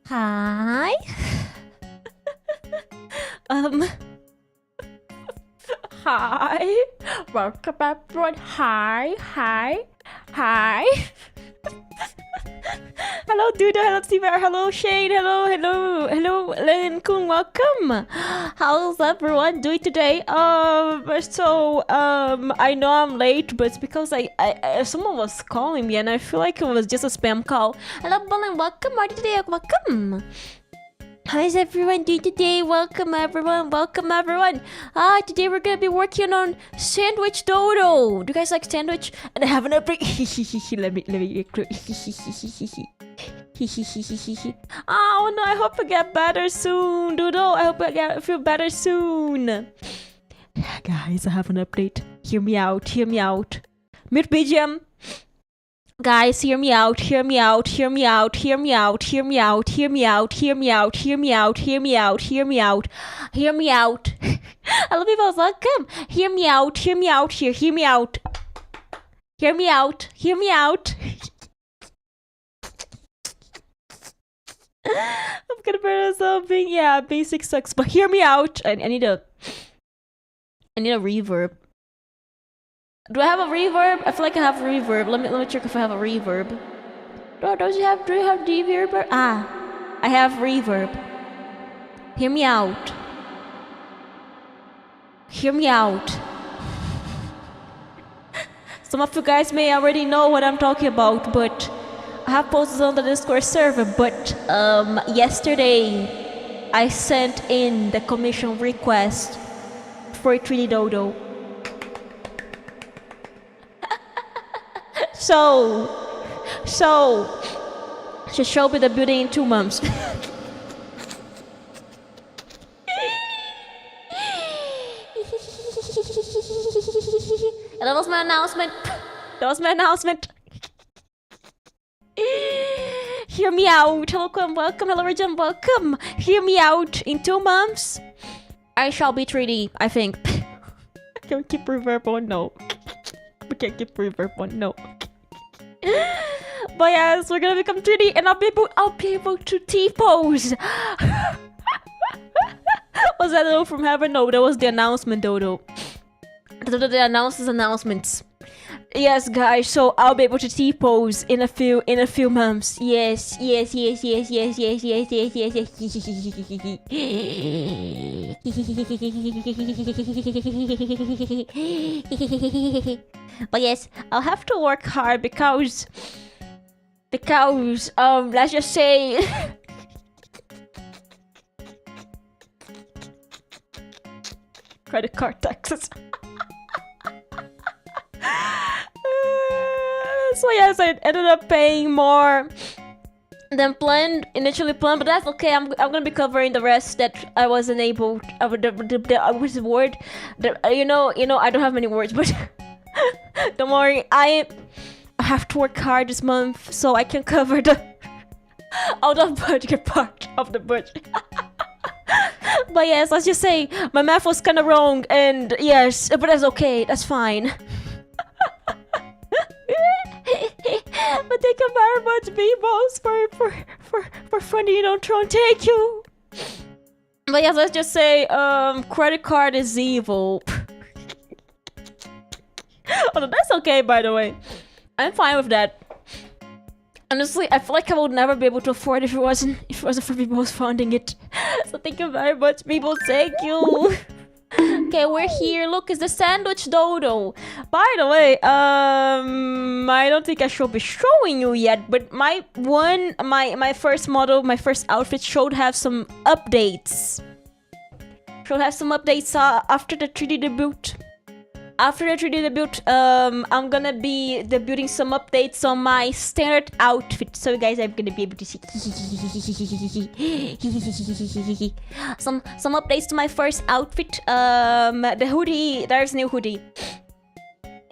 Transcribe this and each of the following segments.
Hi. um. Hi. Welcome everyone. Hi. Hello, Duda. Hello, Stever. Hello, Shane. Hello, Lynn Kun. Welcome. How's everyone doing today? I know I'm late, but it's because I someone was calling me and I feel like it was just a spam call. Hello, Bolin. Welcome. Marty today. Welcome. How is everyone doing today? Welcome everyone. Today we're gonna be working on sandwich dodo. Do you guys like sandwich? And I have an update. let me Oh no, I hope I get better soon, Dodo. I hope I feel better soon. Guys, I have an update. Hear me out. Mute BGM. Guys, hear me out. Hello, people, welcome. Hear me out. I'm gonna burn something. Yeah, basic sucks, but hear me out. I need a reverb. Do I have a reverb? I feel like I have a reverb. Let me check if I have a reverb. Do you have reverb? I have reverb. Hear me out. Some of you guys may already know what I'm talking about, but I have posted on the Discord server. But yesterday I sent in the commission request for a 3D dodo. So she showed me the building in 2 months. And that was my announcement. Hear me out. Hello, welcome. Hello, Regina, welcome. Hear me out. In 2 months, I shall be 3D, I think. I can't keep reverb on, no. But yes, we're gonna become 3D and I'll be able to T-pose. Was that Dodo from heaven? No, that was the announcement, Dodo. The announcements. Yes, guys, so I'll be able to T-pose in a few months. Yes. But yes, I'll have to work hard because let's just say credit card taxes. So yes, I ended up paying more than initially planned, but that's okay. I'm gonna be covering the rest that I wasn't able. What's the word? I don't have many words, but don't worry. I have to work hard this month so I can cover the out of budget part of the budget. But yes, let's just say my math was kind of wrong, and yes, but that's okay. That's fine. But thank you very much, B-Boss, for funding on Tron. Thank you. But yes, let's just say credit card is evil. Oh, that's okay, by the way. I'm fine with that. Honestly, I feel like I would never be able to afford if it wasn't for B-Boss funding it. So thank you very much, B-Boss. Thank you. Okay, we're here. Look, it's the sandwich dodo. By the way, I don't think I should be showing you yet, but my first model, my first outfit should have some updates. After the 3D debut. I'm gonna be debuting some updates on my standard outfit, so you guys are gonna be able to see some updates to my first outfit. The hoodie, there's a new hoodie.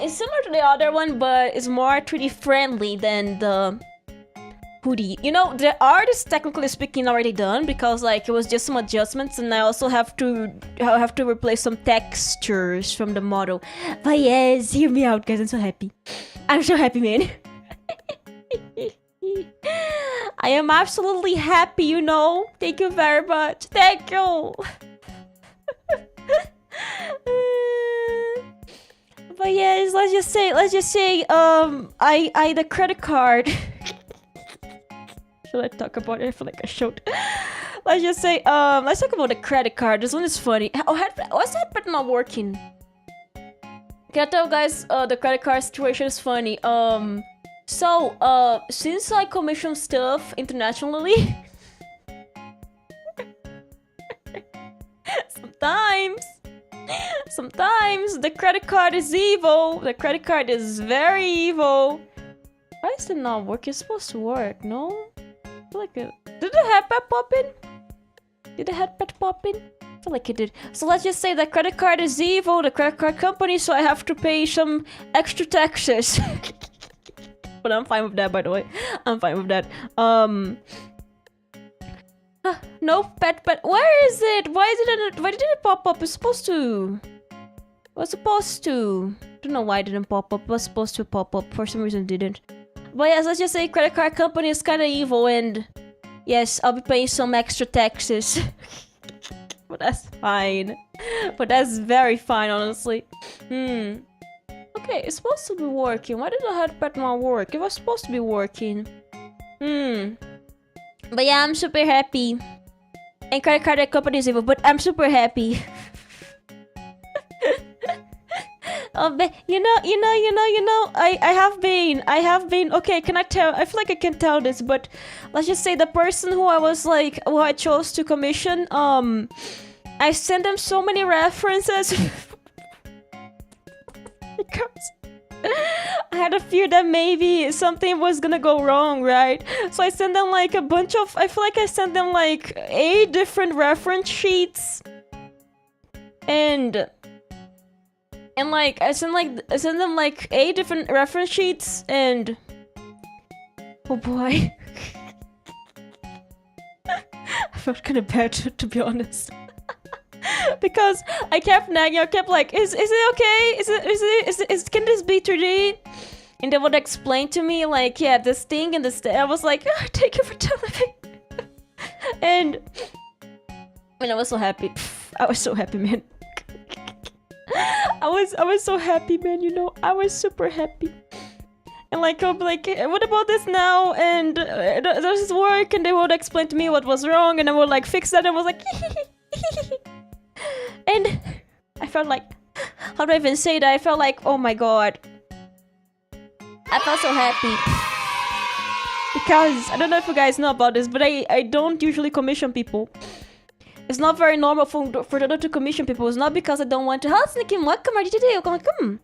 It's similar to the other one, but it's more 3D friendly than the hoodie. You know, the art is technically speaking already done because like it was just some adjustments, and I also have to replace some textures from the model. But yes, hear me out, guys. I'm so happy, man. I am absolutely happy, you know. Thank you very much. Thank you. But yes, let's just say, the credit card. Should I talk about it? I feel like I should. Let's just say, let's talk about the credit card. This one is funny. Why's that button not working? Can I tell you guys, the credit card situation is funny. Since I commission stuff internationally, sometimes the credit card is evil. The credit card is very evil. Why is it not working? It's supposed to work, no? I feel like it... Did the headpad pop in? Did the headpad pop in? I feel like it did. So let's just say the credit card is evil, the credit card company, so I have to pay some extra taxes. But I'm fine with that, by the way. I'm fine with that. No pet. Where is it? Why did it pop up? It's supposed to. Was supposed to. Don't know why it didn't pop up. It was supposed to pop up. For some reason it didn't. But yes, let's just say credit card company is kind of evil, and yes, I'll be paying some extra taxes. But that's fine. But that's very fine, honestly. Okay, it's supposed to be working. Why did the headpad not work? It was supposed to be working. But yeah, I'm super happy. And credit card company is evil, but I'm super happy. Oh, but you know, I have been, okay, can I tell, I feel like I can tell this, but let's just say the person who who I chose to commission, I sent them so many references. Because I had a fear that maybe something was gonna go wrong, right? So I sent them like a bunch of, I feel like I sent them like 8 different reference sheets. And like I sent them like 8 different reference sheets, and oh boy. I felt kind of bad, to be honest. Because I kept nagging, I kept like, is it okay? Can this be 3D? And they would explain to me like, yeah, this thing and this thing. I was like, oh, thank you for telling me. And I was so happy. I was so happy, man. I was so happy, man, you know. I was super happy. And like, I'll be like, what about this now? And does this work? And they would explain to me what was wrong, and I would like fix that, and I was like, and I felt like, how do I even say that? I felt like, oh my god. I felt so happy. Because, I don't know if you guys know about this, but I don't usually commission people. It's not very normal for them to commission people. It's not because I don't want to. How's Nicky? Welcome, welcome.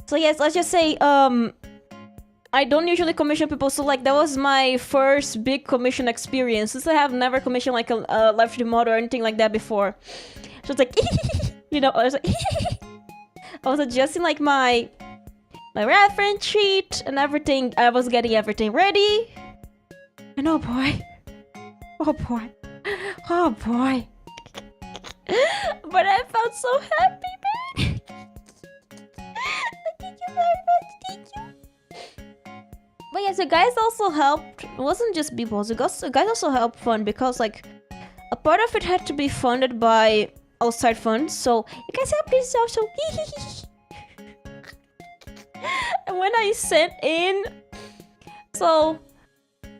So yes, let's just say, I don't usually commission people, so like that was my first big commission experience. Since I have never commissioned like a live 3D model or anything like that before. So it's like, you know, I was like, I was adjusting like my reference sheet and everything. I was getting everything ready. And oh boy. Oh boy. Oh boy. But I felt so happy, man. Thank you very much. Thank you. But yeah, the guys also helped. It wasn't just people. The guys also helped fund, because like a part of it had to be funded by outside funds. So you guys helped this also. And when I sent in, so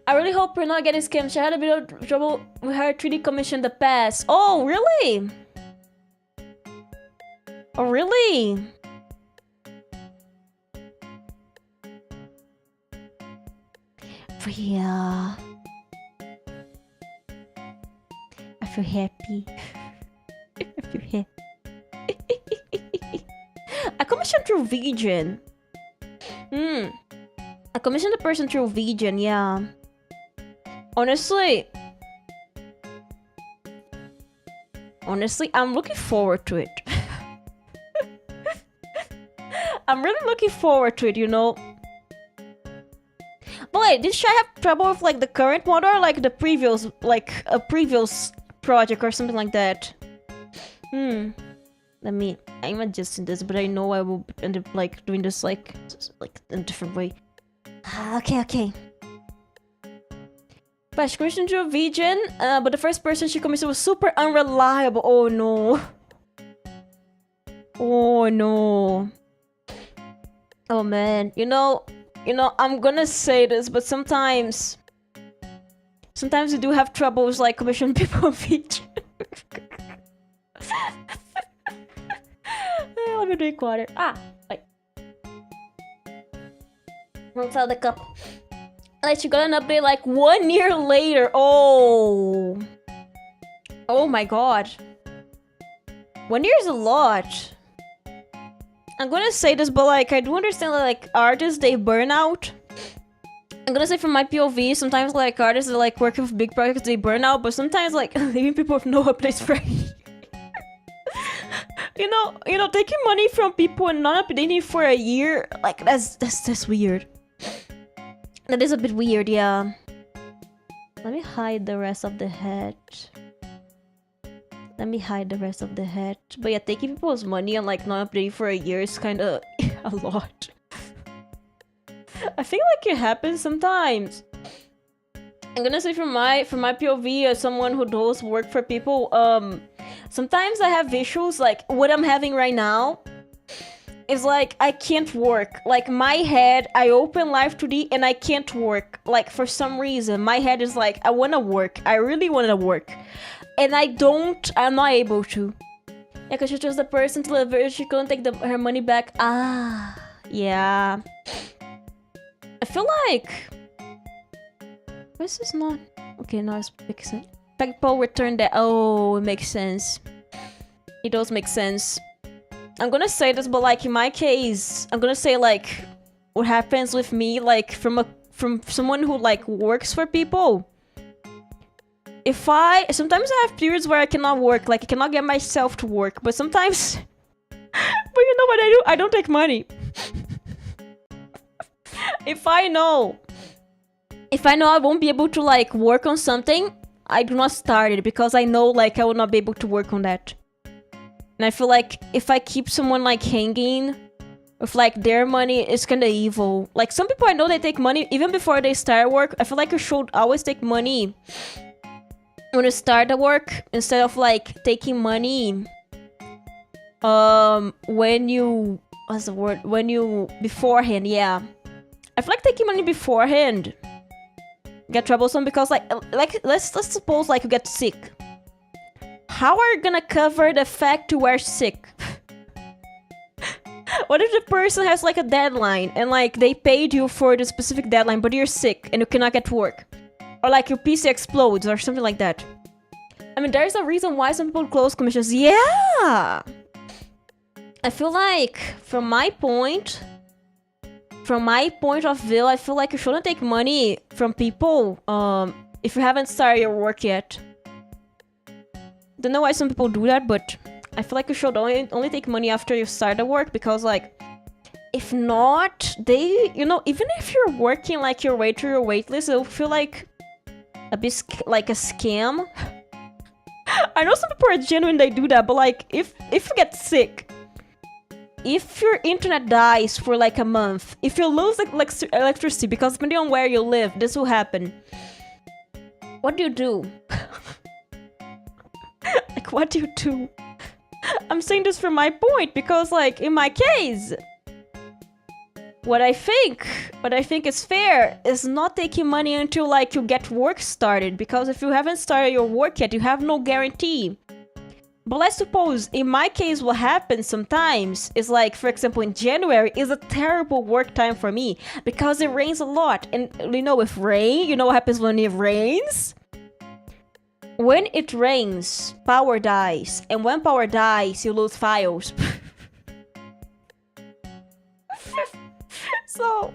I really hope we're not getting scammed. She had a bit of trouble with her 3D commission in the past. Oh, really? Oh, really? But yeah. I feel happy. I feel happy. I commissioned through VGen. I commissioned the person through VGen, yeah. Honestly, I'm looking forward to it. I'm really looking forward to it, you know. But wait, did Shy have trouble with like the current model, or like the previous, like a previous project or something like that? I'm adjusting this, but I know I will end up like doing this like in a different way. Okay. But she commissioned to a vegan, but the first person she commissioned was super unreliable. Oh no. Oh no. Oh man. You know, I'm gonna say this, but sometimes you do have troubles like commissioning people on vegan. Let me drink water. Wait. Outside the cup. Like, she got an update like 1 year later. Oh my god. 1 year is a lot. I'm gonna say this, but like, I do understand that like artists, they burn out. I'm gonna say from my POV, sometimes like artists that like working with big projects, they burn out, but sometimes like leaving people with no updates for you know, taking money from people and not updating for a year, like that's weird. That is a bit weird, yeah. Let me hide the rest of the head. But yeah, taking people's money and like not updating for a year is kind of a lot. I think like it happens sometimes. I'm gonna say from my POV as someone who does work for people, sometimes I have issues like what I'm having right now. It's like I can't work. Like my head, I open Live 2D and I can't work. Like for some reason, my head is like, I wanna work. I really wanna work. And I'm not able to. Yeah, cause she chose the person to live her, she couldn't take her money back. Yeah. I feel like... This is not... Okay, now it makes sense. People return that. Oh, it makes sense. It does make sense. I'm gonna say this, but like in my case, I'm gonna say like what happens with me, like from someone who like works for people. Sometimes I have periods where I cannot work, like I cannot get myself to work, but sometimes, but you know what I do? I don't take money. If I know I won't be able to like work on something, I do not start it because I know like I will not be able to work on that. And I feel like if I keep someone like hanging with like their money, it's kind of evil. Like some people I know they take money even before they start work. I feel like you should always take money when you start the work instead of like taking money when you beforehand. Yeah, I feel like taking money beforehand get troublesome because like let's suppose like you get sick. How are you gonna cover the fact you are sick? What if the person has like a deadline and like they paid you for the specific deadline but you're sick and you cannot get to work? Or like your PC explodes or something like that. I mean, there's a reason why some people close commissions. Yeah! I feel like, from my point of view, I feel like you shouldn't take money from people if you haven't started your work yet. Don't know why some people do that, but I feel like you should only take money after you start the work, because like, if not, even if you're working like your way through your waitlist, it'll feel like a bit like a scam. I know some people are genuine, they do that, but like, if you get sick, if your internet dies for like a month, if you lose like electricity, because depending on where you live, this will happen. What do you do? Like, what do you do? I'm saying this from my point, because like, in my case, what I think is fair is not taking money until like you get work started, because if you haven't started your work yet, you have no guarantee. But let's suppose, in my case, what happens sometimes is like, for example, in January is a terrible work time for me because it rains a lot. And with rain, you know what happens when it rains? When it rains, power dies. And when power dies, you lose files. So,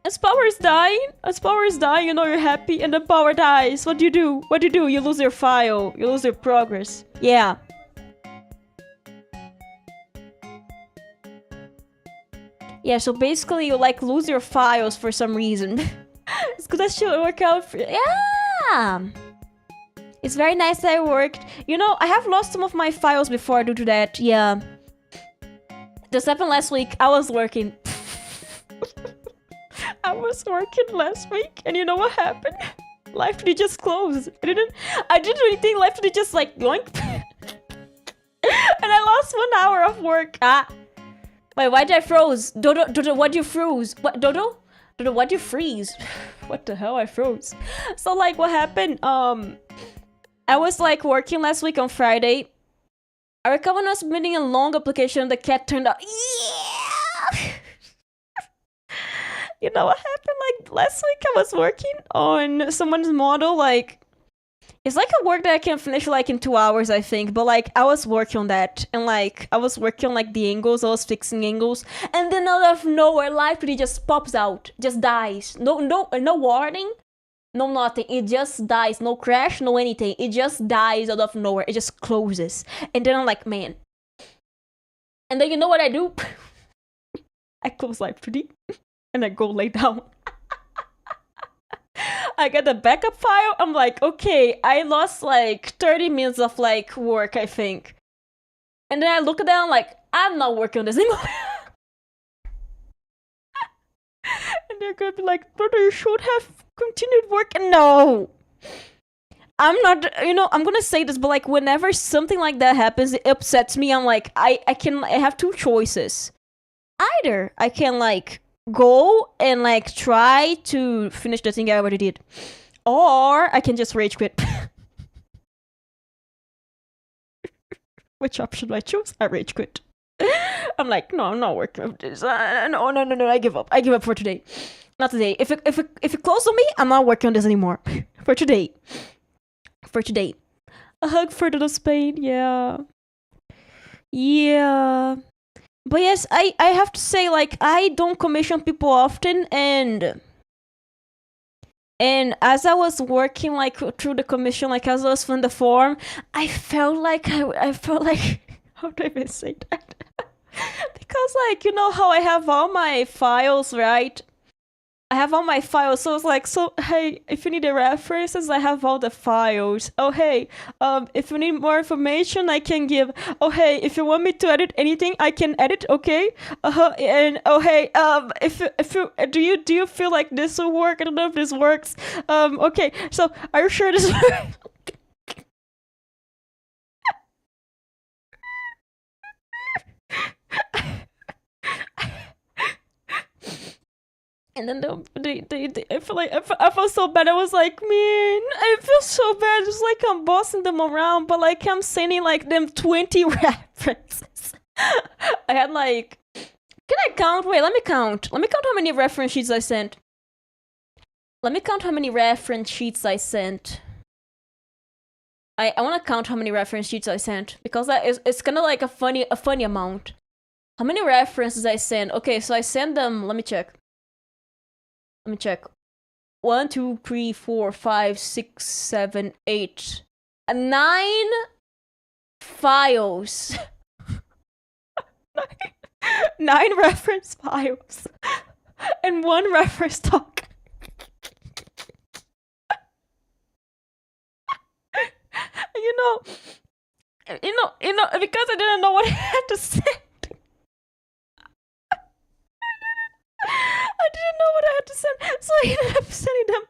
as power is dying, you're happy, and the power dies. What do you do? You lose your file. You lose your progress. Yeah. Yeah, so basically you like lose your files for some reason. It's good that should work out for you. Yeah! It's very nice that I worked. I have lost some of my files before due to that. Yeah. This happened last week. I was working. I was working last week, and you know what happened? Live 2D just closed. I didn't do anything. Live 2D just like yoink. And I lost 1 hour of work. Wait, why did I froze? Dodo, what you froze? What, Dodo? Dodo, what you freeze? What the hell, I froze. So like what happened, I was like working last week on Friday. I recovered when I was submitting a long application, the cat turned out. Yeah! You know what happened? Like last week I was working on someone's model, like it's like a work that I can finish like in 2 hours, I think. But like I was working on that, and like I was working on like the angles, I was fixing angles, and then out of nowhere, Live 3D just pops out, just dies. No warning, no nothing. It just dies. No crash, no anything. It just dies out of nowhere. It just closes, and then I'm like, man. And then you know what I do? I close Live 3D, and I go lay down. I get the backup file. I'm like, okay, I lost like 30 minutes of like work, I think. And then I look at that, I'm like, I'm not working on this anymore. And they're gonna be like, brother, you should have continued working. No, I'm not, I'm gonna say this, but like whenever something like that happens, it upsets me. I'm like, I have two choices. Either I can like go and like try to finish the thing I already did, or I can just rage quit. Which option do I choose? I rage quit. I'm like, no, I'm not working with this. No, I give up. I give up for today. Not today. If it close on me, I'm not working on this anymore. For today. For today. A hug for the Spain. Yeah. But yes, I have to say, like, I don't commission people often, and as I was working, like, through the commission, like, as I was filling the form, I felt like, how do I even say that? Because, like, you know how I have all my files, right? I have all my files, so it's like, so, hey, if you need the references, I have all the files. Oh, hey, if you need more information, I can give. Oh, hey, if you want me to edit anything, I can edit, okay? And, oh, hey, do you feel like this will work? I don't know if this works. Okay, so, are you sure this works? And then I feel like I felt so bad. I was like, man, I feel so bad. It's like I'm bossing them around, but like I'm sending like them 20 references. I had like, can I count? Wait, let me count. Let me count how many reference sheets I sent. Let me count how many reference sheets I sent. I want to count how many reference sheets I sent, because that is, it's kind of like a funny amount. How many references I sent? Okay, so I sent them. Let me check. 1, 2, 3, 4, 5, 6, 7, 8. 9 files. 9 reference files. And 1 reference doc. You know, because I didn't know what I had to say. I didn't know what I had to send, so I ended up sending them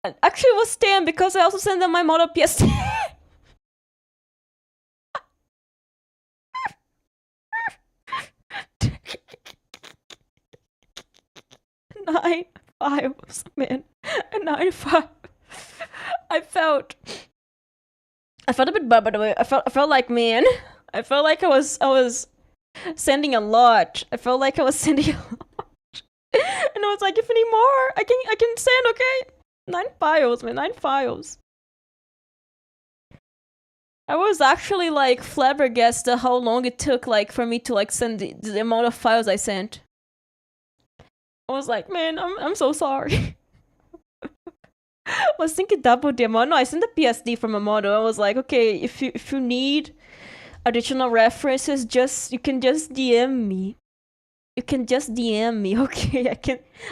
9. Actually, it was 10 because I also sent them my model PSD. 9 files, man. 9 files. I felt a bit bad, by the way. I felt like, man. I felt like I was sending a lot. I felt like I was sending a lot. And I was like, if you need more, I can send, okay? 9 files, man, 9 files. I was actually like flabbergasted how long it took like for me to like send the amount of files I sent. I was like, man, I'm so sorry. I was thinking double the amount. No, I sent the PSD from a model. I was like, okay, if you need additional references, you can just DM me. You can just DM me, okay?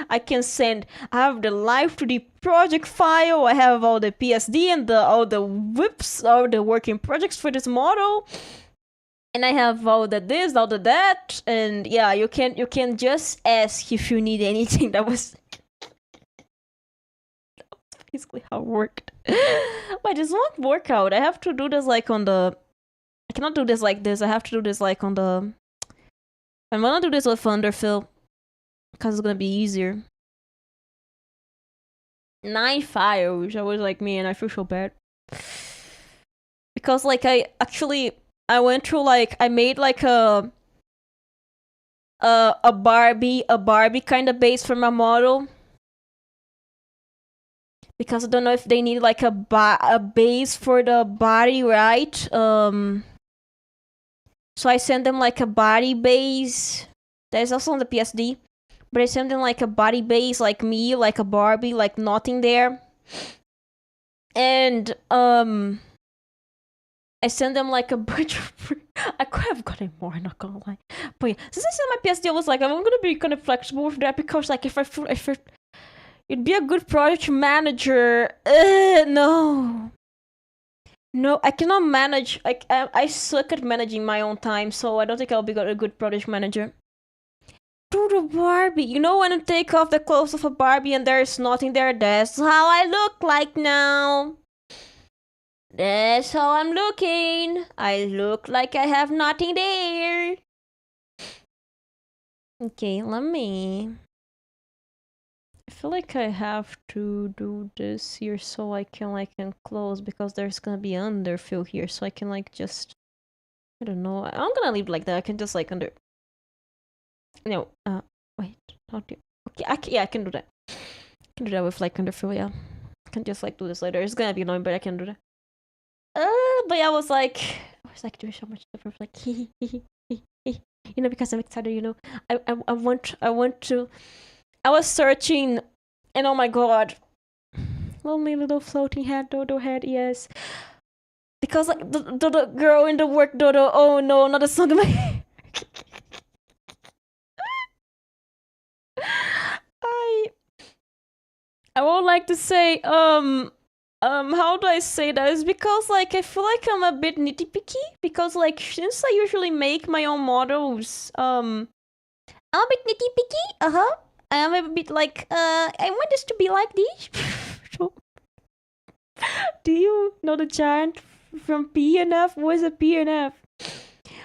I can send. I have the Live 2D project file. I have all the PSD and all the whips, all the working projects for this model. And I have all the this, all the that, and yeah, you can just ask if you need anything. That was basically how it worked. But this won't work out. I have to do this like on the. I cannot do this like this. I have to do this like on the. I'm gonna do this with underfill because it's gonna be easier. 9 files. I was like, man, I feel so bad because like I went through like I made like a Barbie kind of base for my model. Because I don't know if they need like a base for the body, right? So I sent them like a body base. There's also on the PSD. But I sent them like a body base, like me, like a Barbie, like nothing there. And I sent them like a bunch of I could have gotten more, I'm not gonna lie. But yeah, since I sent my PSD, I was like, I'm gonna be kind of flexible with that because like if you'd be a good project manager. No. No, I cannot manage. I suck at managing my own time, so I don't think I'll be a good project manager. Do the Barbie. You know when you take off the clothes of a Barbie and there's nothing there? That's how I look like now. That's how I'm looking. I look like I have nothing there. Okay, let me... I feel like I have to do this here so I can like enclose because there's gonna be underfill here, so I can like just... I don't know. I'm gonna leave it like that. I can just like under... No, wait. How do you... Okay, yeah, I can do that. I can do that with like underfill, yeah. I can just like do this later. It's gonna be annoying, but I can do that. But yeah, I was like doing so much stuff. I was like, you know, because I'm excited. You know, I want to. I was searching, and oh my god, lonely little floating head, Dodo head, yes. Because like the girl in the work, Dodo. Oh no, not a song of my. I would like to say how do I say that? It's because like I feel like I'm a bit nitpicky because like since I usually make my own models, I'm a bit nitpicky. I'm a bit like I want this to be like this. Do you know the chant from P and F? What is a P and F?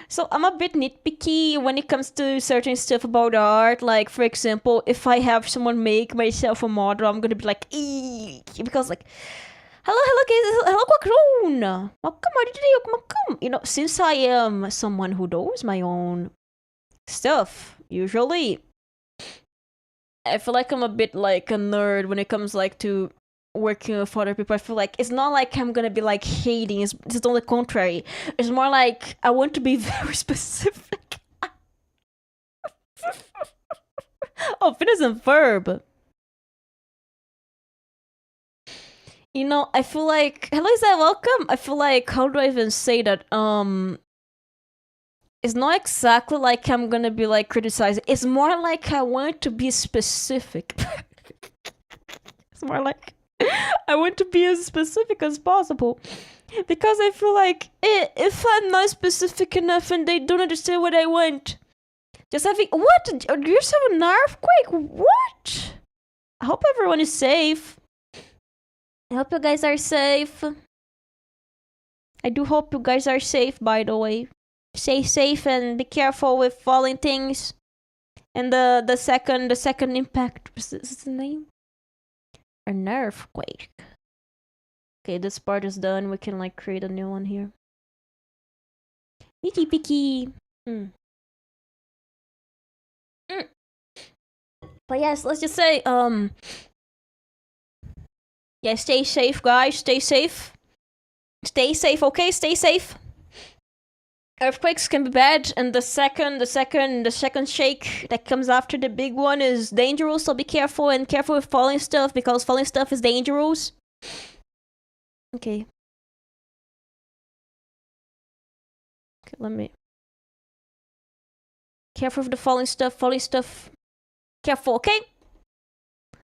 So I'm a bit nitpicky when it comes to certain stuff about art. Like, for example, if I have someone make myself a model, I'm gonna be like, eee, because like, hello guys, hello Quackroon. Welcome. You know, since I am someone who does my own stuff, usually, I feel like I'm a bit like a nerd when it comes like to working with other people. I feel like it's not like I'm gonna be like hating, it's on the contrary. It's more like I want to be very specific. Oh, fitness and verb. You know, I feel like hello, is that welcome? I feel like how do I even say that? It's not exactly like I'm gonna be like criticizing. It's more like I want to be specific. It's more like I want to be as specific as possible. Because I feel like if I'm not specific enough and they don't understand what I want, just having what? Do you have an earthquake? What? I hope everyone is safe. I hope you guys are safe. I do hope you guys are safe, by the way. Stay safe and be careful with falling things. And the second impact, what's the name? An earthquake. Okay, this part is done. We can like create a new one here. Nitty picky. But yes, let's just say yeah, stay safe, guys. Stay safe. Stay safe, okay? Stay safe. Earthquakes can be bad, and the second shake that comes after the big one is dangerous. So be careful and careful with falling stuff because falling stuff is dangerous. Okay. Okay, let me. Careful with the falling stuff. Falling stuff. Careful, okay?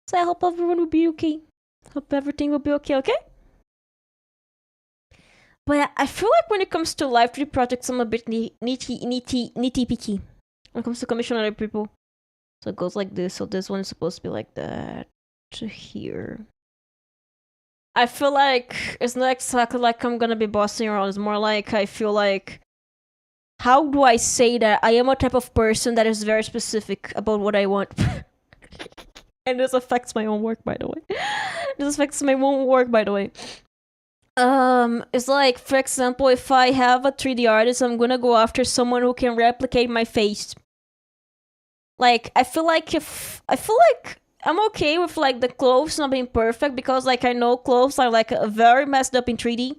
So I hope everyone will be okay. Hope everything will be okay, okay? But I feel like when it comes to live 3D projects, I'm a bit nitty picky. When it comes to commission other people. So it goes like this. So this one is supposed to be like that to here. I feel like it's not exactly like I'm gonna be bossing around. It's more like I feel like, how do I say that I am a type of person that is very specific about what I want. And this affects my own work, by the way. This affects my own work, by the way. It's like, for example, if I have a 3D artist, I'm gonna go after someone who can replicate my face. Like, I feel like I'm okay with like the clothes not being perfect, because like I know clothes are like very messed up in 3D.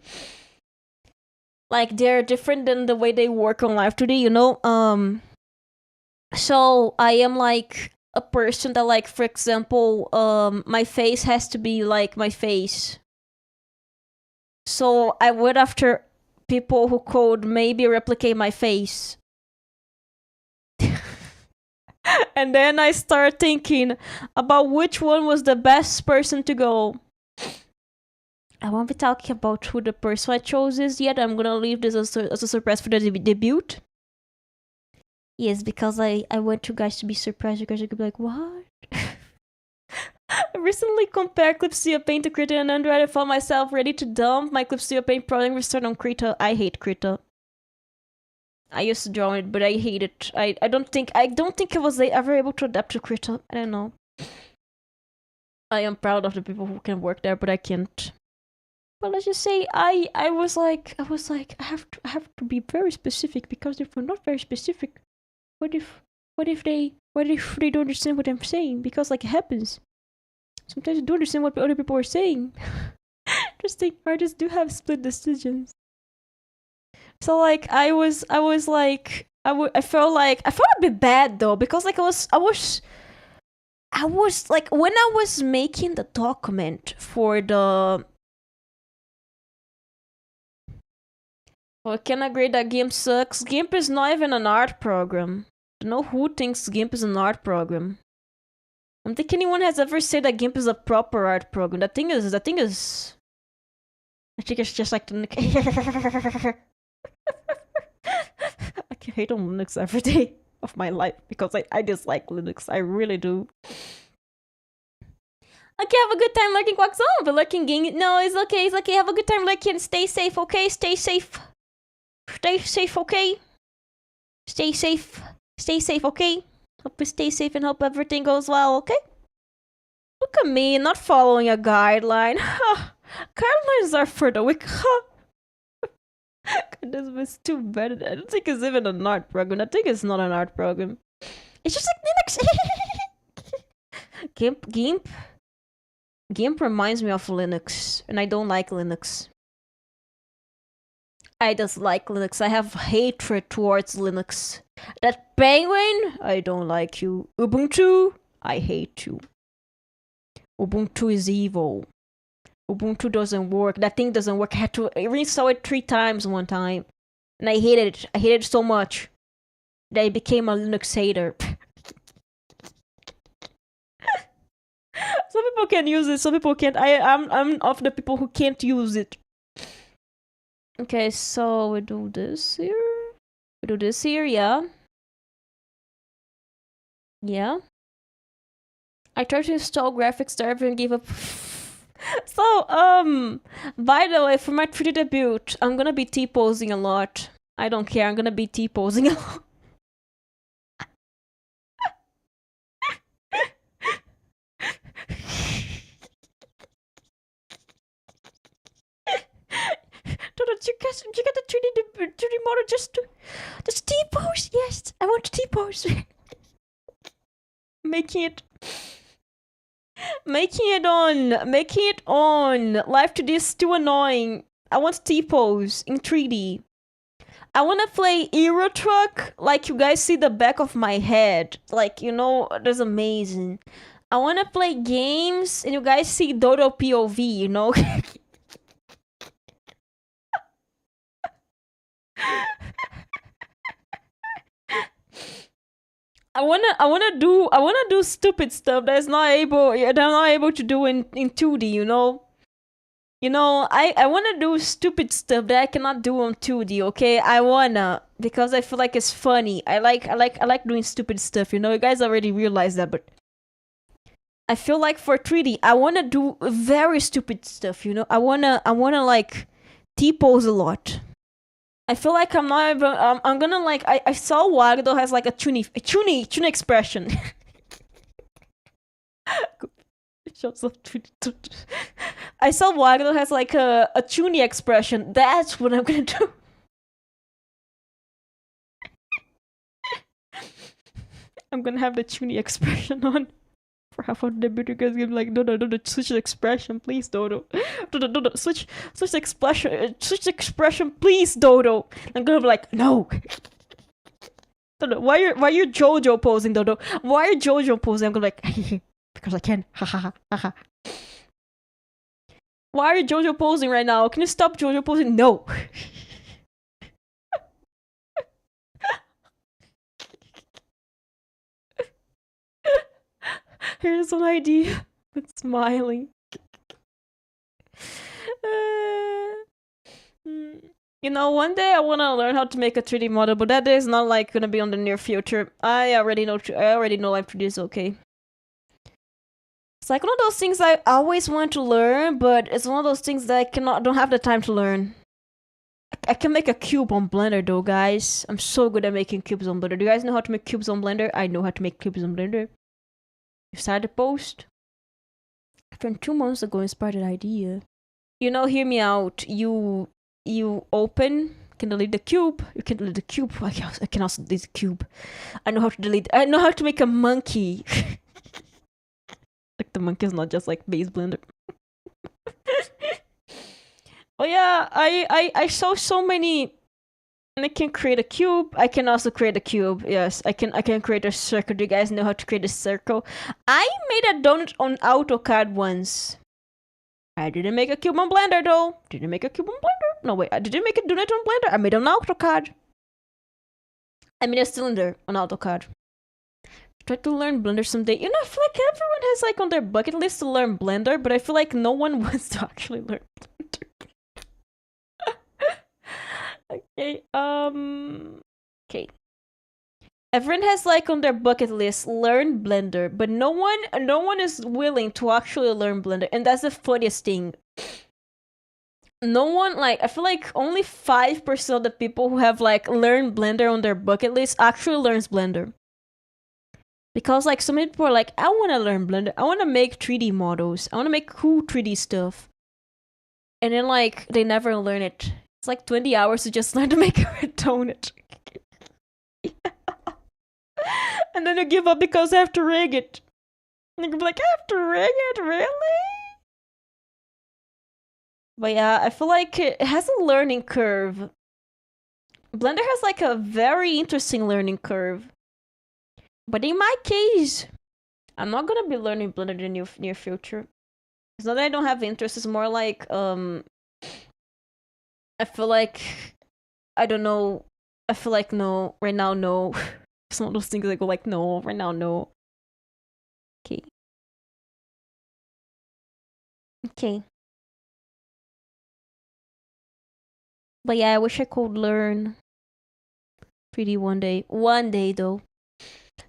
Like, they're different than the way they work on live 2D, you know? So I am like a person that, like, for example, my face has to be like my face. So I went after people who could maybe replicate my face. And then I start thinking about which one was the best person to go. I won't be talking about who the person I chose is yet. I'm gonna leave this as a surprise for the debut. Yes, because I want you guys to be surprised. You guys are gonna be like, what? I recently compared Clipsea Paint to Krita and Android. I found myself ready to dump my Clipsea Paint project and restart on Krita. I hate Krita. I used to draw it, but I hate it. I don't think I was ever able to adapt to Krita. I don't know. I am proud of the people who can work there, but I can't. But let's just say I was like I have to be very specific, because if we're not very specific, what if they don't understand what I'm saying? Because like it happens. Sometimes you don't understand what other people are saying. Interesting. Artists do have split decisions. So like I felt a bit bad though, because like I was like, when I was making the document for the, well, I can agree that GIMP sucks. GIMP is not even an art program. I don't know who thinks GIMP is an art program. I don't think anyone has ever said that GIMP is a proper art program. That thing is I think it's just like the I can hate on Linux every day of my life, because I dislike Linux. I really do. Okay, have a good time lurking, Quack Zone, but lurking game. No, it's okay, it's okay. Have a good time lurking. Stay safe, okay? Stay safe. Stay safe, okay? Stay safe. Stay safe, okay? Hope you stay safe and hope everything goes well, okay? Look at me, not following a guideline. Guidelines are for the weak. This was too bad. I don't think it's even an art program. I think it's not an art program. It's just like Linux. GIMP reminds me of Linux, and I don't like Linux. I dislike Linux. I have hatred towards Linux. That penguin, I don't like you. Ubuntu, I hate you. Ubuntu is evil. Ubuntu doesn't work. That thing doesn't work. I had to reinstall it 3 times one time. And I hated it. I hated it so much that I became a Linux hater. Some people can use it, some people can't. I'm of the people who can't use it. Okay, so we do this here. We do this here, yeah. Yeah. I tried to install graphics driver and gave up. So, by the way, for my 3D debut, I'm gonna be T-posing a lot. I don't care, I'm gonna be T-posing a lot. You get the 3D model just T-pose? Yes, I want to T-pose. Making it on live 2D is too annoying. I want T-pose in 3D. I want to play Euro Truck, like you guys see the back of my head. Like, you know, that's amazing. I want to play games and you guys see Dodo POV, you know? I wanna do stupid stuff that I'm not able to do in 2D, you know? You know, I wanna do stupid stuff that I cannot do on 2D, okay? I wanna, because I feel like it's funny. I like doing stupid stuff, you know? You guys already realized that, but I feel like for 3D, I wanna do very stupid stuff, you know? I wanna like T-pose a lot. I feel like I'm not even, I'm gonna like, I saw Wagdo has like a tuni expression. I saw Wagner has like a Chuni expression. That's what I'm gonna do. I'm gonna have the Chuni expression on for half of the video. Guys give like Dodo, switch the expression, please, Dodo. Dodo, switch expression, please, Dodo. I'm gonna be like, no. Dodo, why you're JoJo posing, Dodo? Why are JoJo posing? I'm gonna like, because I can. Ha ha ha ha. Why are you JoJo posing right now? Can you stop JoJo posing? No. Here's an idea. With smiling. You know, one day I want to learn how to make a 3D model, but that day is not like gonna be on the near future. I already know live 3D is okay. It's like one of those things I always want to learn, but it's one of those things that I don't have the time to learn. I can make a cube on Blender though, guys. I'm so good at making cubes on Blender. Do you guys know how to make cubes on Blender? I know how to make cubes on Blender. You started the post? From 2 months ago, inspired an idea. You know, hear me out. You open, can delete the cube. You can delete the cube. I can also delete the cube. I know how to delete. I know how to make a monkey. Like the monkey is not just like base Blender. Oh yeah, I saw so many. And I can create a cube. I can also create a cube. Yes, I can create a circle. Do you guys know how to create a circle? I made a donut on AutoCAD once. I didn't make a cube on Blender though. Didn't make a cube on Blender. No wait, I didn't make a donut on Blender. I made an AutoCAD. I made a cylinder on AutoCAD. Try to learn Blender someday. You know, I feel like everyone has like on their bucket list to learn Blender, but I feel like no one wants to actually learn Blender. Okay, okay. Everyone has like on their bucket list learn Blender, but no one is willing to actually learn Blender, and that's the funniest thing. No one, like, I feel like only 5% of the people who have like learned Blender on their bucket list actually learns Blender. Because like so many people are like, I want to learn Blender, I want to make 3D models, I want to make cool 3D stuff, and then like they never learn it. It's like 20 hours to just learn to make a donut. And then you give up because I have to rig it. And you can be like, I have to rig it, really? But yeah, I feel like it has a learning curve. Blender has like a very interesting learning curve. But in my case, I'm not gonna be learning Blender in the near future. It's not that I don't have interest, it's more like, I feel like, I don't know, I feel like no, right now no. It's one of those things that go like, no, right now no. Okay. Okay. But yeah, I wish I could learn 3D one day. One day though.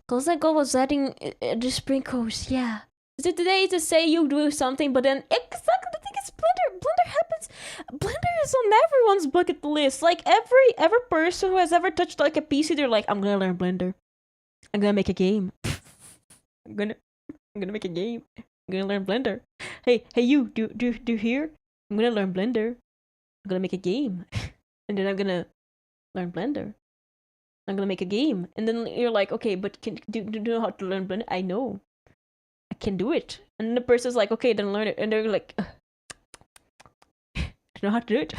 Cause that goal was adding the sprinkles, yeah. Is it today to say you do something, but then exactly the thing is Blender. Blender happens. Blender is on everyone's bucket list. Like every person who has ever touched like a PC, they're like, I'm gonna learn Blender. I'm gonna make a game. I'm gonna make a game. I'm gonna learn Blender. Hey you, do you hear? I'm gonna learn Blender. I'm gonna make a game. And then I'm gonna learn Blender. I'm gonna make a game. And then you're like, okay, but do you know how to learn Blender? I know. I can do it. And then the person's like, okay, then learn it. And they're like, I don't know how to do it.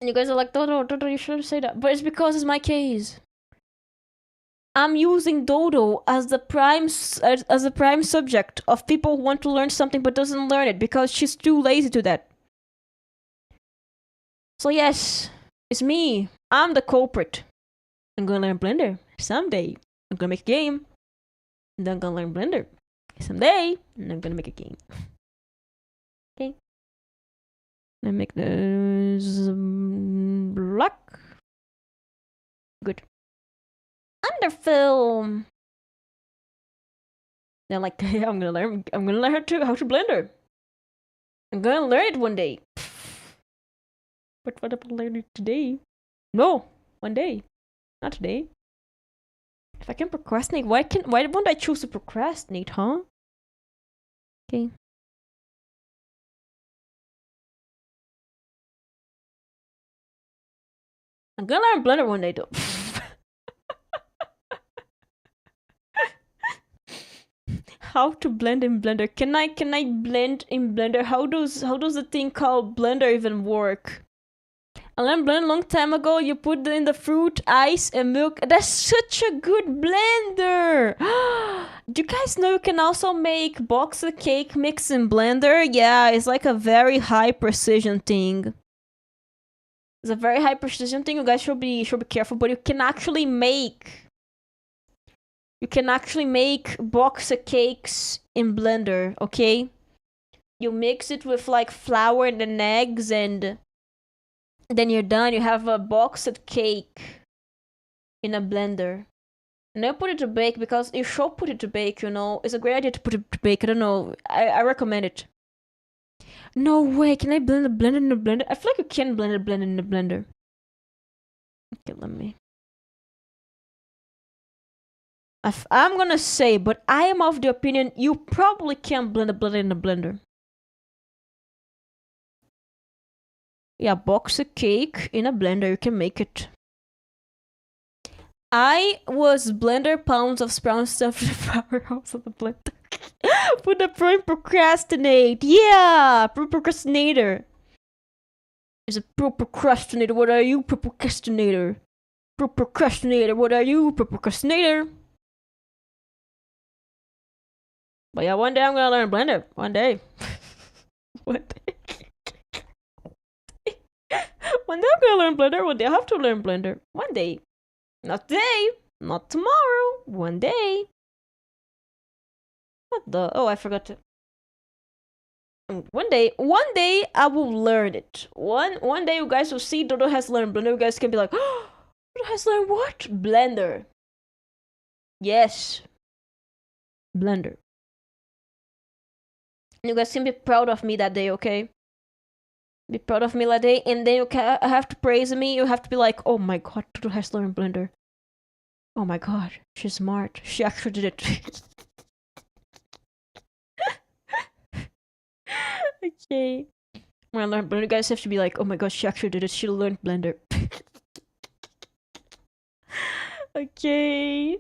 And you guys are like, Dodo, you shouldn't say that. But it's because it's my case. I'm using Dodo as the prime subject of people who want to learn something but doesn't learn it because she's too lazy to that. So yes, it's me. I'm the culprit. I'm gonna learn Blender someday. I'm gonna make a game. And then I'm gonna learn Blender someday. And I'm gonna make a game. I make this black. Good. Wonderful. Then like, yeah, I'm gonna learn how to blender. I'm gonna learn it one day. But what if I learn it today? No, one day, not today. If I can procrastinate, why won't I choose to procrastinate, huh? Okay. I'm gonna learn Blender one day though. How to blend in Blender? Can I blend in Blender? How does the thing called Blender even work? I learned Blender a long time ago. You put in the fruit, ice, and milk. That's such a good blender. Do you guys know you can also make boxed cake mix in Blender? Yeah, it's like a very high precision thing. It's a very high precision thing. You guys should be careful, but you can actually make boxed cakes in Blender, okay? You mix it with like flour and then eggs, and then you're done. You have a boxed cake in a blender. And then put it to bake, because you should put it to bake, you know. It's a great idea to put it to bake. I don't know. I recommend it. No way. Can I blend the blender in the blender? I feel like you can blend in the blender. Okay, let me. I'm gonna say, but I am of the opinion you probably can blend the blender in the blender. Yeah, box a cake in a blender. You can make it. I was blender pounds of brown stuff in the powerhouse of the blender. Put the pro procrastinate. Yeah, pro procrastinator. Is a pro procrastinator. What are you, pro procrastinator? Pro procrastinator. What are you, pro procrastinator? But yeah, one day I'm gonna learn Blender. One day. One day. One day I'm gonna learn Blender. One day I have to learn Blender. One day. Not today. Not tomorrow. One day. What the? Oh, I forgot to. One day I will learn it. One day you guys will see Dodo has learned Blender. You guys can be like, oh, Dodo has learned what? Blender. Yes. Blender. You guys can be proud of me that day, okay? Be proud of me that day, and then you have to praise me. You have to be like, oh my god, Dodo has learned Blender. Oh my god, she's smart. She actually did it. Okay. When I learn Blender, you guys have to be like, oh my god, she actually did it. She learned Blender. Okay.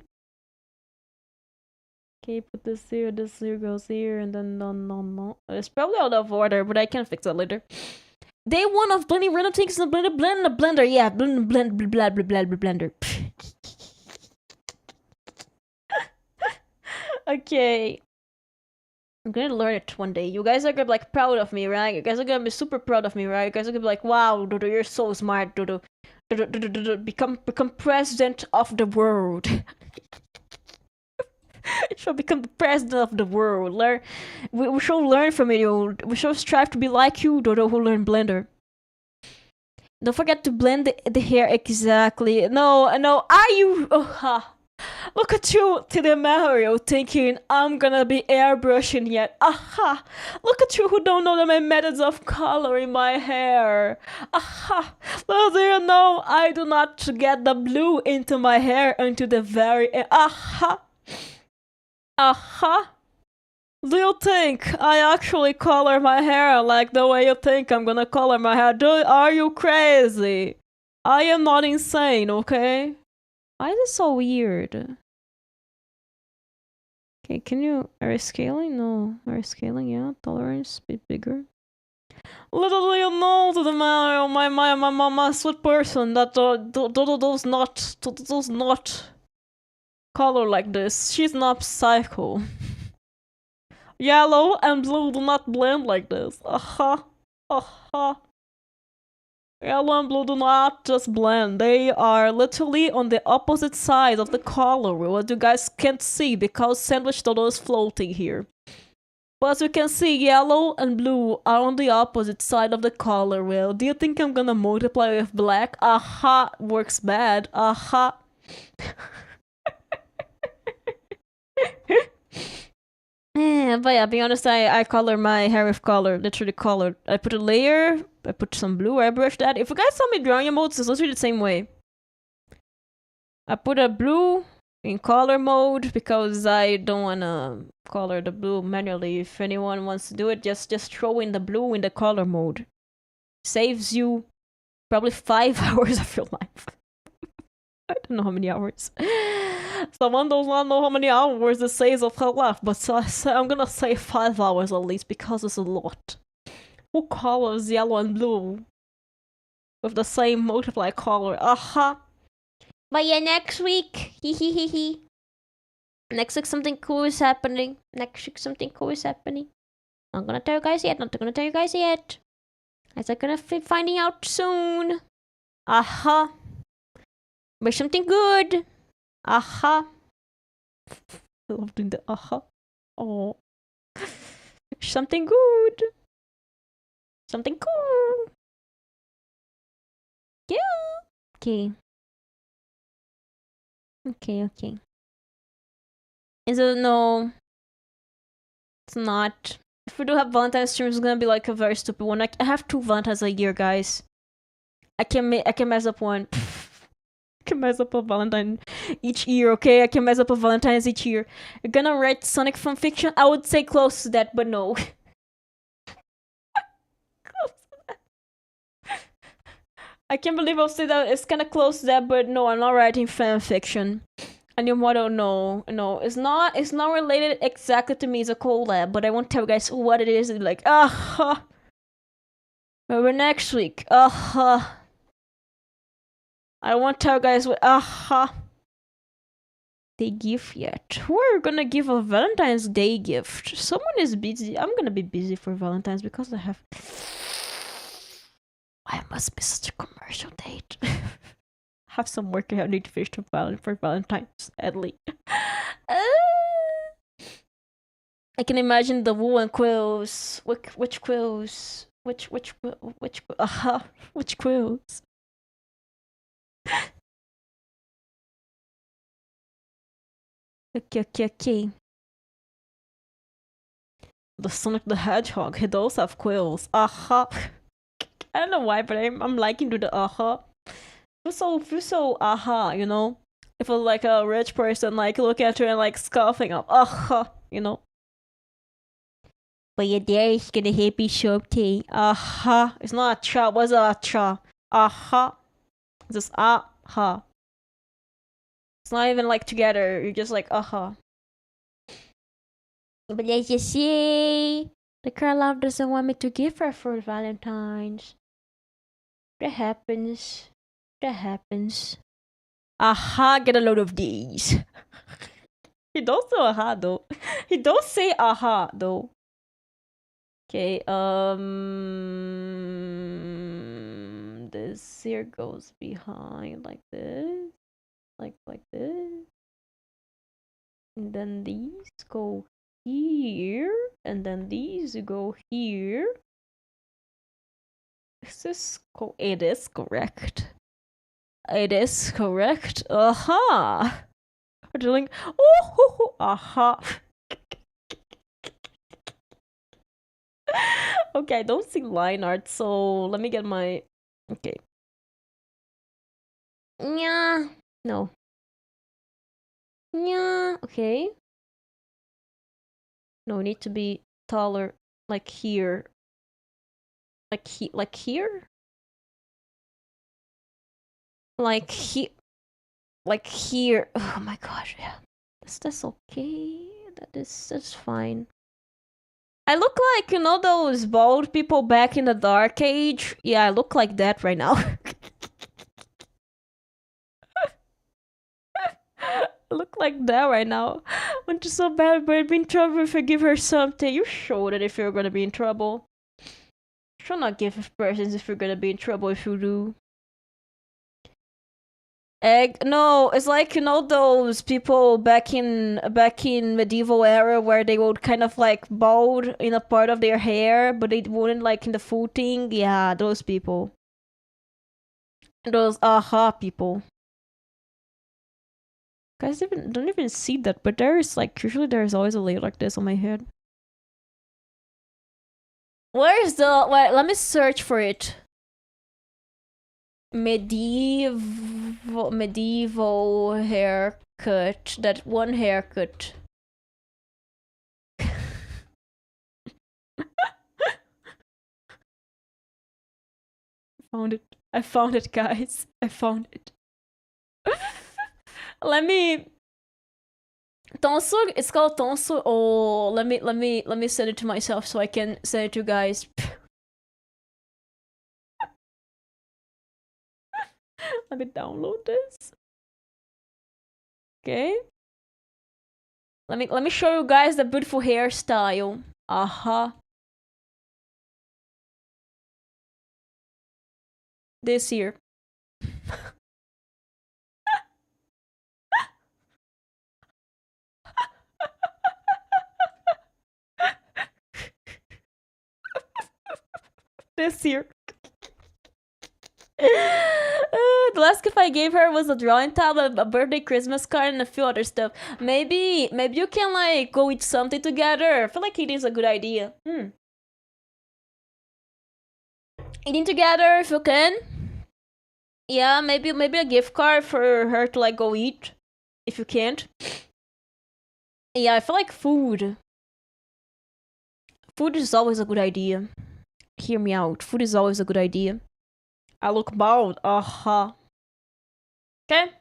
Okay, put this here goes here, and then no. It's probably out of order, but I can fix that later. Day one of blending random things in the blender. Yeah, blender. Okay. I'm gonna learn it one day. You guys are gonna be like proud of me, right? You guys are gonna be super proud of me, right? You guys are gonna be like, wow, Dodo, you're so smart, Dodo. Dodo, become president of the world. You should become the president of the world. We should learn from you. We should strive to be like you, Dodo, who learned Blender. Don't forget to blend the hair exactly. No. Are you? Look at you to the Mario thinking I'm gonna be airbrushing yet. Aha! Look at you who don't know my methods of coloring my hair. Aha! Well, do you know I do not get the blue into my hair until the very end. Aha! Aha! Do you think I actually color my hair like the way you think I'm gonna color my hair? Are you crazy? I am not insane, okay? Why is it so weird? Okay, can you... Are you scaling? No. Are you scaling? Yeah. Tolerance, a bit bigger. Little do you know to the man, my sweet person, that does not color like this. She's not psycho. Yellow and blue do not blend like this. Aha. Yellow and blue do not just blend. They are literally on the opposite side of the color, what you guys can't see because Sandwich Dodo is floating here. But as you can see, yellow and blue are on the opposite side of the color wheel. Do you think I'm gonna multiply with black? Aha, works bad. Aha. But yeah, being honest, I color my hair with color, literally colored. I put a layer, I put some blue, I brush that. If you guys saw me drawing emotes, it's literally the same way. I put a blue in color mode because I don't wanna color the blue manually. If anyone wants to do it, just throw in the blue in the color mode. Saves you probably 5 hours of your life. I don't know how many hours. Someone does not know how many hours it saves of her life, but I'm gonna say 5 hours at least because it's a lot. Who colors yellow and blue with the same multiply color? Aha. But yeah, next week, hehehe. Next week something cool is happening. Not gonna tell you guys yet. As I'm gonna be finding out soon. Aha. But something good. Aha. I love doing the aha. Oh. Something good. Something cool. Yeah. Okay. Okay. Is it no? It's not. If we do have Valentine's streams, it's gonna be like a very stupid one. I have 2 Valentines a year, guys. I can mess up one. I can mess up a Valentine each year, okay? I can mess up a Valentine's each year. You're gonna write Sonic fanfiction? I would say close to that, but no. I can't believe I'll say that it's kind of close to that, but no, I'm not writing fanfiction. And your motto, no, it's not related exactly to me. It's a collab, but I won't tell you guys what it is. It's like, maybe next week. I won't tell you guys what they give yet. Who are gonna give a Valentine's Day gift? Someone is busy. I'm gonna be busy for Valentine's because I must be such a commercial date. Have some work I need to finish for Valentine's, sadly. I can imagine the wool and quills. Which quills? Which quills? Okay. The Sonic the Hedgehog, he does have quills. I don't know why, but I'm liking to the feel so you know? If it was like a rich person like looking at you and like scoffing up, you know? But yeah, there is gonna happy something. It's not a cha, what's a cha? It's just It's not even like together, you're just like But let's just say the girl love doesn't want me to give her for Valentine's. That happens. Get a load of these. He don't say aha though. He don't say aha though. Okay, this here goes behind like this. Like this. And then these go here. And then these go here. It is correct. Aha! Doing aha. Okay, I don't see line art, so let me get my. Okay. Yeah. No. Yeah. Okay. No, need to be taller, like here. Like here. Like here. Oh my gosh, yeah. That's okay. That's fine. I look like, you know, those bald people back in the Dark Age? Yeah, I look like that right now. I look like that right now. I'm just so bad, but I'd be in trouble if I give her something. You showed it if you're gonna be in trouble. Should not give presents if you're gonna be in trouble if you do. Egg? No, it's like those people back in medieval era where they would kind of like bald in a part of their hair, but they wouldn't like in the full thing. Yeah, those people. Those aha people. Guys even don't even see that, but there's like usually there's always a layer like this on my head. Where's the wait, let me search for it. Medieval haircut. That one haircut. Found it. I found it, guys. I found it. Let me Tonsu, it's called Tonsu. Oh, let me send it to myself so I can send it to you guys. Let me download this. Okay. Let me show you guys the beautiful hairstyle. Uh-huh. This here. This here. The last gift I gave her was a drawing tablet, a birthday Christmas card, and a few other stuff. Maybe you can like go eat something together. I feel like eating is a good idea. Eating together if you can. Yeah, maybe a gift card for her to like go eat if you can't. Yeah, I feel like food. Food is always a good idea. Hear me out. Food is always a good idea. I look bald. Uh-huh. Okay.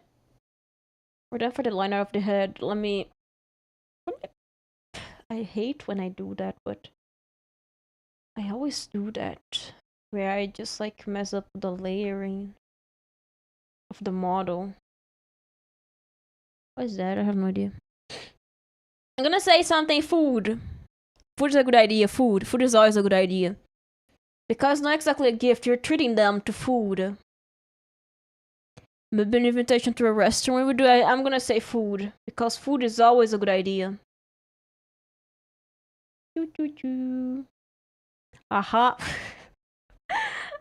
We're done for the liner of the head. Let me... I hate when I do that, but... I always do that. Where I just like mess up the layering of the model. What is that? I have no idea. I'm gonna say something. Food. Food is a good idea. Food. Food is always a good idea. Because not exactly a gift, you're treating them to food. Maybe an invitation to a restaurant we do. I'm gonna say food. Because food is always a good idea. Aha.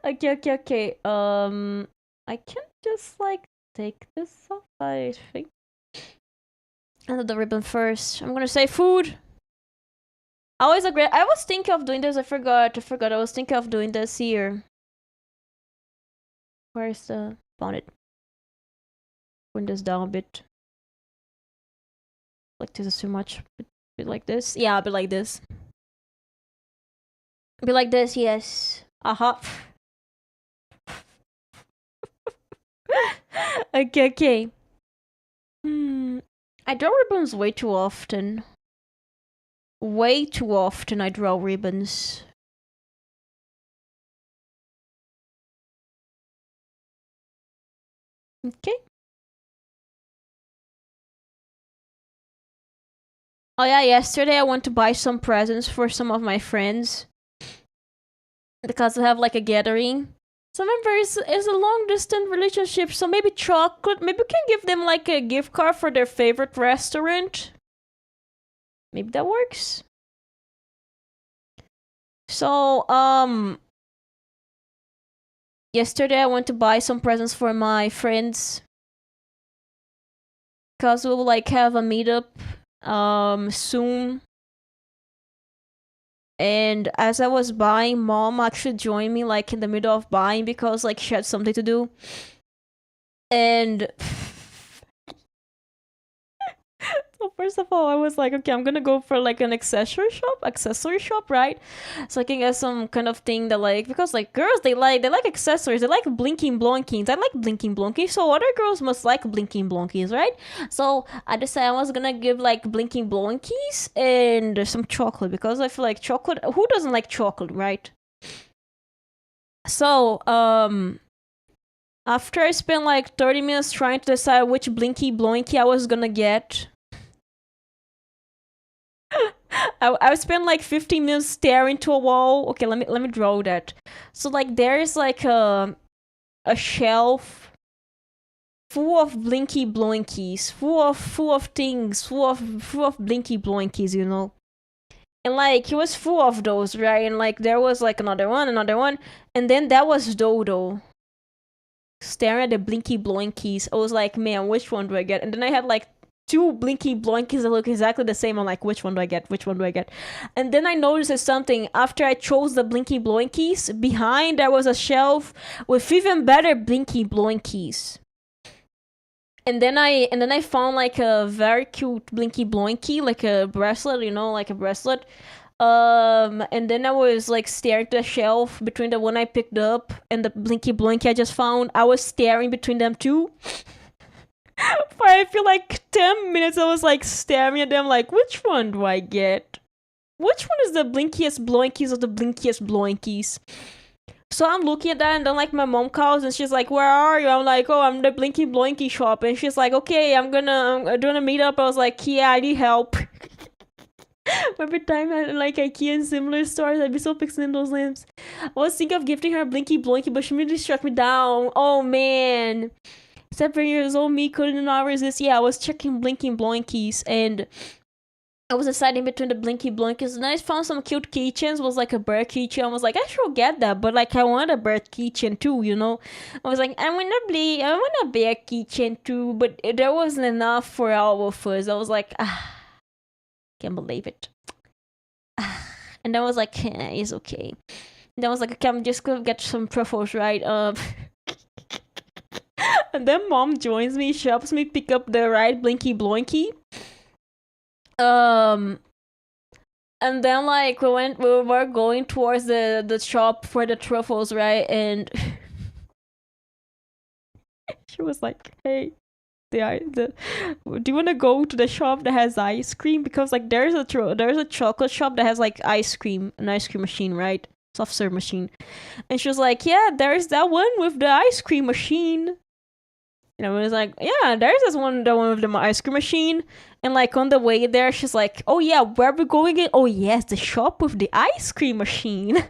Okay. I can just like take this off, I think. And the ribbon first. I'm gonna say food. Always a great. I was thinking of doing this. I forgot. I was thinking of doing this here. Where's the... Found it. Bring this down a bit. Like this is too much. Be like this. Yeah, be like this. Be like this. Yes. Aha. Okay. I draw ribbons way too often. Way too often I draw ribbons. Okay. Oh yeah, yesterday I went to buy some presents for some of my friends. Because we have like a gathering. So remember, it's a long distance relationship, so maybe chocolate. Maybe we can give them like a gift card for their favorite restaurant. Maybe that works. So, yesterday I went to buy some presents for my friends. Cause we'll like have a meetup, soon. And as I was buying, mom actually joined me like in the middle of buying because like she had something to do. And so first of all, I was like, okay, I'm gonna go for like an accessory shop, right? So I can get some kind of thing that like, because like girls, they like accessories, they like blinking blonkings. I like blinking blonkings, so other girls must like blinking blonkings, right? So I decided I was gonna give like blinking blonkies and some chocolate, because I feel like chocolate, who doesn't like chocolate, right? So, after I spent like 30 minutes trying to decide which blinky blonky I was gonna get, I spent like 15 minutes staring to a wall. Okay, let me draw that. So like there's like a shelf full of blinky blinkies, full of things, full of blinky blinkies, you know. And like he was full of those, right? And like there was like another one, and then that was Dodo staring at the blinky blinkies. I was like, man, which one do I get? And then I had like two blinky blinkies that look exactly the same. I'm like, which one do I get? Which one do I get? And then I noticed something. After I chose the blinky blinkies, behind there was a shelf with even better blinky blinkies. And then I found like a very cute blinky blinky, like a bracelet, you know, like a bracelet. And then I was like staring at the shelf between the one I picked up and the blinky blinky I just found. I was staring between them two. For I feel like 10 minutes I was like staring at them like, which one do I get? Which one is the blinkiest blinkies of the blinkiest blinkies? So I'm looking at that, and then like my mom calls and she's like, where are you? I'm like, oh, I'm the blinky blinky shop. And she's like, okay, I'm gonna meet up. I was like, yeah, I need help. Every time I like IKEA and similar stores, I'd be so fixing in those lamps. I was thinking of gifting her a blinky blinky, but she immediately struck me down. Oh man. 7 years old me couldn't not resist. Yeah, I was checking blinky blinkies, and I was deciding between the blinky blinkies, and I found some cute keychains. Was like a bird keychain. I was like, I should get that, but like I want a bird keychain too, you know. I was like, I want a bear keychain too, but there wasn't enough for all of us. I was like, can't believe it. And then I was like, it's okay. And then I was like, okay, I'm just gonna get some truffles, right? And then mom joins me. She helps me pick up the right blinky blinky. And then like we were going towards the shop for the truffles, right? And she was like, hey, do you want to go to the shop that has ice cream? Because like there's a chocolate shop that has like an ice cream machine, right? Soft serve machine. And she was like, yeah, there's that one with the ice cream machine. And I was like, yeah, there's the one with the ice cream machine. And like on the way there, she's like, oh yeah, where are we going again? Oh yes, the shop with the ice cream machine.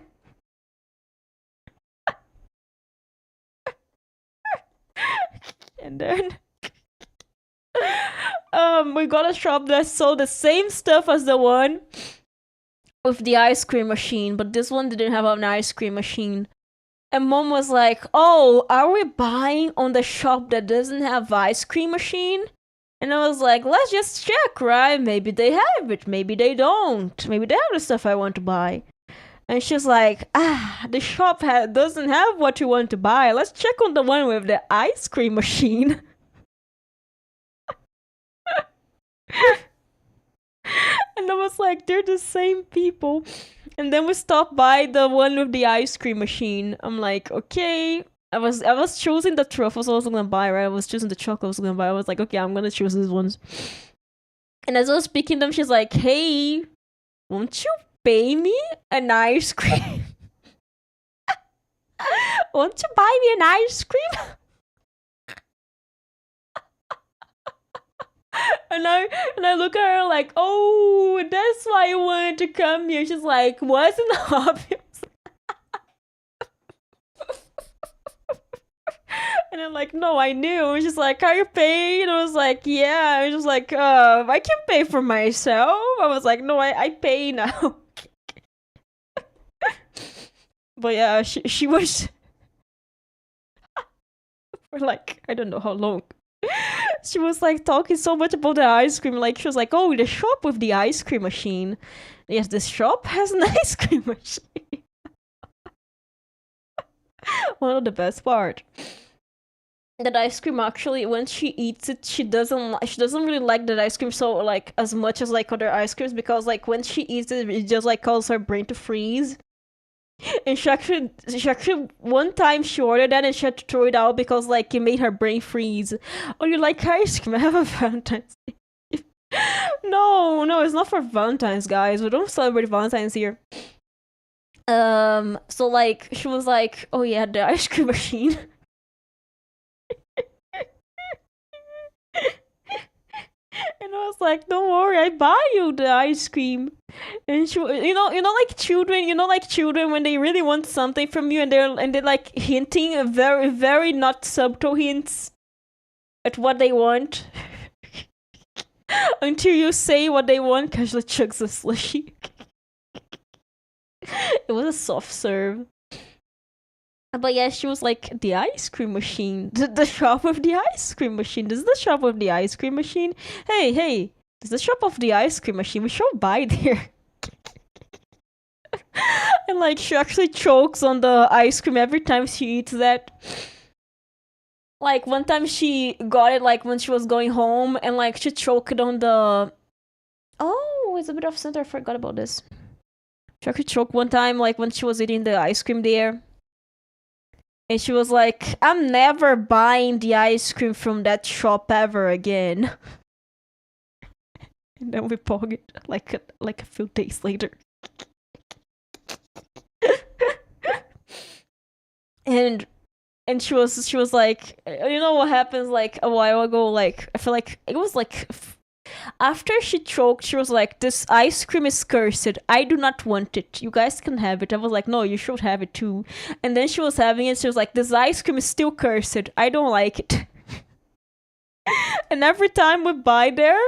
And then we got a shop that sold the same stuff as the one with the ice cream machine, but this one didn't have an ice cream machine. And mom was like, oh, are we buying on the shop that doesn't have ice cream machine? And I was like, let's just check, right? Maybe they have it, maybe they don't. Maybe they have the stuff I want to buy. And she's like, the shop doesn't have what you want to buy. Let's check on the one with the ice cream machine. And I was like, they're the same people. And then we stopped by the one with the ice cream machine. I'm like, okay. I was choosing the truffles I was gonna buy, right? I was choosing the chocolate I was gonna buy. I was like, okay, I'm gonna choose these ones. And as I was picking them, she's like, hey, won't you pay me an ice cream? Won't you buy me an ice cream? And I look at her like, oh, that's why you wanted to come here. She's like, wasn't obvious. And I'm like, no, I knew. And she's like, are you paid? And I was like, yeah. And she's like, I can pay for myself. I was like, no, I pay now. But yeah, she was for like, I don't know how long. She was like talking so much about the ice cream. Like she was like, oh, the shop with the ice cream machine. Yes, this shop has an ice cream machine. One of the best part. That ice cream actually, when she eats it, she doesn't really like that ice cream so like as much as like other ice creams, because like when she eats it, it just like causes her brain to freeze. And she actually one time she ordered that and she had to throw it out because like it made her brain freeze. Oh, you like ice cream? I have a Valentine's Day. No, it's not for Valentine's, guys. We don't celebrate Valentine's here. So like she was like, oh yeah, the ice cream machine. And I was like, don't worry, I buy you the ice cream. And she, like children when they really want something from you and they're like hinting very, very not subtle hints. at what they want until you say what they want. Casually chugs a slushy. It was a soft serve. But yeah, she was like, the ice cream machine. The shop of the ice cream machine. This is the shop of the ice cream machine. Hey, this is the shop of the ice cream machine. We should buy there. And like, she actually chokes on the ice cream every time she eats that. Like, one time she got it, like, when she was going home, and like, she choked on the... Oh, it's a bit off center. I forgot about this. She actually choked one time, like, when she was eating the ice cream there. And she was like, I'm never buying the ice cream from that shop ever again. And then we pog it like a few days later. and she was like, you know what happens like a while ago, like I feel like it was like after she choked, she was like, this ice cream is cursed. I do not want it. You guys can have it. I was like, no, you should have it too. And then she was having it. She was like, this ice cream is still cursed. I don't like it. And every time we buy there,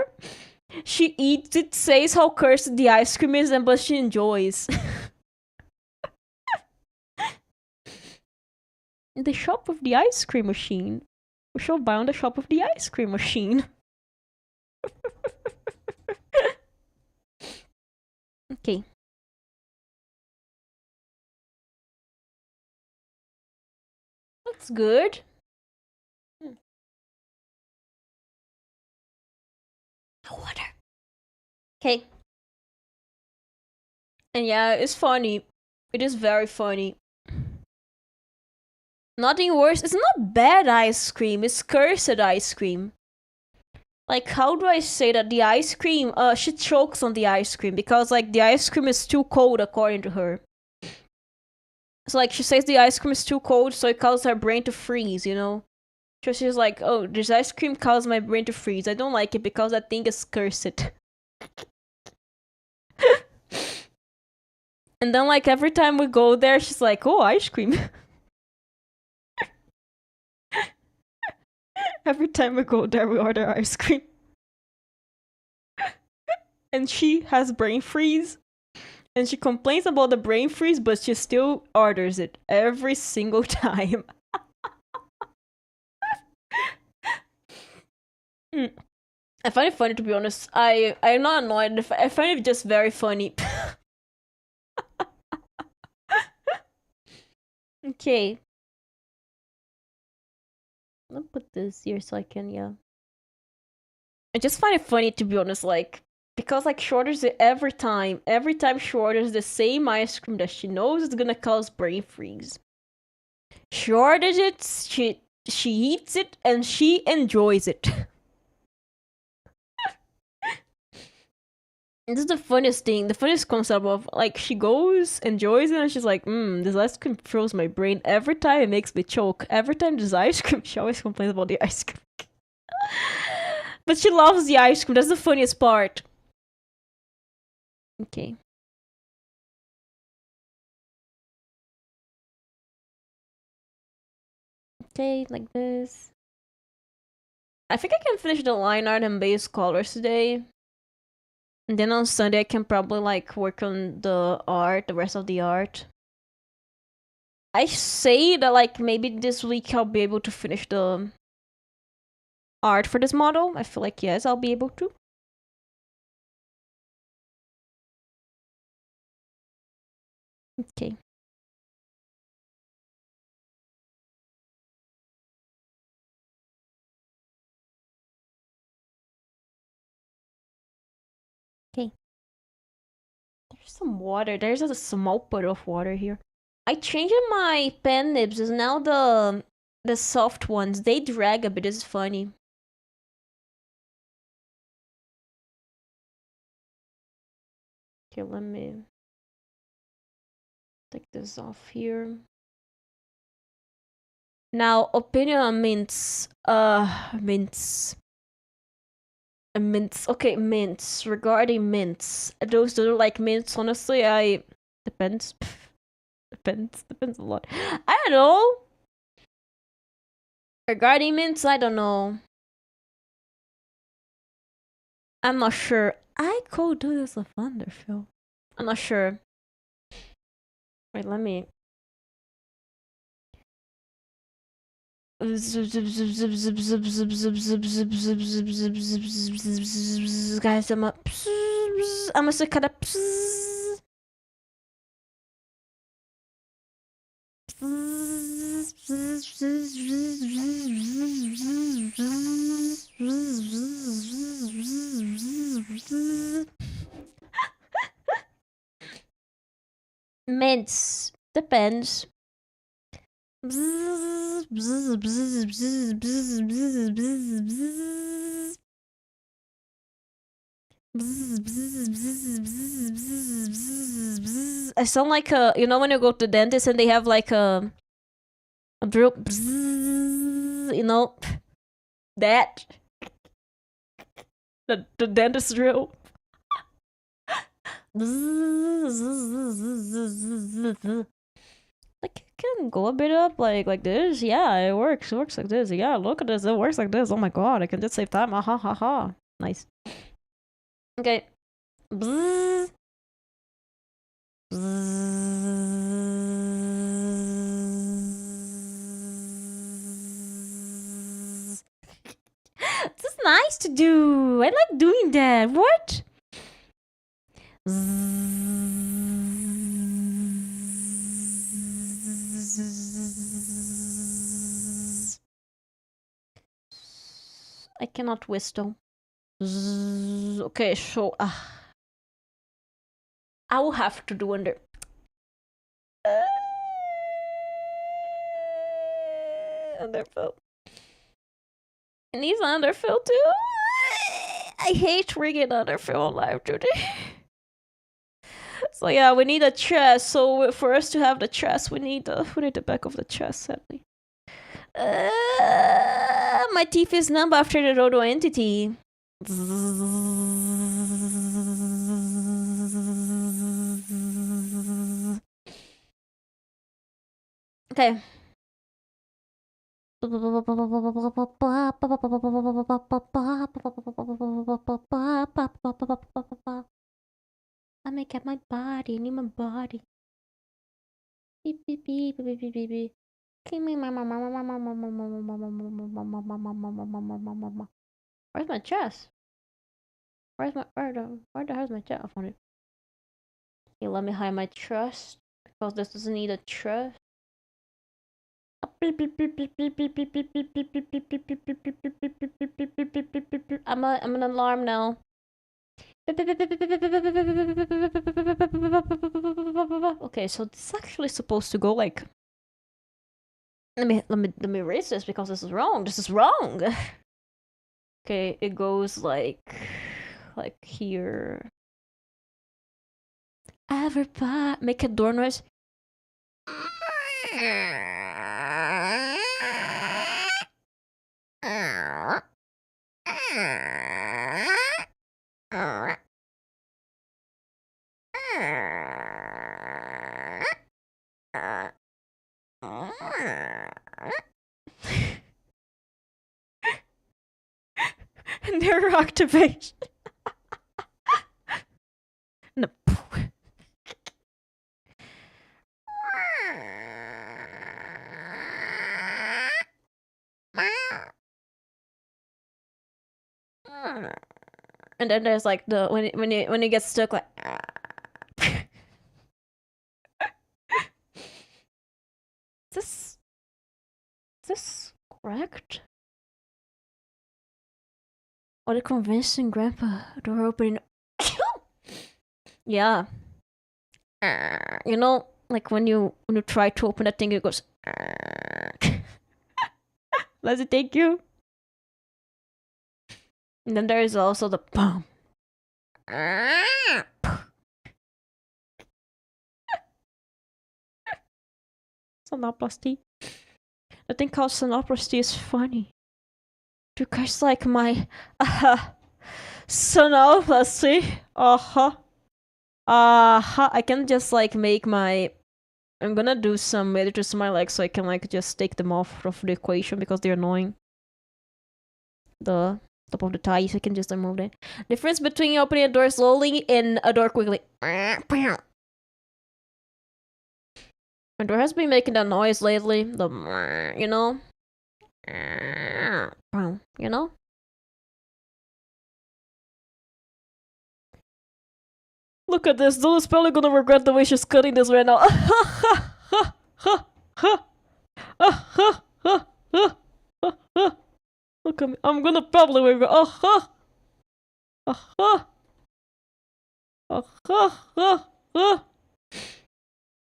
she eats it, says how cursed the ice cream is, but she enjoys. The shop of the ice cream machine. We shall buy on the shop of the ice cream machine. Okay. That's good. Water. Okay. And yeah, it's funny. It is very funny. Nothing worse. It's not bad ice cream. It's cursed ice cream. Like, how do I say that? The ice cream, she chokes on the ice cream because, like, the ice cream is too cold according to her. So, like, she says the ice cream is too cold, so it causes her brain to freeze, you know? So she's like, oh, this ice cream causes my brain to freeze. I don't like it because that thing is cursed. And then, like, every time we go there, she's like, oh, ice cream. Every time we go there, we order ice cream. And she has brain freeze. And she complains about the brain freeze, but she still orders it every single time. I find it funny, to be honest. I'm not annoyed. I find it just very funny. Okay. I'll put this here so I can, yeah. I just find it funny, to be honest, like, because, like, she orders it every time she orders the same ice cream that she knows is gonna cause brain freeze. She orders it, she eats it, and she enjoys it. This is the funniest thing, the funniest concept of, like, she goes, enjoys it, and she's like, this ice cream froze my brain. Every time it makes me choke. Every time there's ice cream, she always complains about the ice cream. But she loves the ice cream, that's the funniest part. Okay. Okay, like this. I think I can finish the line art and base colors today. And then on Sunday I can probably like work on the art, the rest of the art. I say that like maybe this week I'll be able to finish the art for this model. I feel like yes, I'll be able to. Okay. Okay. There's some water. There's a small puddle of water here. I changed my pen nibs. Is now the soft ones. They drag a bit. It's funny. Okay, let me take this off here. Now, opinion on mints. Mints. Mints. Okay, mints. Regarding mints. Those that are like mints, honestly, depends. Depends a lot. I don't know. Regarding mints, I don't know. I'm not sure. I could do this with Underfill. I'm not sure. Wait, let me. Guys, I'm a kind of. Mints. Depends. I sound like a, you know, when you go to the dentist and they have like a drill, you know, that the dentist drill. Like, it can go a bit up like this. Yeah, it works. It works like this. Yeah, look at this. It works like this. Oh my god, I can just save time. Ha ha ha. Nice. Okay. Bzzz. Bzzz. This is nice to do. I like doing that. What? I cannot whistle. Okay, so I will have to do under. Underfill. It needs underfill too. I hate rigging underfill on live today. So yeah, we need a chest. So for us to have the chest, we need the back of the chest, sadly. My teeth is numb after the Roto entity. Okay. I make up my body, need my body. Beep beep beep beep beep beep beep. Where's my chest? Where the hell's my chest? I found it. Okay, let me hide my trust because this doesn't need a trust. I'm an alarm now. Okay, so this is actually supposed to go like. Let me erase this because this is wrong. This is wrong. Okay, it goes like here. Everybody, make a door noise. Nerve activation. No. And then there's like the when it gets stuck like. Is this correct? Or the convincing grandpa door opening? Yeah. You know, like when you try to open that thing, it goes. Does it take you? And then there is also the boom. Sonoplasty. The thing called sonoplasty is funny. Do you guys like my sonoplasty? I can just like make my. I'm gonna do some editors to my legs so I can like just take them off of the equation because they're annoying. top of the tie, so I can just remove it. Difference between opening a door slowly and a door quickly. My door has been making that noise lately. The you know? You know? Look at this. Zula's probably gonna regret the way she's cutting this right now. Look at me. I'm gonna probably regret.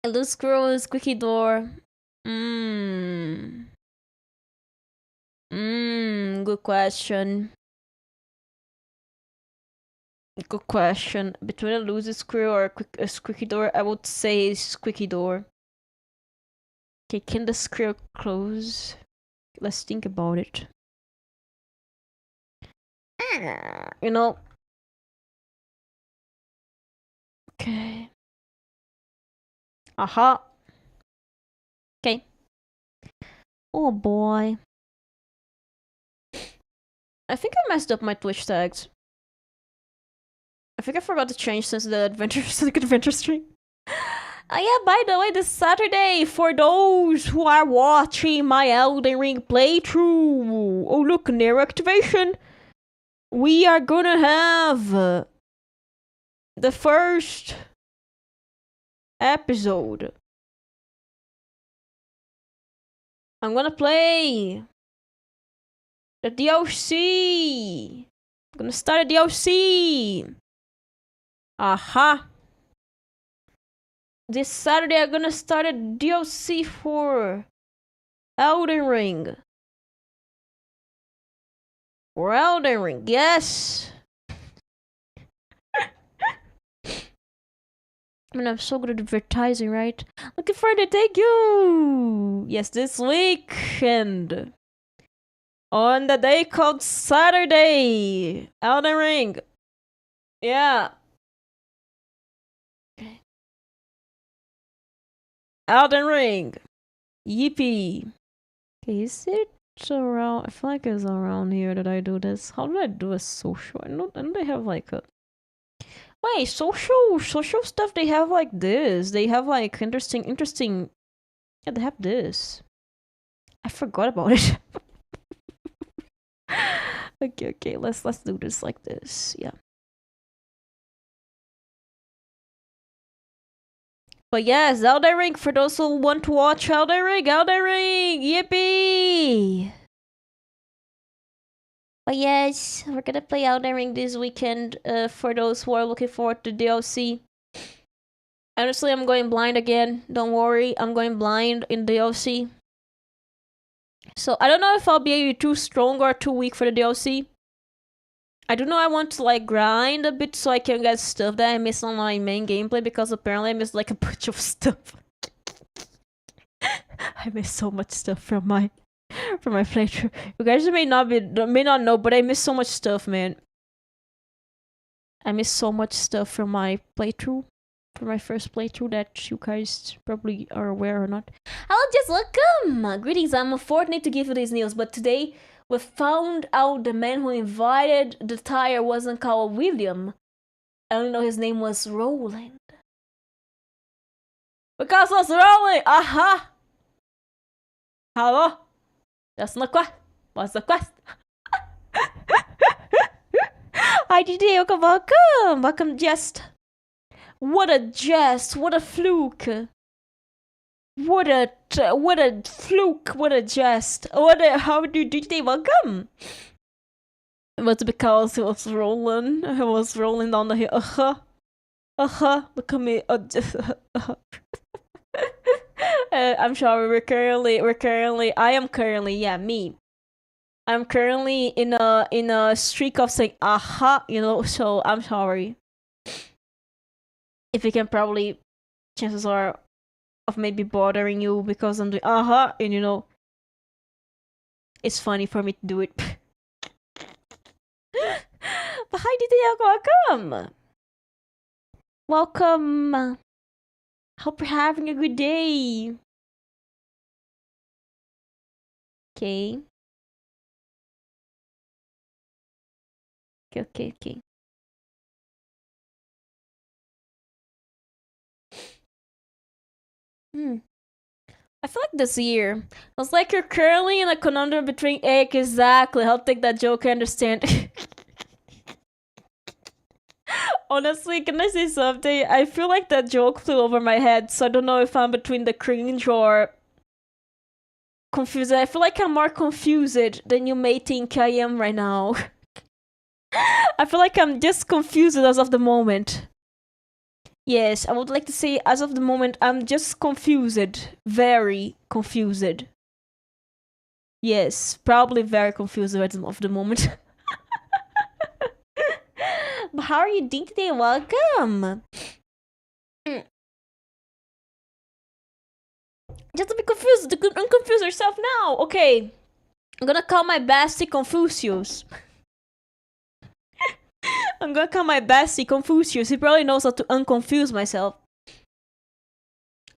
A loose screw is squeaky door. Good question. Good question. Between a loose screw or a squeaky door, I would say squeaky door. Okay, can the screw close? Let's think about it. You know. Okay. Aha. Okay. Oh boy. I think I messed up my Twitch tags. I think I forgot to change since the adventure stream. Yeah, by the way, this Saturday, for those who are watching my Elden Ring playthrough, oh look, near activation, we are gonna have the first episode. I'm gonna play the DLC. I'm gonna start a DLC. Aha. This Saturday, I'm gonna start a DLC for Elden Ring. For Elden Ring, yes! I mean, I'm so good at advertising, right? Looking forward to thank you! Yes, this weekend. On the day called Saturday. Elden Ring. Yeah. Elden Ring. Yippee. Okay, is it around? I feel like it's around here that I do this. How do I do a social? I don't they have like a... Wait, social stuff, they have like this. They have like interesting... Yeah, they have this. I forgot about it. Okay, let's do this like this. Yeah. But yes, Elden Ring, for those who want to watch Elden Ring, yippee! But yes, we're gonna play Elden Ring this weekend, for those who are looking forward to DLC. Honestly, I'm going blind again. Don't worry, I'm going blind in DLC. So I don't know if I'll be too strong or too weak for the DLC. I do know I want to like grind a bit so I can get stuff that I missed on my main gameplay, because apparently I missed like a bunch of stuff. I missed so much stuff from my playthrough. You guys may not know, but I missed so much stuff, man. I missed so much stuff from my playthrough, from my first playthrough, that you guys probably are aware or not. Hello, just welcome! Greetings, I'm fortunate to give you this news, but today we found out the man who invited the tire wasn't called William. I only know his name was Roland. Because it was Roland! Aha! Hello? That's the quest. What's the quest? Hi, DJ, welcome! Welcome, Jest. What a jest! What a fluke! What a fluke! What a jest! How do you DJ? Welcome! But because it was rolling, I was rolling down the hill. Look at me. I'm sorry. I'm currently in a streak of saying you know. So I'm sorry. If you can, probably chances are of maybe bothering you because I'm doing and you know, it's funny for me to do it. But hi, DJ, welcome. Hope you're having a good day. Okay. Okay. Hmm. I feel like this year, it's like you're currently in a conundrum between exactly how to take that joke I understand. Honestly, can I say something? I feel like that joke flew over my head, so I don't know if I'm between the cringe or confused. I feel like I'm more confused than you may think I am right now. I feel like I'm just confused as of the moment. Yes, I would like to say as of the moment, I'm just confused. Very confused. Yes, probably very confused of the moment. But how are you doing today? Welcome. Just to be confused, unconfuse yourself now. Okay, I'm gonna call my bestie Confucius. I'm gonna call my bestie Confucius. He probably knows how to unconfuse myself.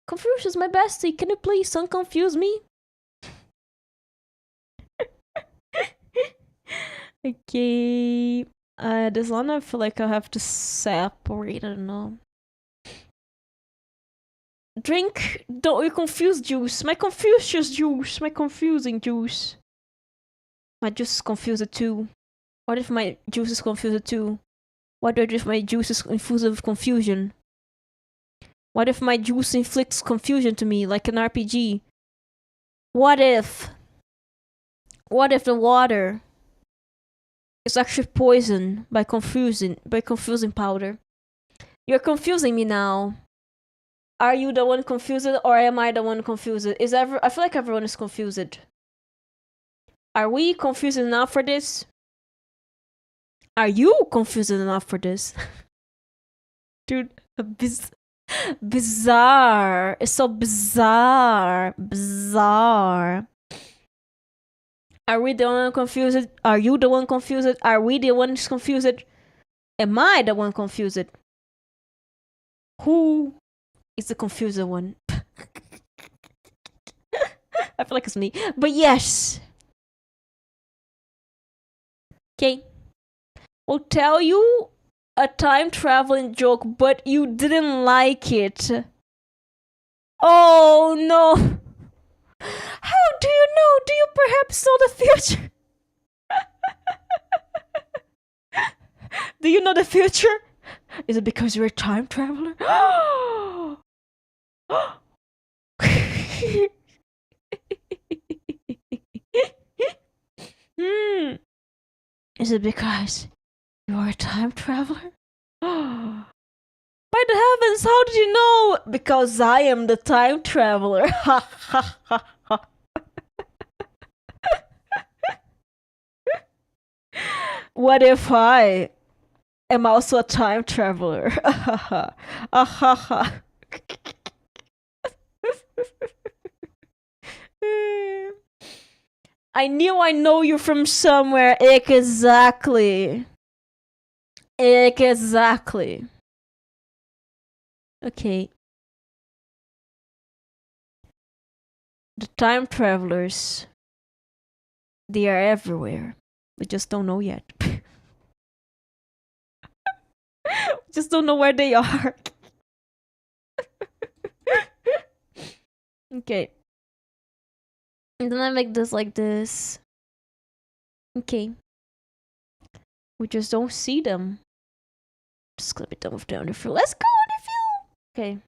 Confucius, my bestie, can you please unconfuse me? Okay. This one I feel like I have to separate. I don't know. Drink. Don't you confuse juice? My Confucius juice. My confusing juice. My juice is confused too. What if my juice is confused too? What if my juice is infused with confusion? What if my juice inflicts confusion to me like an RPG? What if? What if the water is actually poison by confusing powder? You're confusing me now. Are you the one confused or am I the one confused? I feel like everyone is confused. Are we confused enough for this? Are you confused enough for this? Dude, bizarre. It's so bizarre. Bizarre. Are we the one confused? Are you the one confused? Are we the ones confused? Am I the one confused? Who is the confused one? I feel like it's me. But yes. Okay. We'll tell you a time traveling joke, but you didn't like it. Oh no. How do you know? Do you perhaps know the future? Do you know the future? Is it because you're a time traveler? Hmm. Is it because you're a time traveler? By the heavens, how did you know? Because I am the time traveler. What if I am also a time traveler? I knew I know you from somewhere. Exactly. Exactly. Okay. The time travelers, they are everywhere. We just don't know yet. We just don't know where they are. Okay. And then I make this like this. Okay. We just don't see them. Just gonna be done with the underfill. Let's go underfill! Okay.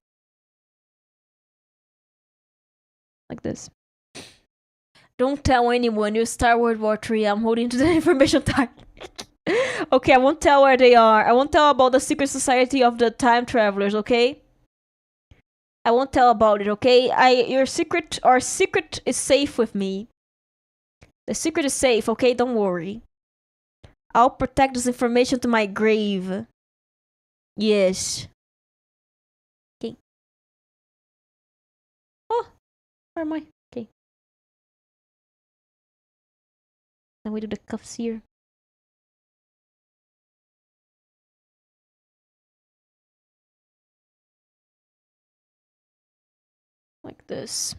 Like this. Don't tell anyone you start World War III. I'm holding to the information tight. Okay, I won't tell where they are. I won't tell about the secret society of the time travelers, okay? I won't tell about it, okay? Our secret is safe with me. The secret is safe, okay? Don't worry. I'll protect this information to my grave. Yes. Okay. Oh, where am I? Okay. Then we do the cuffs here. Like this.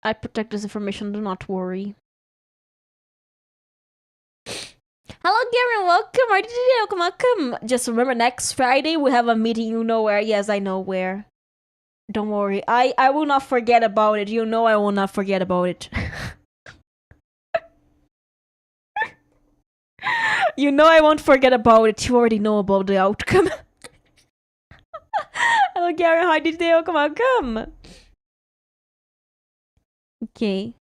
I protect this information, do not worry. Hello, Garen. Welcome. Are you welcome? Just remember, next Friday we have a meeting. You know where? Yes, I know where. Don't worry. I will not forget about it. You know I will not forget about it. You know I won't forget about it. You already know about the outcome. Hello, Garen. How did you welcome? Okay.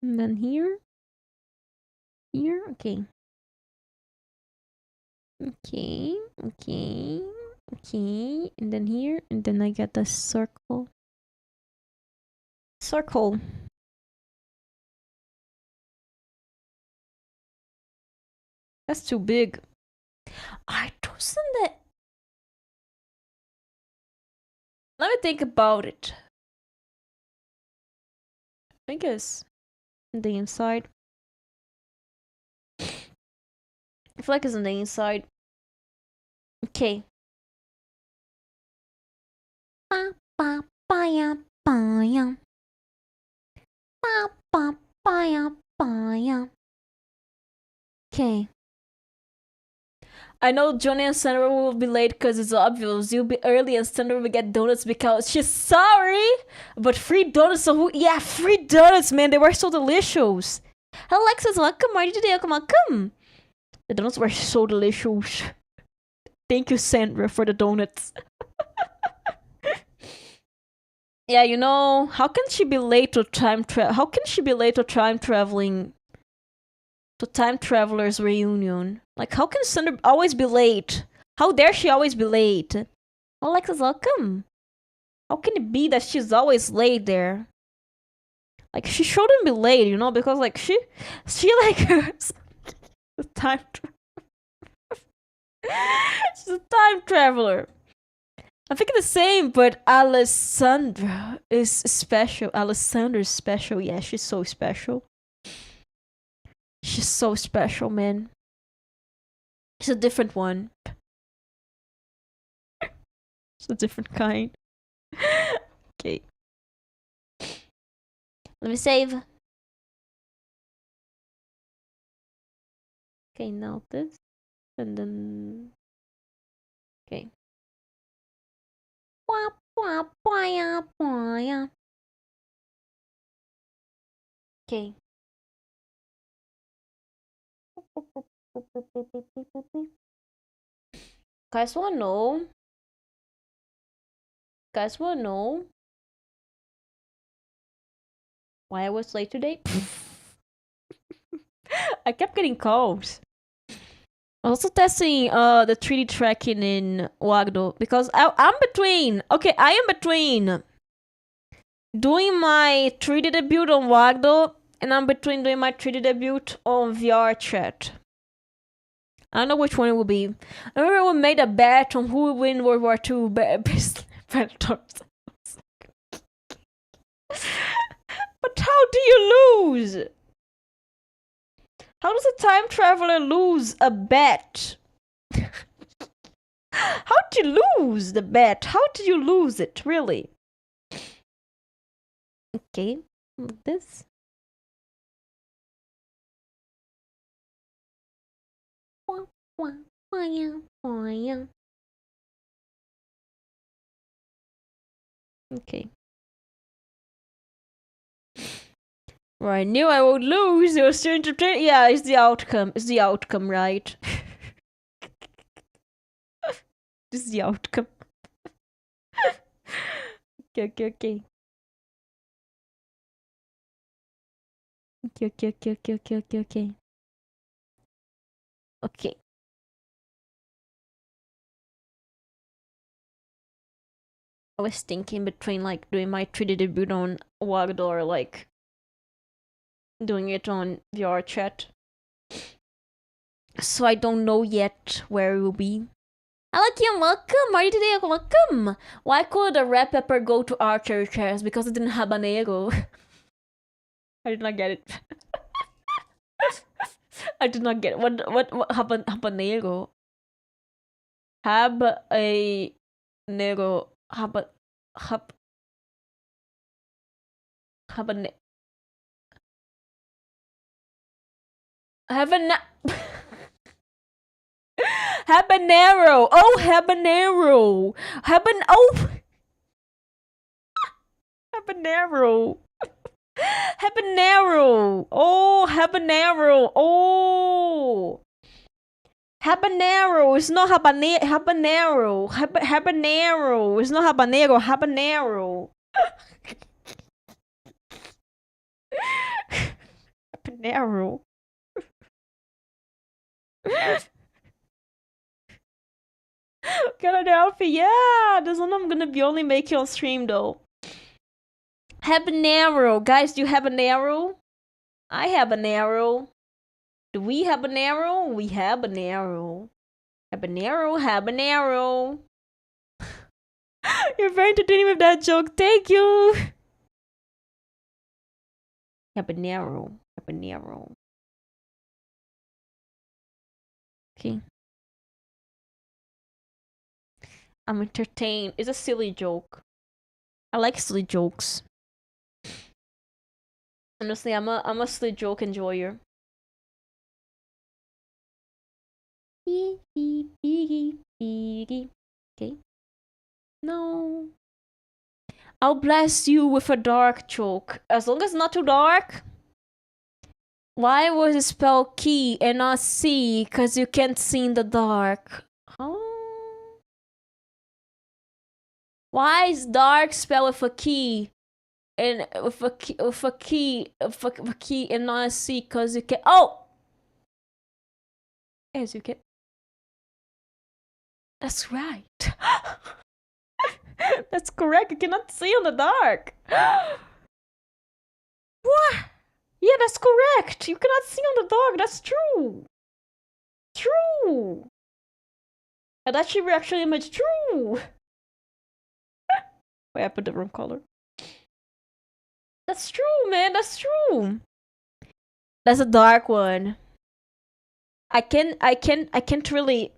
And then here. Here. Okay. Okay. Okay. Okay. And then here. And then I get the circle. Circle. That's too big. I don't that. Let me think about it. I guess the inside. I feel like it's on the inside. Okay. Okay. I know Johnny and Sandra will be late because it's obvious. You'll be early and Sandra will get donuts because she's sorry. But free donuts, so who? Yeah, free donuts, man. They were so delicious. Hello, Alexis. Welcome. Are you today? Welcome. The donuts were so delicious. Thank you, Sandra, for the donuts. Yeah, you know, how can she be late to time travel? How can she be late to time traveling? To time travelers reunion? Like, how can Sandra always be late? How dare she always be late? Alexis, welcome. How can it be that she's always late there? Like, she shouldn't be late, you know, because like she like time. She's a time traveler. I think the same, but Alessandra is special. Alessandra's special. Yeah, she's so special. She's so special, man. She's a different one. She's a different kind. Okay. Let me save. Okay, now this. And then. Okay. Okay. Guys wanna know? Guys wanna know why I was late today? I kept getting calls. Also testing the 3D tracking in Wagdo because I'm between. Okay, I am between doing my 3D debut on Wagdo and I'm between doing my 3D debut on VR chat. I don't know which one it will be. I remember we made a bet on who would win World War II best Predators. But how do you lose? How does a time traveler lose a bet? How did you lose the bet? How did you lose it, really? Okay, this. Okay. Right, I knew I would lose. It was too entertaining. Yeah, it's the outcome. It's the outcome, right? This is the outcome. Okay, okay, okay. Okay, okay, okay, okay, okay, okay, okay. Okay. I was thinking between like doing my 3D debut on Wagdo or like doing it on VR chat. So I don't know yet where it will be. Hello, Kim, welcome. Are you today? Welcome. Why could a red pepper go to archery chairs? Because it didn't habanero. I did not get it. I did not get it. What habanero? Have a negro. Have a have have a have a habanero. Oh, habanero. Oh, habanero. Habanero. Oh, habanero. Oh. Habanero. It's not habanero. Habanero. It's not habanero. Habanero. Habanero. Get an outfit. Yeah, this one I'm gonna be only making on stream though. Habanero. Guys, do you have an arrow? I have an arrow. Do we have an arrow? We have an arrow. Habanero, habanero. You're very entertaining with that joke. Thank you. Habanero, habanero. Okay. I'm entertained. It's a silly joke. I like silly jokes. Honestly, I'm a silly joke enjoyer. Okay. No. I'll bless you with a dark joke. As long as it's not too dark. Why was it spelled key and not C? Cause you can't see in the dark. Huh? Why is dark spelled with a key? And with a key and not a C? Cause you can. Oh. As you can. That's right. That's correct. You cannot see in the dark. What? Yeah, that's correct. You cannot see on the dark. That's true. True. And that should be actually image true. Wait, I put the wrong color. That's true, man. That's true. That's a dark one. I can't really.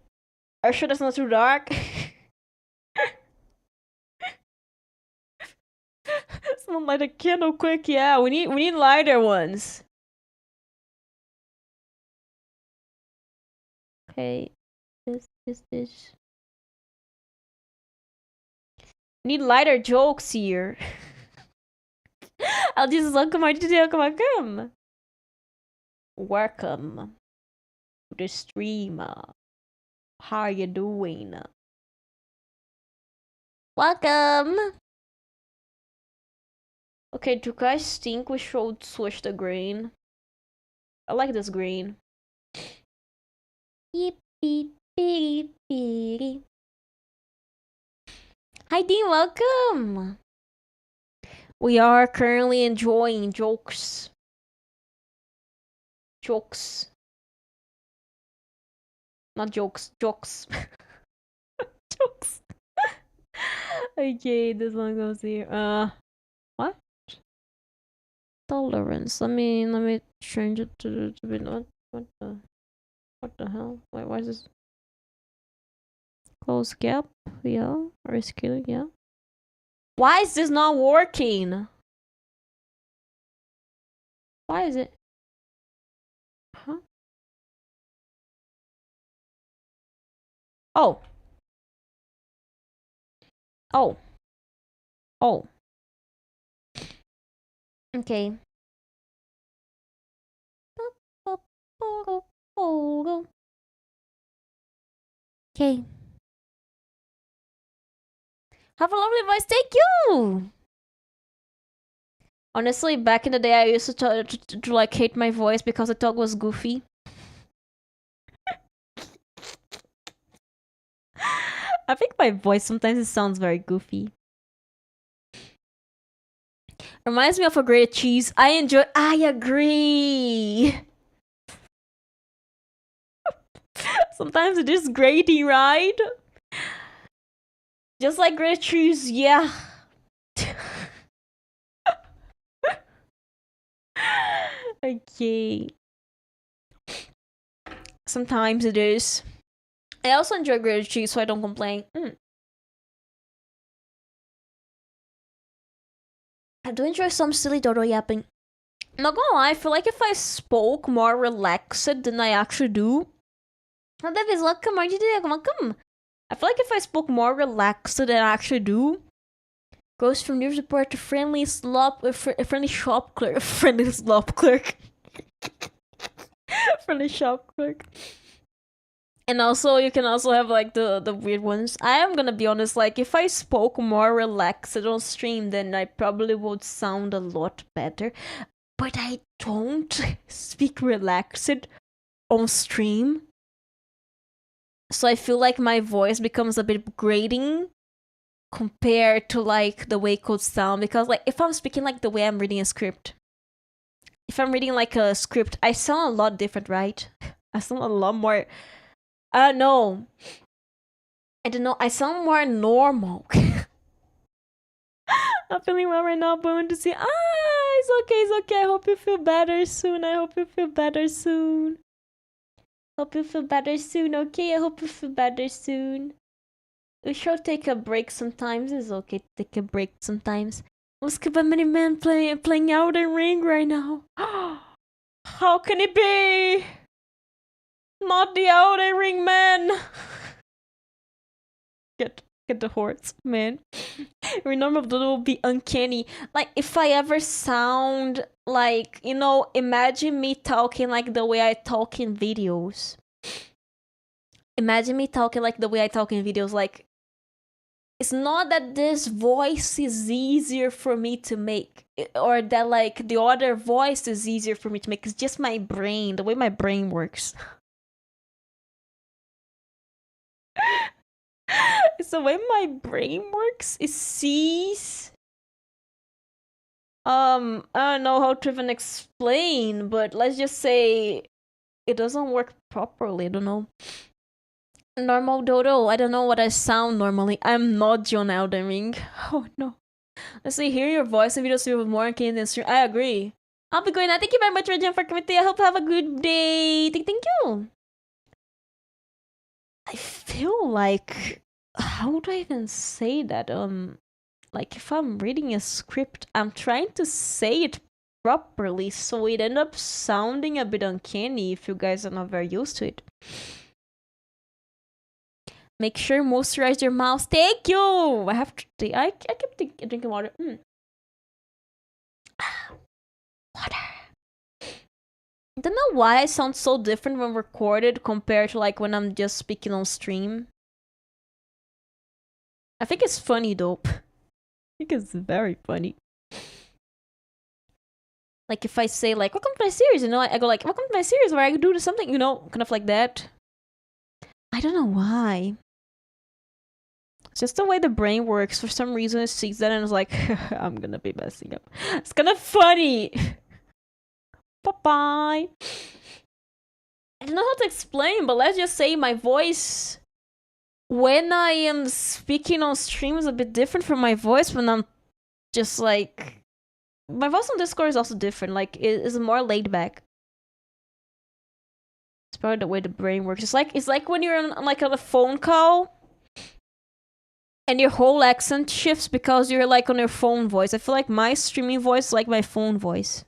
Are you sure that's not too dark? Someone light a candle quick. Yeah, we need lighter ones. Okay, this. Need lighter jokes here. I'll just welcome. Welcome to the stream. How are you doing? Welcome. Okay, do you guys think we should switch the green? I like this green. Beep, beep, beep, beep. Hi, Dean, welcome. We are currently enjoying jokes. Jokes. Not jokes, jokes. Jokes. Okay, this one goes here. What? Tolerance. Let me change it to be not. What the hell? Wait, why is this? Close gap? Yeah. Rescue? Yeah. Why is this not working? Why is it? Huh? Oh. Oh. Oh. Okay. Okay. Have a lovely voice. Thank you. Honestly, back in the day, I used to like hate my voice because I thought it was goofy. I think my voice sometimes it sounds very goofy. Reminds me of a grated cheese. I agree. Sometimes it is grating, right? Just like grated cheese, yeah. Okay. Sometimes it is. I also enjoy grilled cheese, so I don't complain. I do enjoy some silly dodo yapping. I'm not gonna lie, I feel like if I spoke more relaxed than I actually do. Oh, Davis, welcome, welcome. I feel like if I spoke more relaxed than I actually do, goes from news report to friendly friendly shop clerk, friendly slop clerk, friendly shop clerk. And also, you can also have like the weird ones. I am gonna be honest, like if I spoke more relaxed on stream, then I probably would sound a lot better. But I don't speak relaxed on stream. So I feel like my voice becomes a bit grating compared to like the way it could sound. Because like if I'm speaking like the way I'm reading a script, if I'm reading like a script, I sound a lot different, right? I sound a lot more. No. I don't know. I sound more normal. I'm feeling well right now, but I want to see. It's okay, it's okay. I hope you feel better soon. I hope you feel better soon. Hope you feel better soon, okay? I hope you feel better soon. We should take a break sometimes. It's okay to take a break sometimes. Let's keep a mini man playing Elden Ring right now. How can it be? Not the Elden Ring man. Get the horse, man. Normal doodle will be uncanny. Like if I ever sound like, imagine me talking like the way I talk in videos. Imagine me talking like the way I talk in videos. Like, it's not that this voice is easier for me to make, or that like the other voice is easier for me to make. It's just my brain, the way my brain works. It's the way my brain works. It sees. I don't know how to even explain, but let's just say it doesn't work properly. I don't know. Normal dodo. I don't know what I sound normally. I'm not John Elden Ring. Oh no. Let's see, hear your voice in videos with more uncanny than stream. I agree. I'll be going now. Thank you very much, Regina, for coming. I hope you have a good day. Thank you. I feel like, how do I even say that? Like if I'm reading a script, I'm trying to say it properly, so it ends up sounding a bit uncanny if you guys are not very used to it. Make sure moisturize your mouth. Thank you. I have to. I keep drinking water. Water. I don't know why I sound so different when recorded compared to like when I'm just speaking on stream. I think it's funny though. I think it's very funny. Like if I say like, welcome to my series, I go like, welcome to my series where I do something, kind of like that. I don't know why. It's just the way the brain works. For some reason it sees that and it's like, I'm gonna be messing up. It's kind of funny. Bye-bye. I don't know how to explain, but let's just say my voice when I am speaking on stream is a bit different from my voice when I'm just like... My voice on Discord is also different. Like, it is more laid back. It's probably the way the brain works. It's like when you're on a phone call and your whole accent shifts because you're like on your phone voice. I feel like my streaming voice is like my phone voice.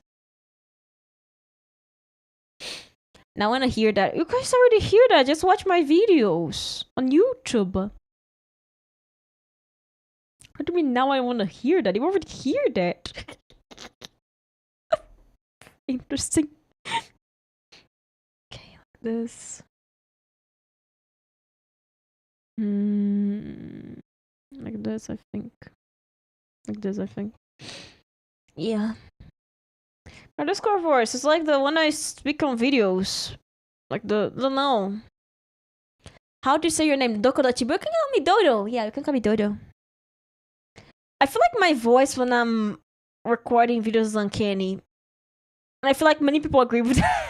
Now when I hear that, you guys already hear that. Just watch my videos on YouTube. What do you mean now I want to hear that? You already hear that. Interesting. Okay, like this. Like this, I think. Like this, I think. Yeah. My Discord voice is like the one I speak on videos. Like don't know. How do you say your name? Doko Chibu? You can call me Dodo. Yeah, you can call me Dodo. I feel like my voice when I'm recording videos is uncanny. And I feel like many people agree with that.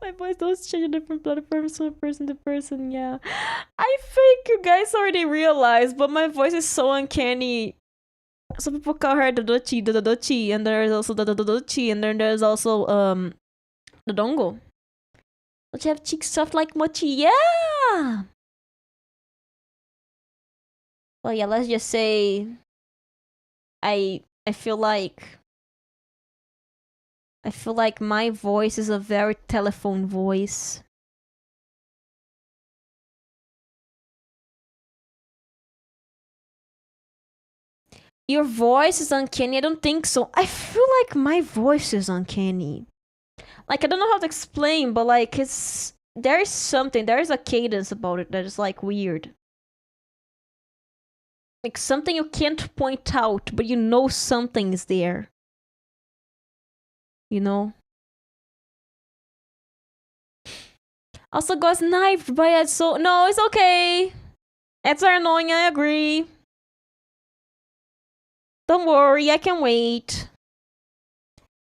My voice does change on different platforms from person to person, yeah. I think you guys already realized, but my voice is so uncanny Some people call her the Dochi, and there's also the Dochi, and then there's also the Dongo. Don't you have cheeks soft like mochi? Yeah. Well, yeah. Let's just say I feel like my voice is a very telephone voice. Your voice is uncanny. I don't think so. I feel like my voice is uncanny. Like, I don't know how to explain, but like there is something, there is a cadence about it that is like weird. Like something you can't point out, but you know something is there. You know? Also got sniped by a so no, it's okay. It's annoying, I agree. Don't worry, I can wait.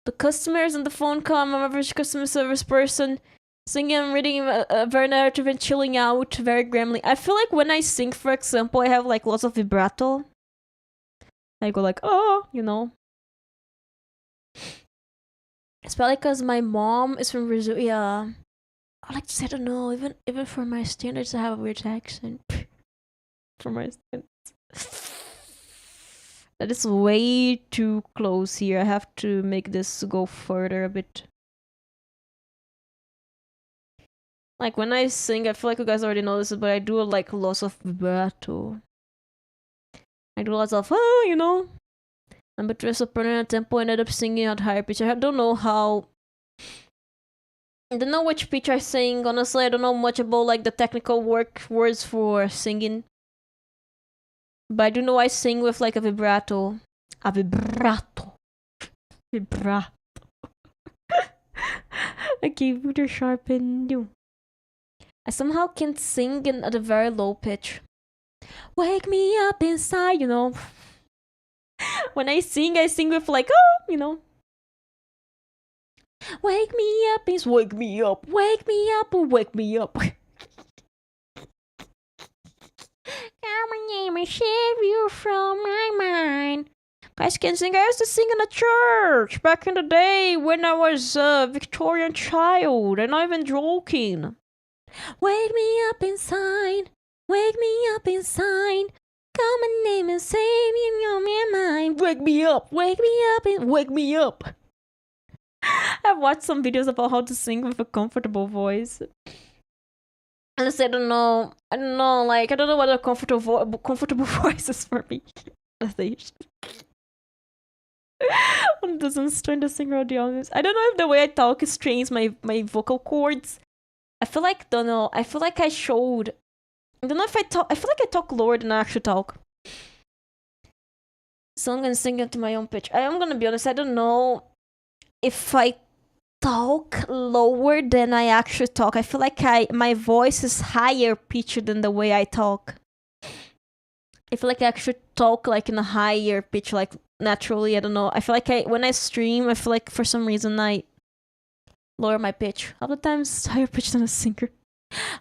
The customers on the phone call, I'm an average customer service person. Singing, reading a very narrative and chilling out, very gremlin. I feel like when I sing, for example, I have like lots of vibrato. I go like, oh, you know. It's probably because my mom is from Brazil. Yeah, I like to say, I don't know. Even for my standards, I have a weird accent. For my standards, that is way too close here. I have to make this go further a bit. Like when I sing, I feel like you guys already know this, but I do like lots of vibrato. I do lots of you know. I'm a dress soprano in a tempo and ended up singing at higher pitch. I don't know how. I don't know which pitch I sing. Honestly, I don't know much about like the technical words for singing. But I do know I sing with like a vibrato. A vibrato. Vibrato. Okay, Voodoo sharpen you. I somehow can sing at a very low pitch. Wake me up inside, you know. When I sing with like, oh, you know. Wake me up, wake me up, wake me up, wake me up. My name is save you from my mind. Guys can sing. I used to sing in a church back in the day when I was a Victorian child. I'm not even joking. Wake me up inside. Wake me up inside. Call my name and save me from my mind. Wake me up. Wake me up and wake me up. I've watched some videos about how to sing with a comfortable voice. Honestly, I don't know. Like, I don't know what a comfortable voice is for me. One doesn't strain the singer or the audience. I don't know if the way I talk strains my vocal cords. I feel like, don't know. I feel like I showed. I don't know if I talk. I feel like I talk lower than I actually talk. So I'm gonna sing it to my own pitch. I am gonna be honest. I don't know if I talk lower than I actually talk. I feel like my voice is higher pitched than the way I talk. I feel like I actually talk like in a higher pitch, like naturally. I don't know. I feel like when I stream, I feel like for some reason I lower my pitch. All the times it's higher pitch than a singer.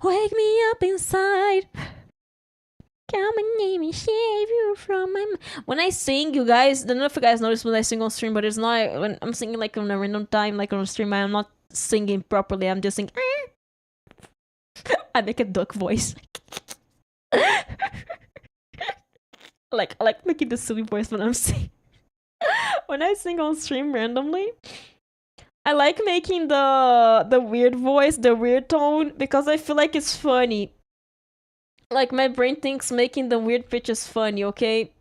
Wake me up inside. Call my name and save you from my. When I sing, you guys, I don't know if you guys notice when I sing on stream, but it's not when I'm singing like on a random time, like on stream. I'm not singing properly. I'm just singing. I make a duck voice. Like I like making the silly voice when I'm singing. When I sing on stream randomly, I like making the weird voice, the weird tone, because I feel like it's funny. Like, my brain thinks making the weird pitch is funny, okay?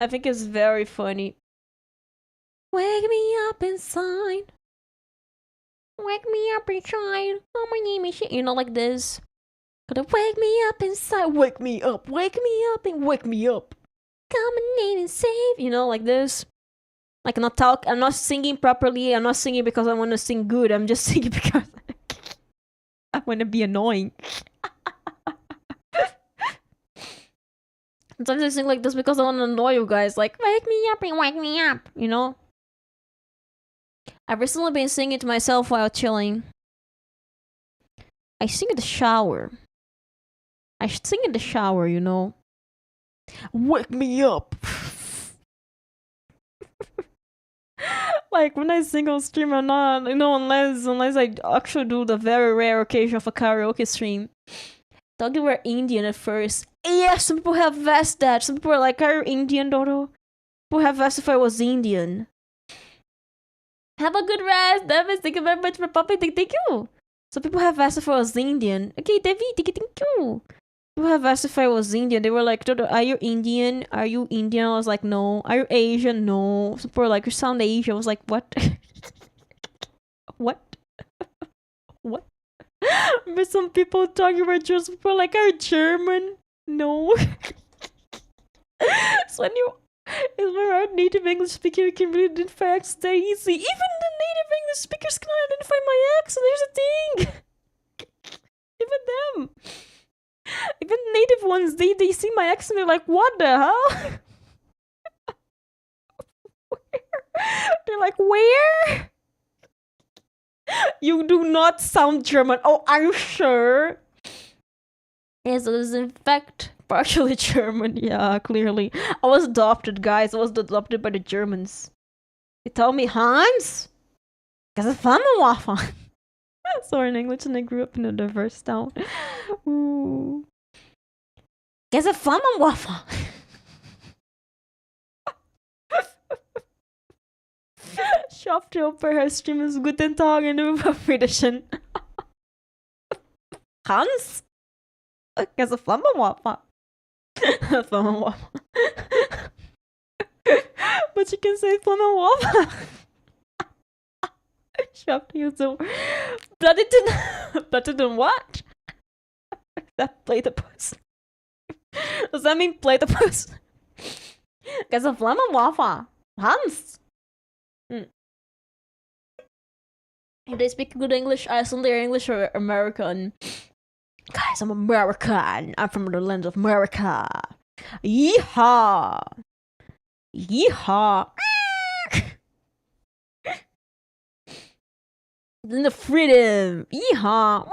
I think it's very funny. Wake me up inside. Wake me up inside. Oh, my name is... You know, like this. Gotta wake me up inside. Wake me up. Wake me up and wake me up. Come my name and save. You know, like this. Like, I'm not singing properly. I'm not singing because I want to sing good. I'm just singing because I want to be annoying. Sometimes I sing like this because I want to annoy you guys. Like, wake me up and wake me up, you know? I've recently been singing to myself while chilling. I sing in the shower. I should sing in the shower, you know? Wake me up! Like when I sing on stream, I'm not, unless I actually do the very rare occasion of a karaoke stream. Thought you were Indian at first. Yeah, some people have asked that. Some people are like, "Are you Indian, Dodo?" People have asked if I was Indian. Have a good rest, Davis. Thank you very much for popping. Thank you. Some people have asked if I was Indian. Okay, David, thank you. People have asked if I was Indian. They were like, Dodo, are you Indian? Are you Indian? I was like, no. Are you Asian? No. Some people were like, you sound Asian. I was like, what? What? What? But some people talking about German. People like, are you German? No. So when you... It's very hard. Native English speaker you can really identify accents that easy. Even the native English speakers cannot identify my accent. There's a thing. Even them. Even native ones, they see my accent, they're like, what the hell? They're like, where? You do not sound German. Oh, are you sure? Yes, it is in fact partially German. Yeah, clearly. I was adopted, guys. I was adopted by the Germans. They told me, Hans? Because I'm from a waffle. Sorry, in English, and I grew up in a diverse town. Ooh. Guess a fun waffle. Schafft ihr bei her Stream ist guten Tag in Überfriedischen. Hans? Guess a fun waffle. Fun waffle. But you can say fun waffle. Schafft you so. Blooded than what? That platypus. Does that mean platypus? Guess a fun waffle. Hans? If they speak good English, I assume they're English or American. Guys, I'm American. I'm from the land of America. Yeehaw! Yeehaw! Then the freedom! Yeehaw!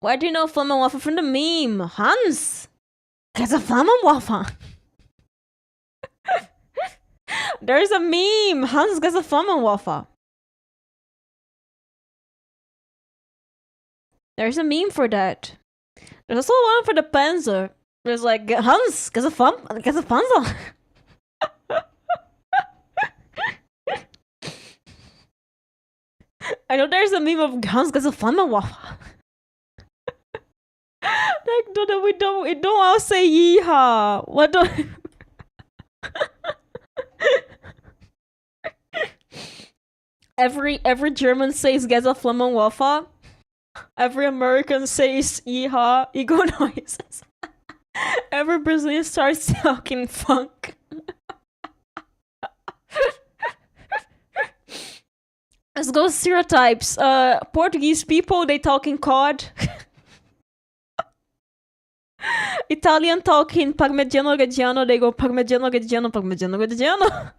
Why do you know Flamin' Waffle from the meme? Hans? Guess a Flamin' Waffle. There's a meme. Hans gets a Flamin' Waffle. There's a meme for that. There's also one for the Panzer. There's like Hans gets a Panzer. I know there's a meme of Hans gets a Flamin' Waffle. Like, no, we don't all say yeehaw. What do? Every German says "gets a Flamin' Waffle." Every American says "yeehaw," ego noises. Every Brazilian starts talking funk. Let's go stereotypes. Portuguese people, they talk in cod. Italian talking parmigiano reggiano, they go parmigiano reggiano, parmigiano reggiano.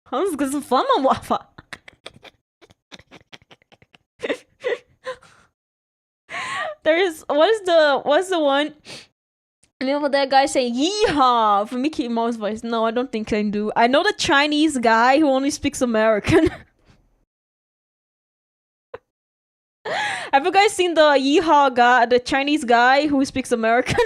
Hans gets a Flamin' Waffle. What's the one? And over that guy saying yeehaw for Mickey Mouse voice. No, I don't think I do. I know the Chinese guy who only speaks American. Have you guys seen the yeehaw guy, the Chinese guy who speaks American?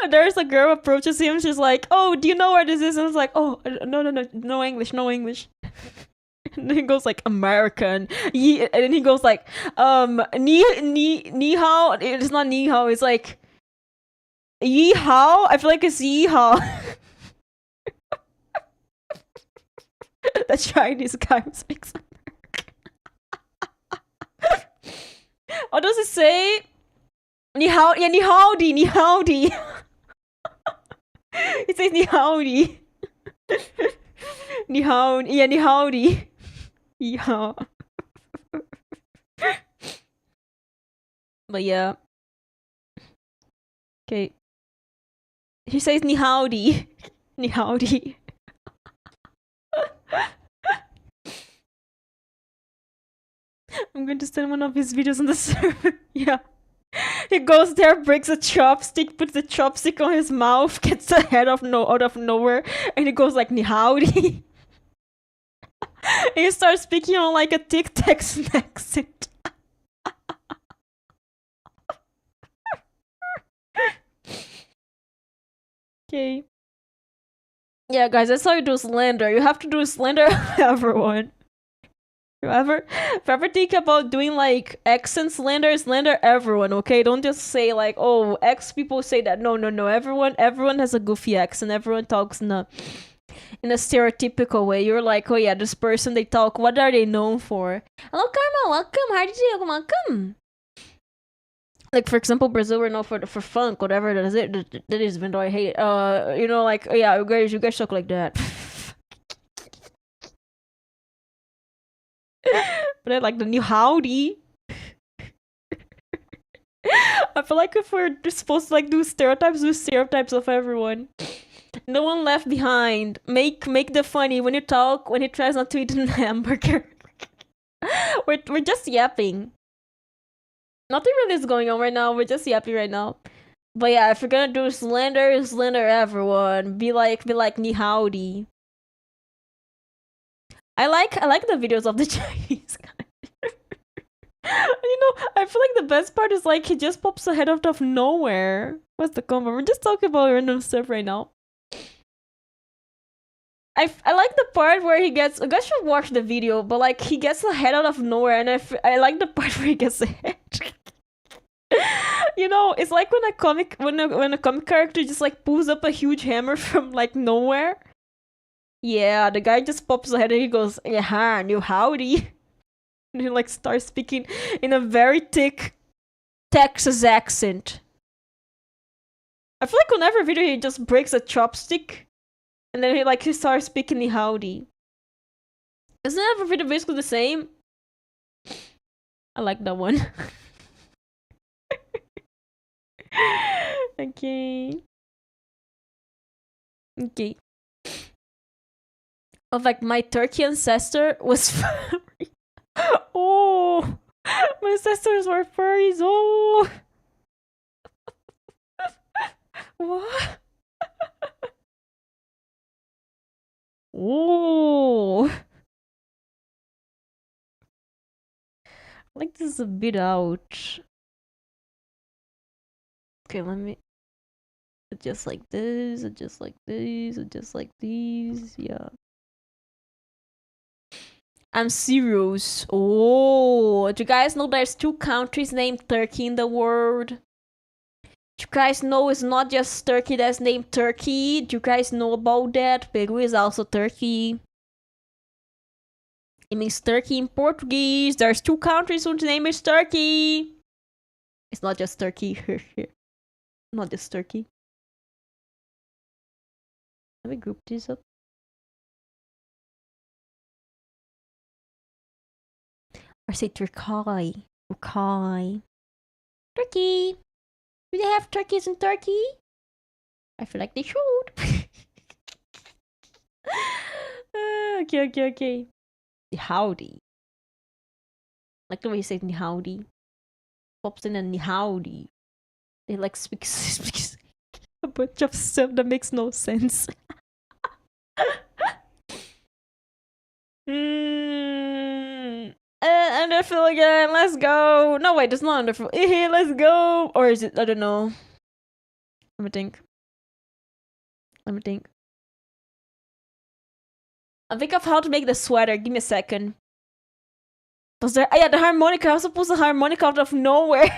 There's a girl approaches him, she's like, oh, do you know where this is? And it's like, oh, no English. And then he goes like, American. And then he goes like, ni hao. It's not ni hao, it's like, yi hao? I feel like it's yi hao. The Chinese guy who speaks American. What does it say? Ni hao, yeah, ni howdy. It says ni howdy. Ni howdy, yeah, ni howdy. Yeah. But yeah. Okay. He says ni howdy. Ni howdy. I'm going to send one of his videos on the server. Yeah. He goes there, breaks a chopstick, puts the chopstick on his mouth, gets the head out of nowhere, and he goes like, "Ni howdy." He starts speaking on like a Tic Texan accent. Okay. Yeah, guys, that's how you do slander. You have to do slander everyone. If you ever think about doing like accent slander, slander everyone, okay? Don't just say like, oh, X people say that. No, no, no. Everyone has a goofy accent. Everyone talks in a stereotypical way. You're like, oh yeah, this person they talk. What are they known for? Hello, Karma. Welcome. How did you welcome? Like for example, Brazil we're known for funk, whatever that is. That is, even though I hate it. You know, like, oh yeah, you guys talk like that. But I like the new howdy. I feel like if we're supposed to like do stereotypes of everyone. No one left behind. Make the funny when you talk, when he tries not to eat a hamburger. we're just yapping. Nothing really is going on right now. We're just yapping right now. But yeah, if you're gonna do slander everyone. Be like ni howdy. I like the videos of the Chinese guy. You know, I feel like the best part is like he just pops ahead out of nowhere. What's the combo? We're just talking about random stuff right now. I like the part where he gets. You guys should watch the video, but like he gets a head out of nowhere, and I like the part where he gets a head. You know, it's like when a comic character just like pulls up a huge hammer from like nowhere. Yeah, the guy just pops ahead and he goes, "Yeah, new howdy," and he like starts speaking in a very thick Texas accent. I feel like on every video he just breaks a chopstick. And then he starts speaking the howdy. Isn't every video basically the same? I like that one. Okay. Okay. Of like my turkey ancestor was furry. Oh, my ancestors were furries. Oh, what? Oh, like this is a bit out. Okay, let me adjust like this, adjust like this, adjust like these. Yeah. I'm serious. Oh, do you guys know there's 2 countries named Turkey in the world? Do you guys know it's not just Turkey that's named Turkey? Do you guys know about that? Peru is also Turkey. It means Turkey in Portuguese. There's 2 countries whose name is Turkey. It's not just Turkey. Not just Turkey. Let me group this up. Or say Turkey. Turkey. Turkey. Do they have turkeys in Turkey? I feel like they should. Okay. Howdy. Like the way he says howdy. Pops in and howdy. They like speaks a bunch of stuff that makes no sense. Underfill again, let's go. No, wait, it's not underfill. Let's go. Or is it? I don't know. Let me think. I'll think of how to make the sweater. Give me a second. Was there? Yeah, the harmonica. I was supposed to harmonica out of nowhere.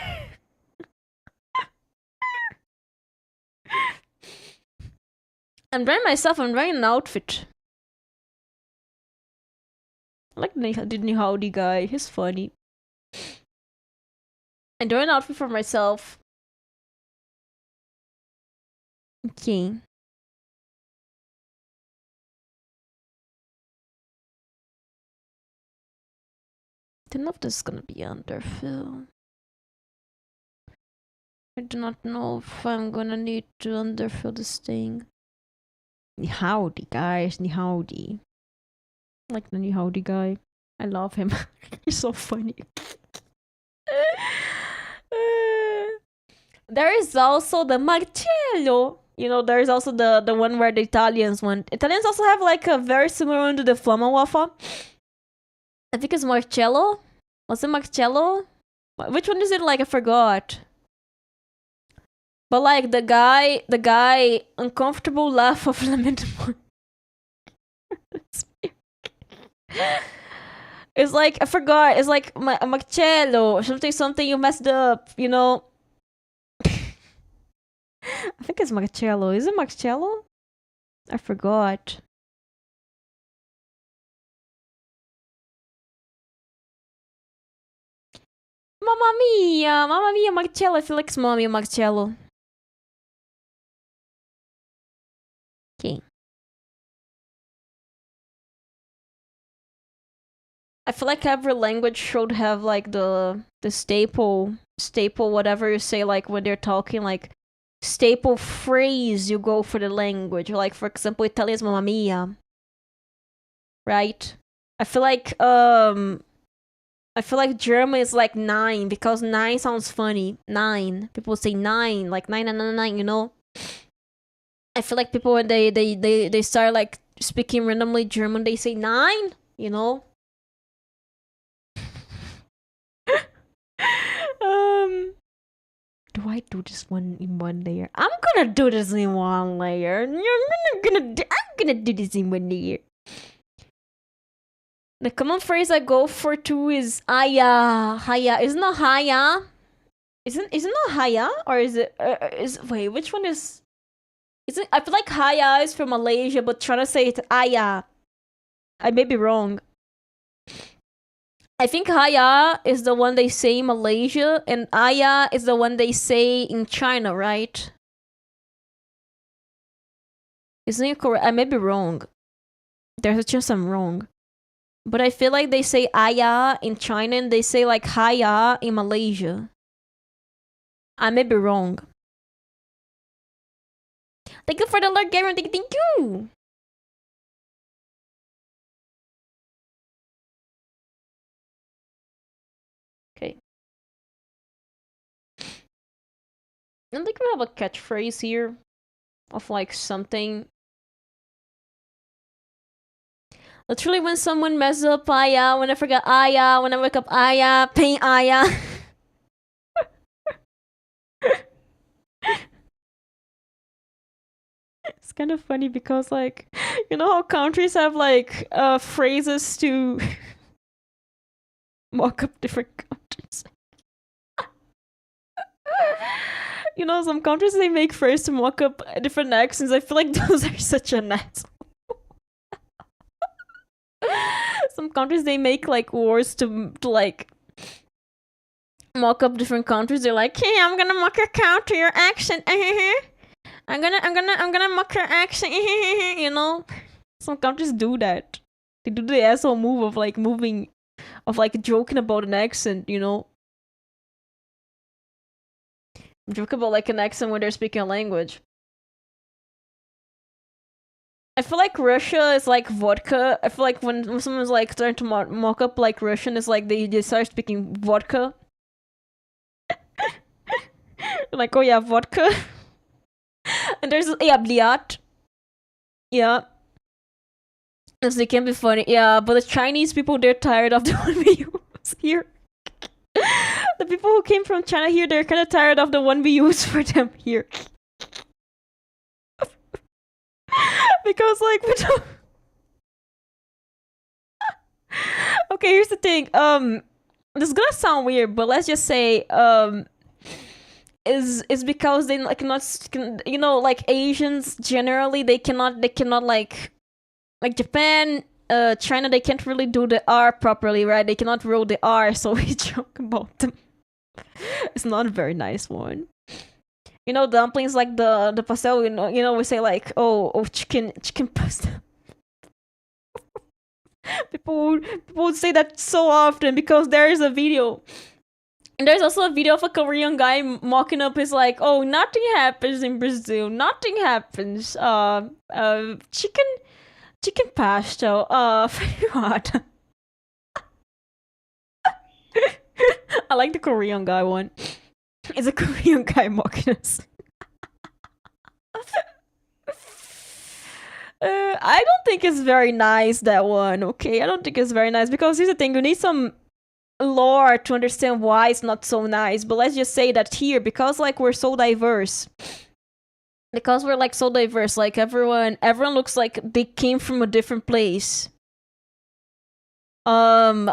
I'm drawing myself. I'm drawing an outfit. I like the new howdy guy. He's funny. I'm drawing an outfit for myself. Okay. I don't know if this is gonna be underfill. I do not know if I'm gonna need to underfill this thing. Ni howdy, guys. Ni howdy. I like the new howdy guy. I love him. He's so funny. There is also the Marcello. You know, there's also the one where the Italians went. Italians also have like a very similar one to the Flamma waffle. I think it's Marcello. Was it Marcello? Which one is it? Like I forgot. But like the guy uncomfortable laugh of lamentable. It's like I forgot. It's like Marcello or something you messed up. You know. I think it's Marcello. Is it Marcello? I forgot. Mamma mia, Marcello. I feel like it's mommy Marcello. Okay. I feel like every language should have like the staple whatever you say like when they're talking like staple phrase you go for the language. Like for example, Italian is mamma mia. Right? I feel like German is like nine because nine sounds funny. Nine. People say nine, like nine, nine, nine, nine, you know? I feel like people when they start like speaking randomly German, they say nine, you know? Do I do this one in one layer? I'm gonna do this in one layer. I'm gonna do this in one layer. The common phrase I go for too is aya, haya. Isn't it haya? Isn't it haya or is it? Wait, which one is? Isn't I feel like haya is from Malaysia, but trying to say it aya. I may be wrong. I think haya is the one they say in Malaysia, and aya is the one they say in China, right? Isn't it correct? I may be wrong. There's a chance I'm wrong. But I feel like they say aya in China and they say like haya in Malaysia. I may be wrong. Thank you for the alert, Garen. Thank you. Okay. I think we have a catchphrase here of like something. Literally, when someone messes up aya, when I forget aya, when I wake up aya, pain aya. It's kind of funny because like, you know how countries have like phrases to mock up different countries. You know, some countries they make phrases to mock up different accents. I feel like those are such a asshole. Some countries they make like words to like mock up different countries. They're like, hey, I'm gonna mock your country, your accent. I'm gonna mock your accent. You know, some countries do that. They do the asshole move of like moving, of like joking about an accent. You know, joke about like an accent when they're speaking a language. I feel like Russia is like vodka. I feel like when someone's like trying to mock up like Russian, it's like they start speaking vodka. Like, oh yeah, vodka. And there's yeah, bliat. Yeah. As they can be funny. Yeah, but the Chinese people, they're tired of the one we use here. The people who came from China here, they're kind of tired of the one we use for them here. Because like we don't. Okay, here's the thing. This is gonna sound weird, but let's just say is because they like not, you know, like Asians generally they cannot like Japan, China, they can't really do the R properly, right? They cannot roll the R, so we joke about them. It's not a very nice one. You know, dumplings like the pastel. You know, we say like, oh, chicken pasta. people would say that so often because there is a video. And there's also a video of a Korean guy mocking up his like, oh, nothing happens in Brazil. Nothing happens. Chicken pasta. Very hot. I like the Korean guy one. It's a Korean guy mocking us. I don't think it's very nice, that one, okay? I don't think it's very nice because here's the thing, you need some lore to understand why it's not so nice. But let's just say that here, because like we're so diverse, because we're like so diverse, like everyone looks like they came from a different place. When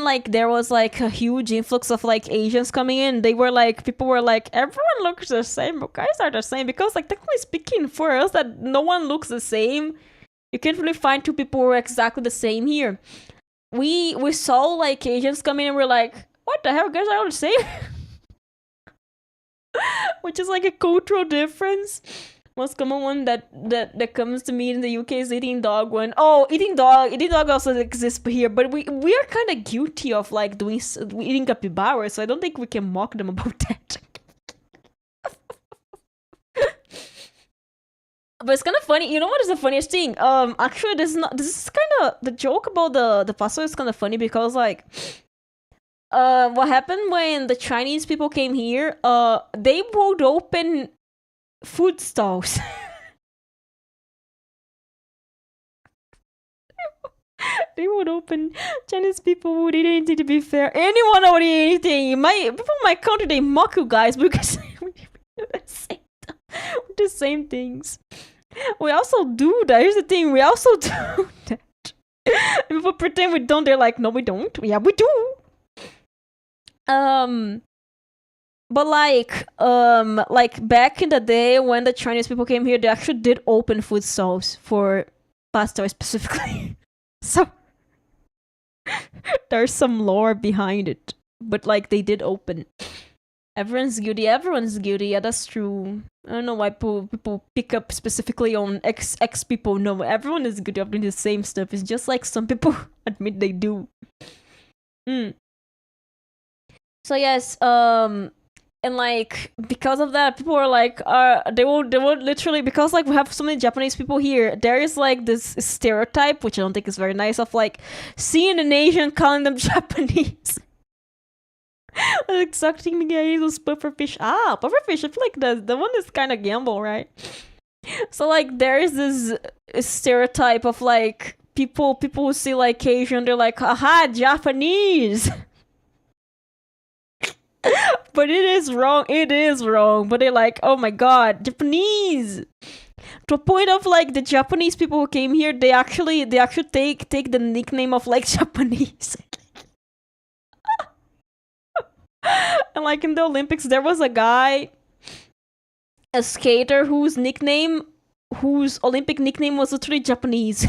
like there was like a huge influx of like Asians coming in, people were like, everyone looks the same, but guys are the same, because like technically speaking, for us that no one looks the same, you can't really find two people who are exactly the same here. We saw like Asians come in and we're like, what the hell, guys are all the same? Which is like a cultural difference. Most common one that comes to me in the UK is eating dog one. Oh, eating dog also exists here, but we are kind of guilty of like eating capybara, so I don't think we can mock them about that. But it's kind of funny. You know what is the funniest thing? Actually, this is kind of the joke about the puzzle is kind of funny because like, what happened when the Chinese people came here? They would open food stalls. They would open. Chinese people would eat anything, to be fair. Anyone would eat anything. People in my country, they mock you guys because we do the same things. We also do that. Here's the thing, we also do that. People pretend we don't. They're like, no, we don't. Yeah, we do. But like back in the day when the Chinese people came here, they actually did open food stalls for pasta specifically. So there's some lore behind it. But like they did open. Everyone's guilty. Yeah, that's true. I don't know why people pick up specifically on ex people. No, everyone is guilty of doing the same stuff. It's just like some people admit they do. So yes, and like because of that, people were like, they would literally, because like we have so many Japanese people here, there is like this stereotype, which I don't think is very nice, of like seeing an Asian calling them Japanese. Like sucking those pufferfish. Pufferfish. I feel like the one is kind of gamble, right? So like there is this stereotype of like people who see like Asian, they're like, aha, Japanese. But it is wrong. But they're like, oh my god, Japanese. To a point of like the Japanese people who came here, they actually take the nickname of like Japanese. And like in the Olympics, there was a guy, a skater whose Olympic nickname was literally Japanese.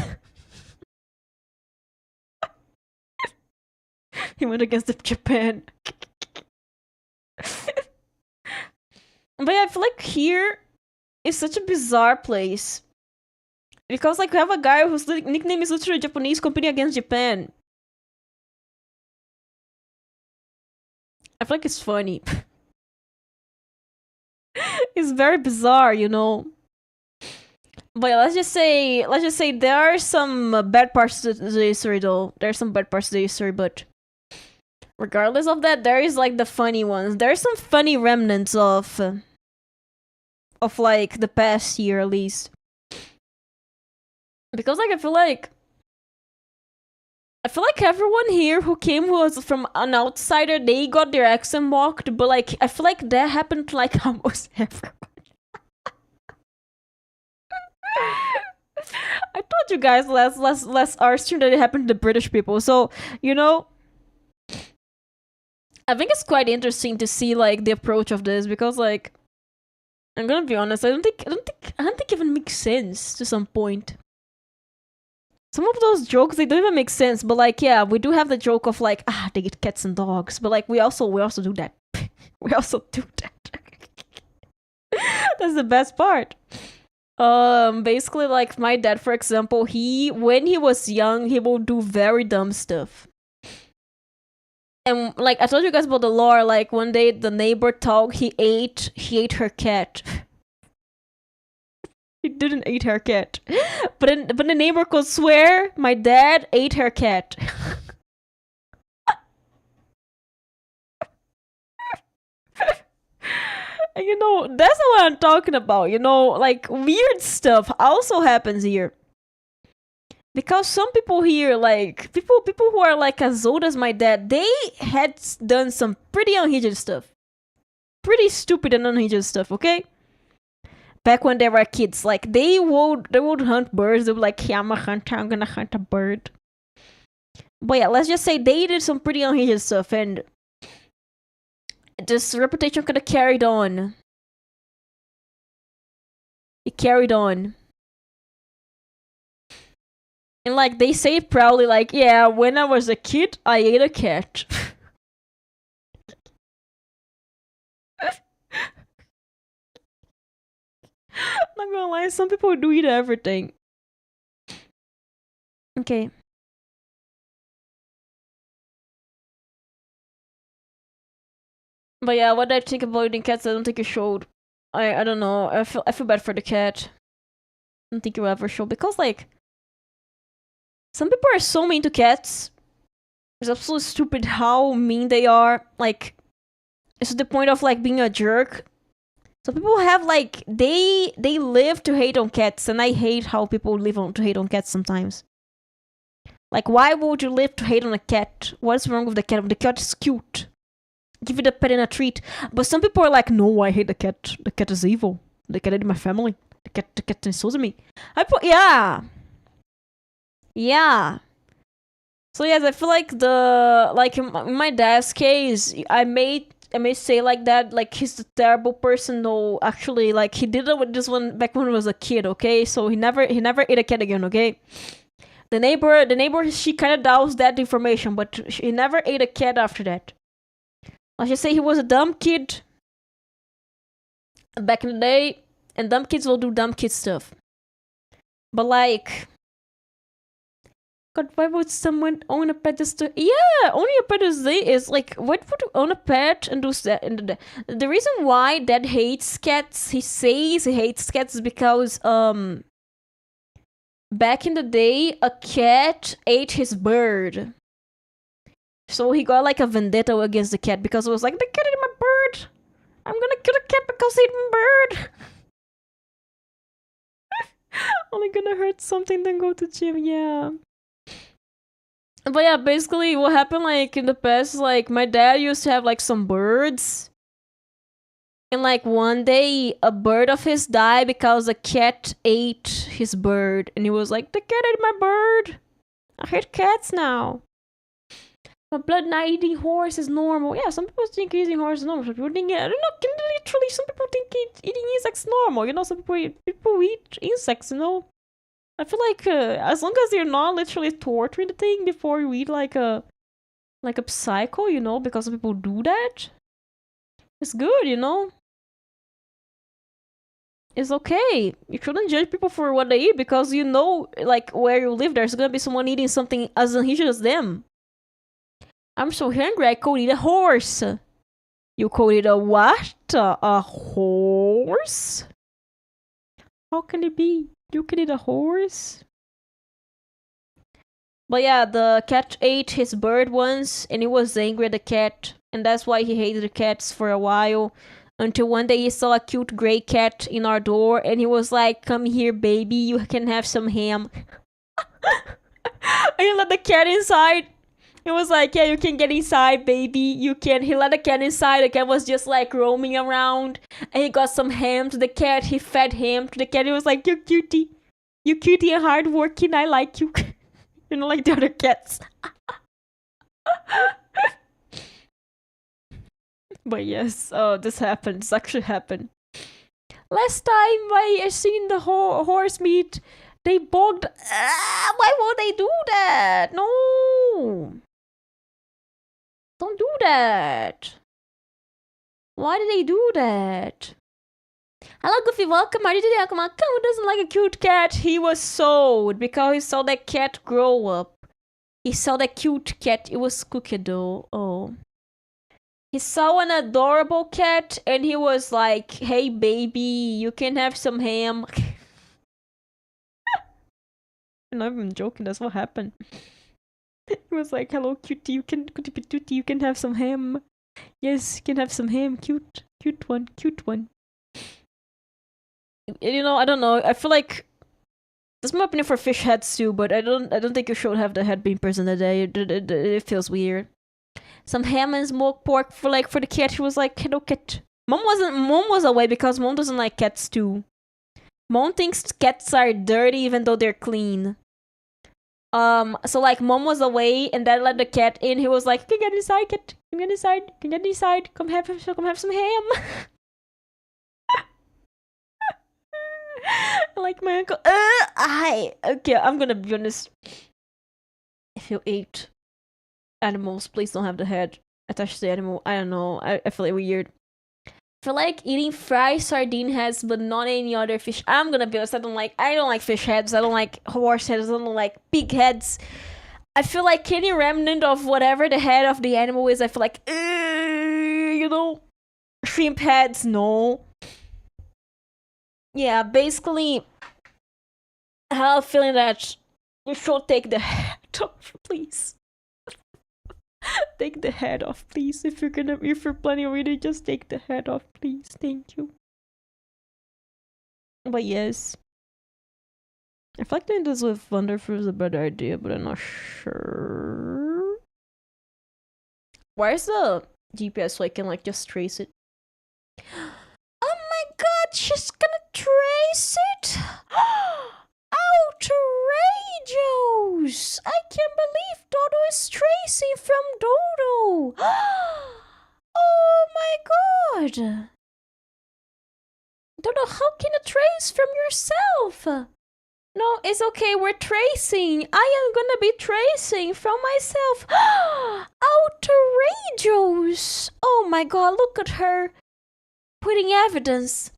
He went against Japan. But yeah, I feel like here is such a bizarre place. Because like we have a guy whose nickname is literally Japanese competing against Japan. I feel like it's funny. It's very bizarre, you know. But let's just say there are some bad parts to the history though. There are some bad parts to the history, but regardless of that, there is like the funny ones. There are some funny remnants of like the past year at least. Because like I feel like everyone here who came who was from an outsider, they got their accent mocked, but like I feel like that happened to like almost everyone. I told you guys last art stream that it happened to the British people, so you know, I think it's quite interesting to see like the approach of this, because like I'm gonna be honest, I don't think it even makes sense to some point. Some of those jokes, they don't even make sense, but like, yeah, we do have the joke of like, they get cats and dogs, but like, we also do that. We also do that. That's the best part. Basically, like, my dad, for example, when he was young, he will do very dumb stuff. And like, I told you guys about the lore, like, one day the neighbor dog, he ate her cat. He didn't eat her cat. But the neighbor could swear my dad ate her cat. You know, that's what I'm talking about. You know, like weird stuff also happens here. Because some people here, like people who are like as old as my dad, they had done some pretty unhinged stuff, pretty stupid and unhinged stuff. Okay, back when they were kids, like they would hunt birds. They would like, yeah, I'm a hunter. I'm gonna hunt a bird. But yeah, let's just say they did some pretty unhinged stuff, and this reputation could have carried on. It carried on. And like they say proudly, like, yeah, when I was a kid, I ate a cat. Not gonna lie, some people do eat everything. Okay. But yeah, what I think about eating cats, I don't think you showed. I don't know. I feel bad for the cat. I don't think you ever show because like some people are so mean to cats. It's absolutely stupid how mean they are. Like it's to the point of like being a jerk. So people have like they live to hate on cats, and I hate how people live on to hate on cats sometimes. Like why would you live to hate on a cat? What's wrong with the cat? The cat is cute. Give it a pet and a treat. But some people are like, no, I hate the cat. The cat is evil. The cat is my family. The cat insults me. Yeah. Yeah. So yes, I feel like in my dad's case, I may say like that, like he's a terrible person. No, actually, like he did it with this one back when he was a kid. Okay, so he never ate a cat again. Okay, the neighbor, she kind of doubts that information, but he never ate a cat after that. Let's just say he was a dumb kid back in the day, and dumb kids will do dumb kid stuff. But like, God, why would someone own a pet just to... Yeah, owning a pet is like, what would you own a pet and do that? And the reason why Dad hates cats, he says he hates cats is because, back in the day, a cat ate his bird. So he got like a vendetta against the cat because it was like, the cat ate my bird. I'm gonna kill the cat because he ate my bird. Only gonna hurt something then go to gym, yeah. But yeah, basically what happened like in the past, like my dad used to have like some birds. And like one day a bird of his died because a cat ate his bird. And he was like, the cat ate my bird. I hate cats now. But blood not eating horse is normal. Yeah, some people think eating horse is normal. Some people think, I don't know, literally, some people think eating insects is normal. You know, some people eat insects, you know. I feel like as long as you're not literally torturing the thing before you eat like a psycho, you know, because some people do that. It's good, you know. It's okay. You shouldn't judge people for what they eat because you know, like where you live, there's gonna be someone eating something as unhinged as them. I'm so hungry, I could eat a horse. You could eat a what? A horse? How can it be? You can eat a horse? But yeah, the cat ate his bird once, and he was angry at the cat, and that's why he hated the cats for a while. Until one day he saw a cute gray cat in our door, and he was like, come here, baby, you can have some ham. And he let the cat inside. He was like, yeah, you can get inside, baby. You can. He let the cat inside. The cat was just like roaming around. And he got some ham to the cat. He fed ham to the cat. He was like, you cutie. You cutie and hardworking. I like you. You know, like the other cats. But yes, this happened. This actually happened. Last time I seen the horse meat, they bonked. Why would they do that? No. Don't do that. Why did they do that? Hello, Goofy. Welcome. Who doesn't like a cute cat? He was sold because he saw that cat grow up. He saw that cute cat. It was Cookie though. Oh. He saw an adorable cat and he was like, hey, baby, you can have some ham. I'm not even joking. That's what happened. He was like, hello, cutie. You can have some ham. Yes, you can have some ham. Cute. Cute one. Cute one. You know, I don't know. I feel like this is my opinion for fish heads too, but I don't think you should have the head being present today. It feels weird. Some ham and smoked pork for the cat. She was like, hello cat. Mom was away because mom doesn't like cats too. Mom thinks cats are dirty even though they're clean. So like mom was away and dad let the cat in. He was like, "Can get inside, cat. Can get inside. Can get inside. Come have some ham." Like my uncle. Okay, I'm gonna be honest. If you eat animals, please don't have the head attached to the animal. I don't know. I feel it weird. I feel like eating fried sardine heads, but not any other fish. I'm gonna be honest. I don't like fish heads. I don't like horse heads. I don't like pig heads. I feel like any remnant of whatever the head of the animal is, I feel like, you know, shrimp heads, no. Yeah, basically, I have a feeling that you should take the head off, please. Take the head off, please. If you're planning on reading, just take the head off, please. Thank you. But yes. I feel like doing this with Wonderfruit is a better idea, but I'm not sure. Where's the GPS so I can like just trace it? Oh my god, she's gonna trace it? Outrageous! I can't believe Dodo is tracing from Dodo! Oh my god! Dodo, how can you trace from yourself? No, it's okay, we're tracing. I am gonna be tracing from myself. Outrageous! Oh my god, look at her putting evidence.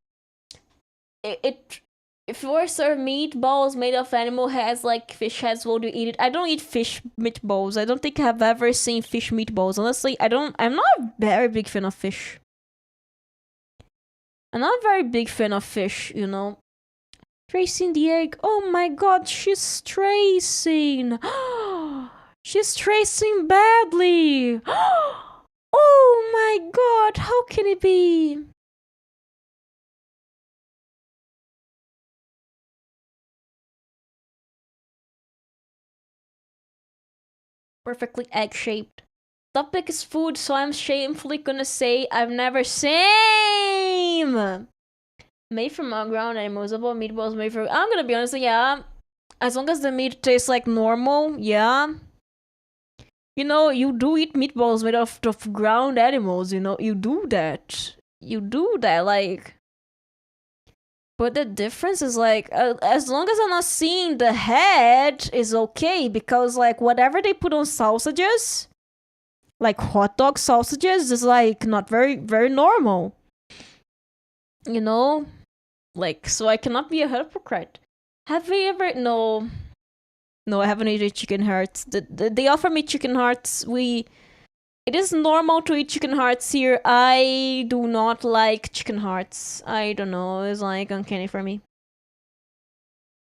If you were served meatballs made of animal heads like fish heads, would you eat it? I don't eat fish meatballs. I don't think I've ever seen fish meatballs. Honestly, I'm not a very big fan of fish. I'm not a very big fan of fish, you know. Tracing the egg. Oh my god, she's tracing. She's tracing badly. Oh my god, how can it be? Perfectly egg-shaped. Topic is food, so I'm shamefully gonna say I've never same. Made from ground animals, about meatballs made from. I'm gonna be honest, yeah. As long as the meat tastes like normal, yeah. You know, you do eat meatballs made of ground animals, you know, you do that. You do that, like. But the difference is like, as long as I'm not seeing the head, is okay, because like whatever they put on sausages, like hot dog sausages, is like not very, very normal. You know? Like, so I cannot be a hypocrite. Have we ever? No. No, I haven't eaten chicken hearts. They offer me chicken hearts. It is normal to eat chicken hearts here. I do not like chicken hearts. I don't know. It's like uncanny for me.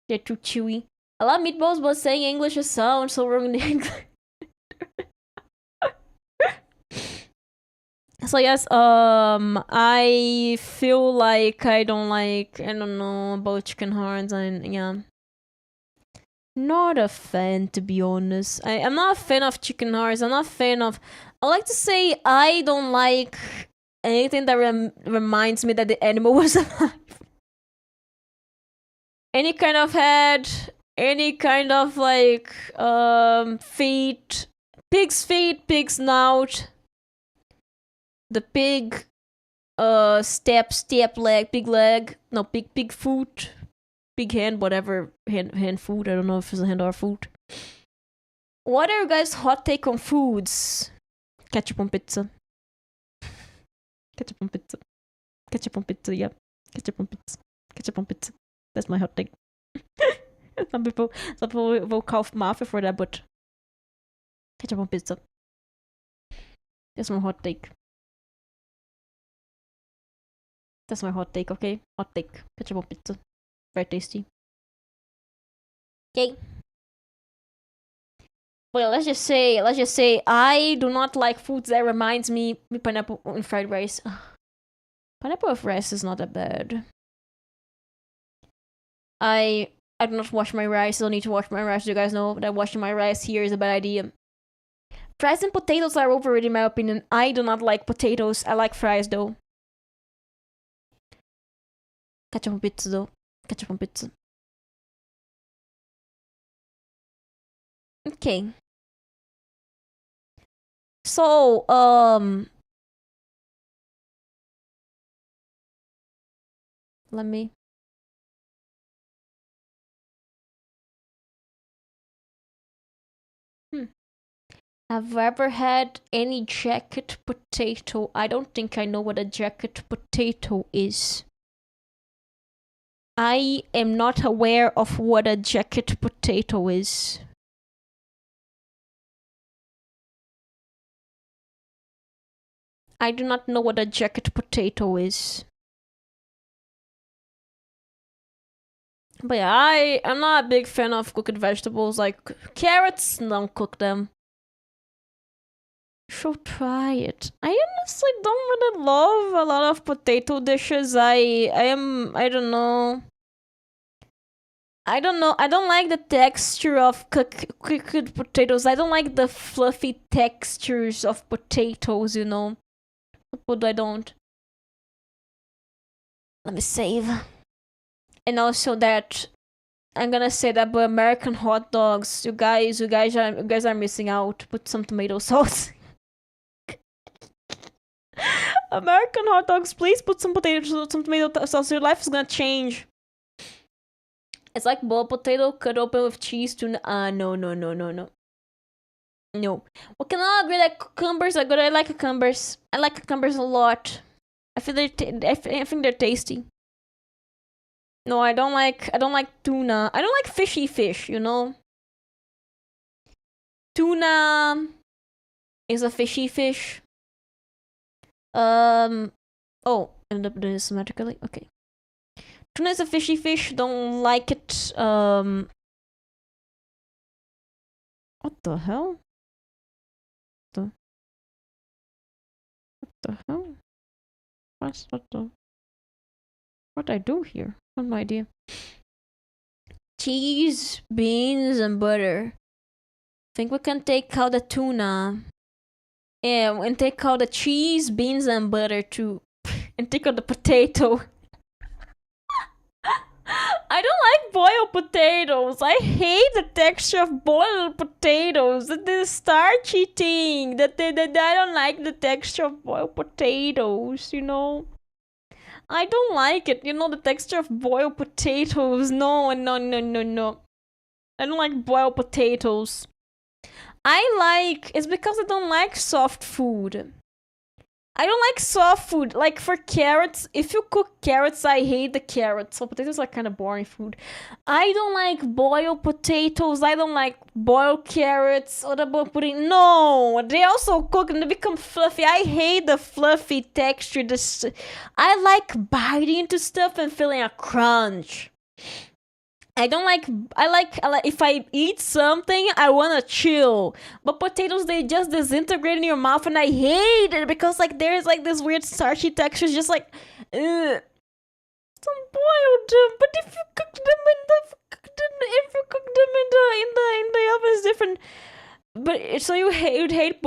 They're too chewy. I love meatballs, but saying English is sound so wrong in English. So yes, I feel like I don't know about chicken hearts, and yeah. Not a fan, to be honest. I'm not a fan of chicken hearts. I'm not a fan of. I like to say I don't like anything that reminds me that the animal was alive. Any kind of head, any kind of like feet, pig's snout, the pig step leg, pig leg, no pig foot. Big hand, whatever, hand food. I don't know if it's a hand or food. What are you guys' hot take on foods? Ketchup on pizza. Ketchup on pizza. Ketchup on pizza, yeah. Ketchup on pizza. Ketchup on pizza. That's my hot take. Some people will call mafia for that, but ketchup on pizza. That's my hot take. That's my hot take, okay? Hot take. Ketchup on pizza. Very tasty. Okay. Well, let's just say I do not like foods that reminds me pineapple in fried rice. Pineapple with rice is not that bad. I do not wash my rice. I don't need to wash my rice. You guys know that washing my rice here is a bad idea. Fries and potatoes are overrated in my opinion. I do not like potatoes. I like fries though. Ketchup on pizza though. Ketchup on pizza. Okay. So, let me. Have you ever had any jacket potato? I don't think I know what a jacket potato is. I am not aware of what a jacket potato is. I do not know what a jacket potato is. But yeah, I'm not a big fan of cooked vegetables. Like carrots, don't cook them. Should try it. I honestly don't really love a lot of potato dishes. I don't know. I don't like the texture of cooked potatoes. I don't like the fluffy textures of potatoes, you know. But I don't. Let me save. And also that I'm gonna say that but American hot dogs, you guys are missing out. Put some tomato sauce. American hot dogs, please put some tomato sauce. Your life is gonna change. It's like boiled potato cut open with cheese to no. No. We cannot agree that cucumbers are good. I like cucumbers. I like cucumbers a lot. I think they're tasty. No, I don't like tuna. I don't like fishy fish, you know? Tuna is a fishy fish. Oh, ended up doing this symmetrically. Okay. Tuna is a fishy fish. Don't like it. What the hell? What the hell? What I do here? I have no idea. Cheese, beans, and butter. Think we can take out the tuna. Yeah, and take out the cheese, beans, and butter too. And take out the potato. I don't like boiled potatoes. I hate the texture of boiled potatoes. The starchy thing. I don't like the texture of boiled potatoes, you know? I don't like it. You know, the texture of boiled potatoes. No. I don't like boiled potatoes. It's because I don't like soft food. I don't like soft food. Like for carrots, if you cook carrots, I hate the carrots. So potatoes are kind of boring food. I don't like boiled potatoes. I don't like boiled carrots. What about putting? No, they also cook and they become fluffy. I hate the fluffy texture. I like biting into stuff and feeling a crunch. I like if I eat something, I wanna chill. But potatoes, they just disintegrate in your mouth and I hate it because like there's like this weird starchy texture, just like ugh. Some boiled but if you cook them in the oven is different. But so you'd hate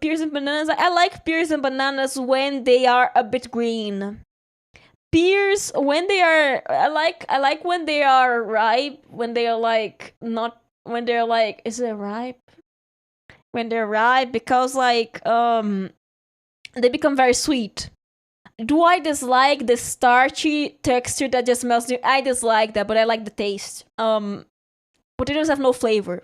pears and bananas. I like pears and bananas when they are a bit green. Pears when they are I like when they are ripe, when they are like not when they're like is it ripe? When they're ripe because like they become very sweet. Do I dislike the starchy texture that just melts you? I dislike that, but I like the taste. Potatoes have no flavor.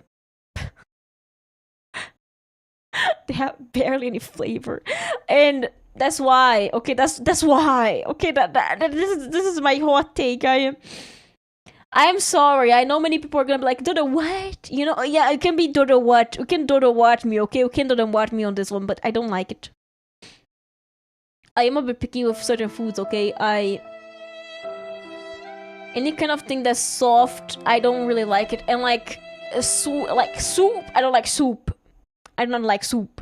They have barely any flavor. And that's why. Okay, that's why. Okay, this is my hot take. I'm sorry. I know many people are gonna be like, Dodo, what? You know, yeah, it can be Dodo what. You can Dodo what me, okay? You can Dodo what me on this one, but I don't like it. I am a bit picky with certain foods, okay? Any kind of thing that's soft, I don't really like it. And like, like soup. I don't like soup. I don't like soup.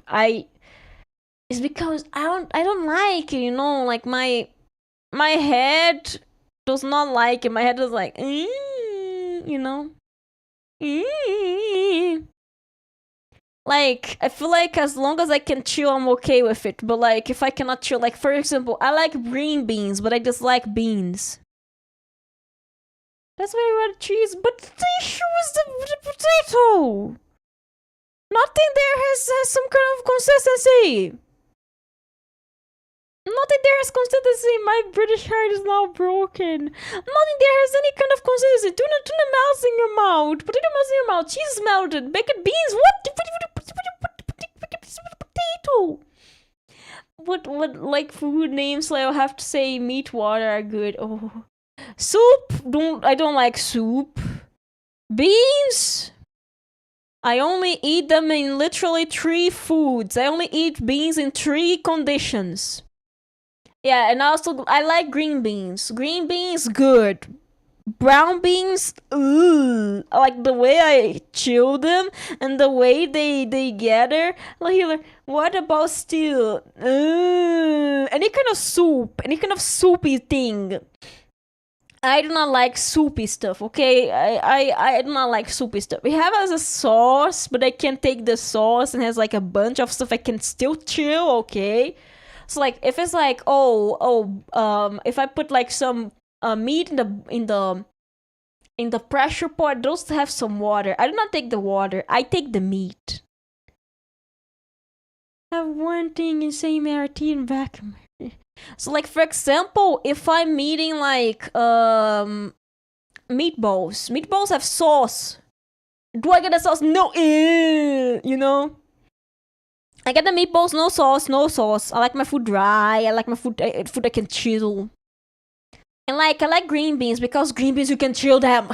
It's because I don't like it, you know, like my head does not like it. My head is like, you know. Like, I feel like as long as I can chill, I'm okay with it. But like, if I cannot chill, like for example, I like green beans, but I dislike beans. That's why I want cheese. But the issue is the potato. Nothing there has some kind of consistency. Nothing there has consistency. My British heart is now broken. Nothing there has any kind of consistency. Tuna melts in your mouth. Potato melts in your mouth. Cheese melted. Baked beans. What? Potato. What like food names? Like I'll have to say meat water are good. Oh, soup. I don't like soup. Beans. I only eat them in literally 3 foods. I only eat beans in 3 conditions. Yeah, and also I like green beans. Green beans, good. Brown beans, I like the way I chill them and the way they gather. Like, what about stew? Any kind of soup, any kind of soupy thing. I do not like soupy stuff, okay? I do not like soupy stuff. We have as a sauce, but I can't take the sauce and has like a bunch of stuff I can still chill, okay? So like if it's like if I put like some meat in the pressure pot, those have some water. I do not take the water. I take the meat. I have one thing in saying MRT and vacuum. So like for example, if I'm eating like meatballs have sauce. Do I get the sauce? No, you know. I get the meatballs, no sauce. I like my food dry. I like my food I can chill. And like I like green beans because green beans you can chill them.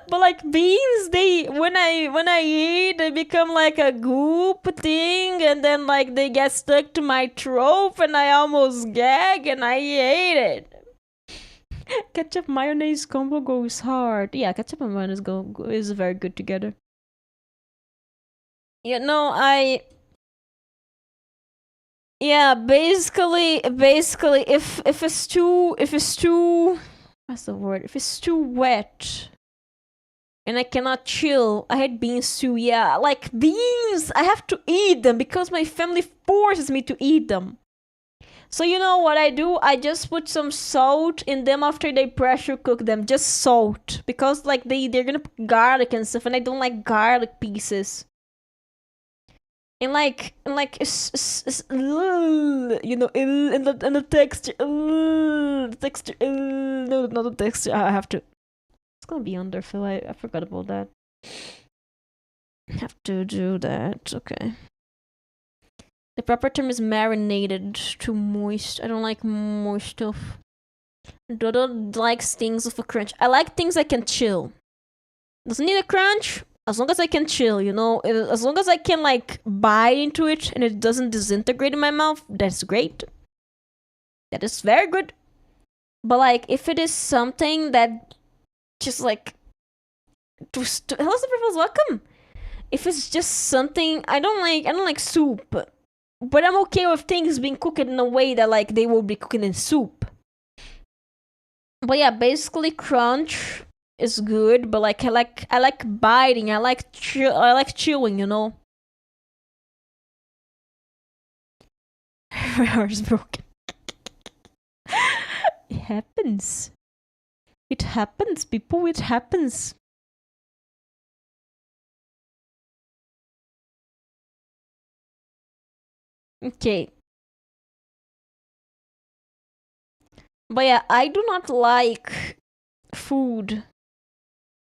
But like beans, they when I eat, they become like a goop thing, and then like they get stuck to my throat, and I almost gag, and I hate it. Ketchup mayonnaise combo goes hard. Yeah, ketchup and mayonnaise is very good together. You know, yeah, basically, if it's too, what's the word? If it's too wet, and I cannot chill, I had beans too. Yeah, like beans, I have to eat them because my family forces me to eat them. So you know what I do? I just put some salt in them after they pressure cook them. Just salt, because like they're gonna put garlic and stuff, and I don't like garlic pieces. And like you know, and the texture, no, not the texture. I have to. It's gonna be under, Phil. I forgot about that. I have to do that. Okay. The proper term is marinated to moist. I don't like moist stuff. Dodo likes things with a crunch. I like things I can chill. Doesn't need a crunch. As long as I can chill, you know? As long as I can, like, bite into it and it doesn't disintegrate in my mouth, that's great. That is very good. But, like, if it is something that just, like... Hello, Superfills, welcome! If it's just something... I don't like soup. But I'm okay with things being cooked in a way that, like, they will be cooking in soup. But yeah, basically crunch... is good, but like I like biting. I like chewing, you know. My heart is broken. It happens. It happens, people. It happens. Okay. But yeah, I do not like food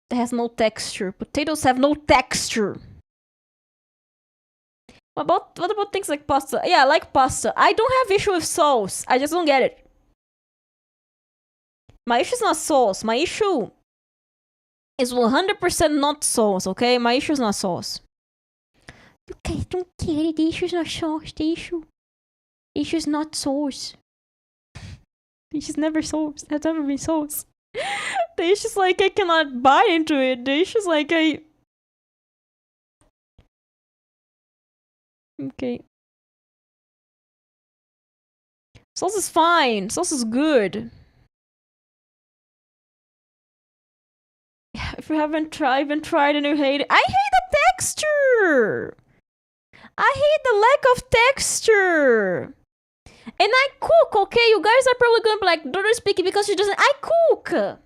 that has no texture. Potatoes have no texture. What about things like pasta? Yeah, I like pasta. I don't have issue with sauce. I just don't get it. My issue is not sauce. My issue is 100% not sauce, okay? My issue is not sauce. You guys don't get it. The issue is not sauce. The issue is not sauce. The issue is never sauce. That's never been sauce. The issue's like I cannot bite into it. The issue's like I... Okay. Sauce is fine. Sauce is good. If you haven't tried and you hate it, I hate the texture. I hate the lack of texture. And I cook, okay? You guys are probably gonna be like, don't speak it because she doesn't. I cook.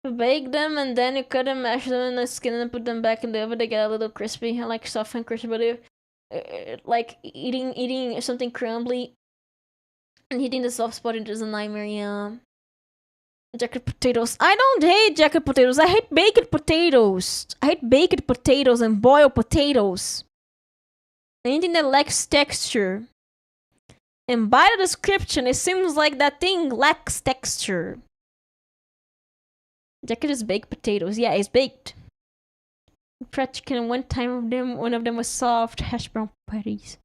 You bake them and then you cut them, mash them in the skin, and put them back in the oven. They get a little crispy. I like soft and crispy, but like eating something crumbly and hitting the soft spot is a nightmare. Yeah. Jacket potatoes. I don't hate jacket potatoes. I hate baked potatoes. I hate baked potatoes and boiled potatoes. Anything that lacks texture. And by the description, it seems like that thing lacks texture. Jacket is baked potatoes. Yeah, it's baked. Fried chicken. One of them was soft hash brown patties.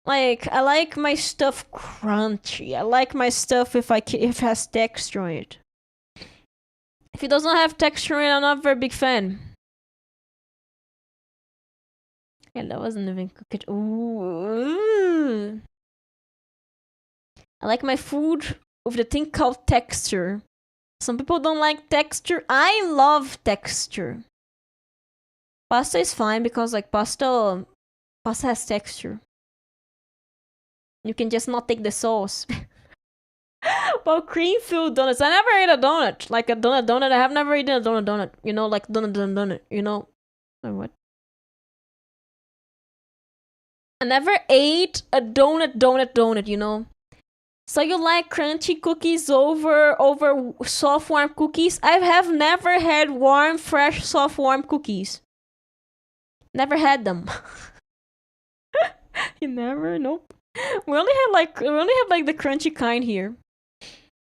Like, I like my stuff crunchy. I like my stuff if it has texture in it. If it doesn't have texture in it, I'm not a very big fan. Yeah, that wasn't even cooked. Ooh. I like my food with the thing called texture. Some people don't like texture. I love texture. Pasta is fine because like pasta has texture. You can just not take the sauce. Well, cream-filled donuts. I never ate a donut. Like a donut. I have never eaten a donut. You know, like donut. You know? Or what? I never ate a donut, you know? So you like crunchy cookies over soft warm cookies? I have never had warm, fresh, soft warm cookies. Never had them. You never? Nope. We only have like the crunchy kind here.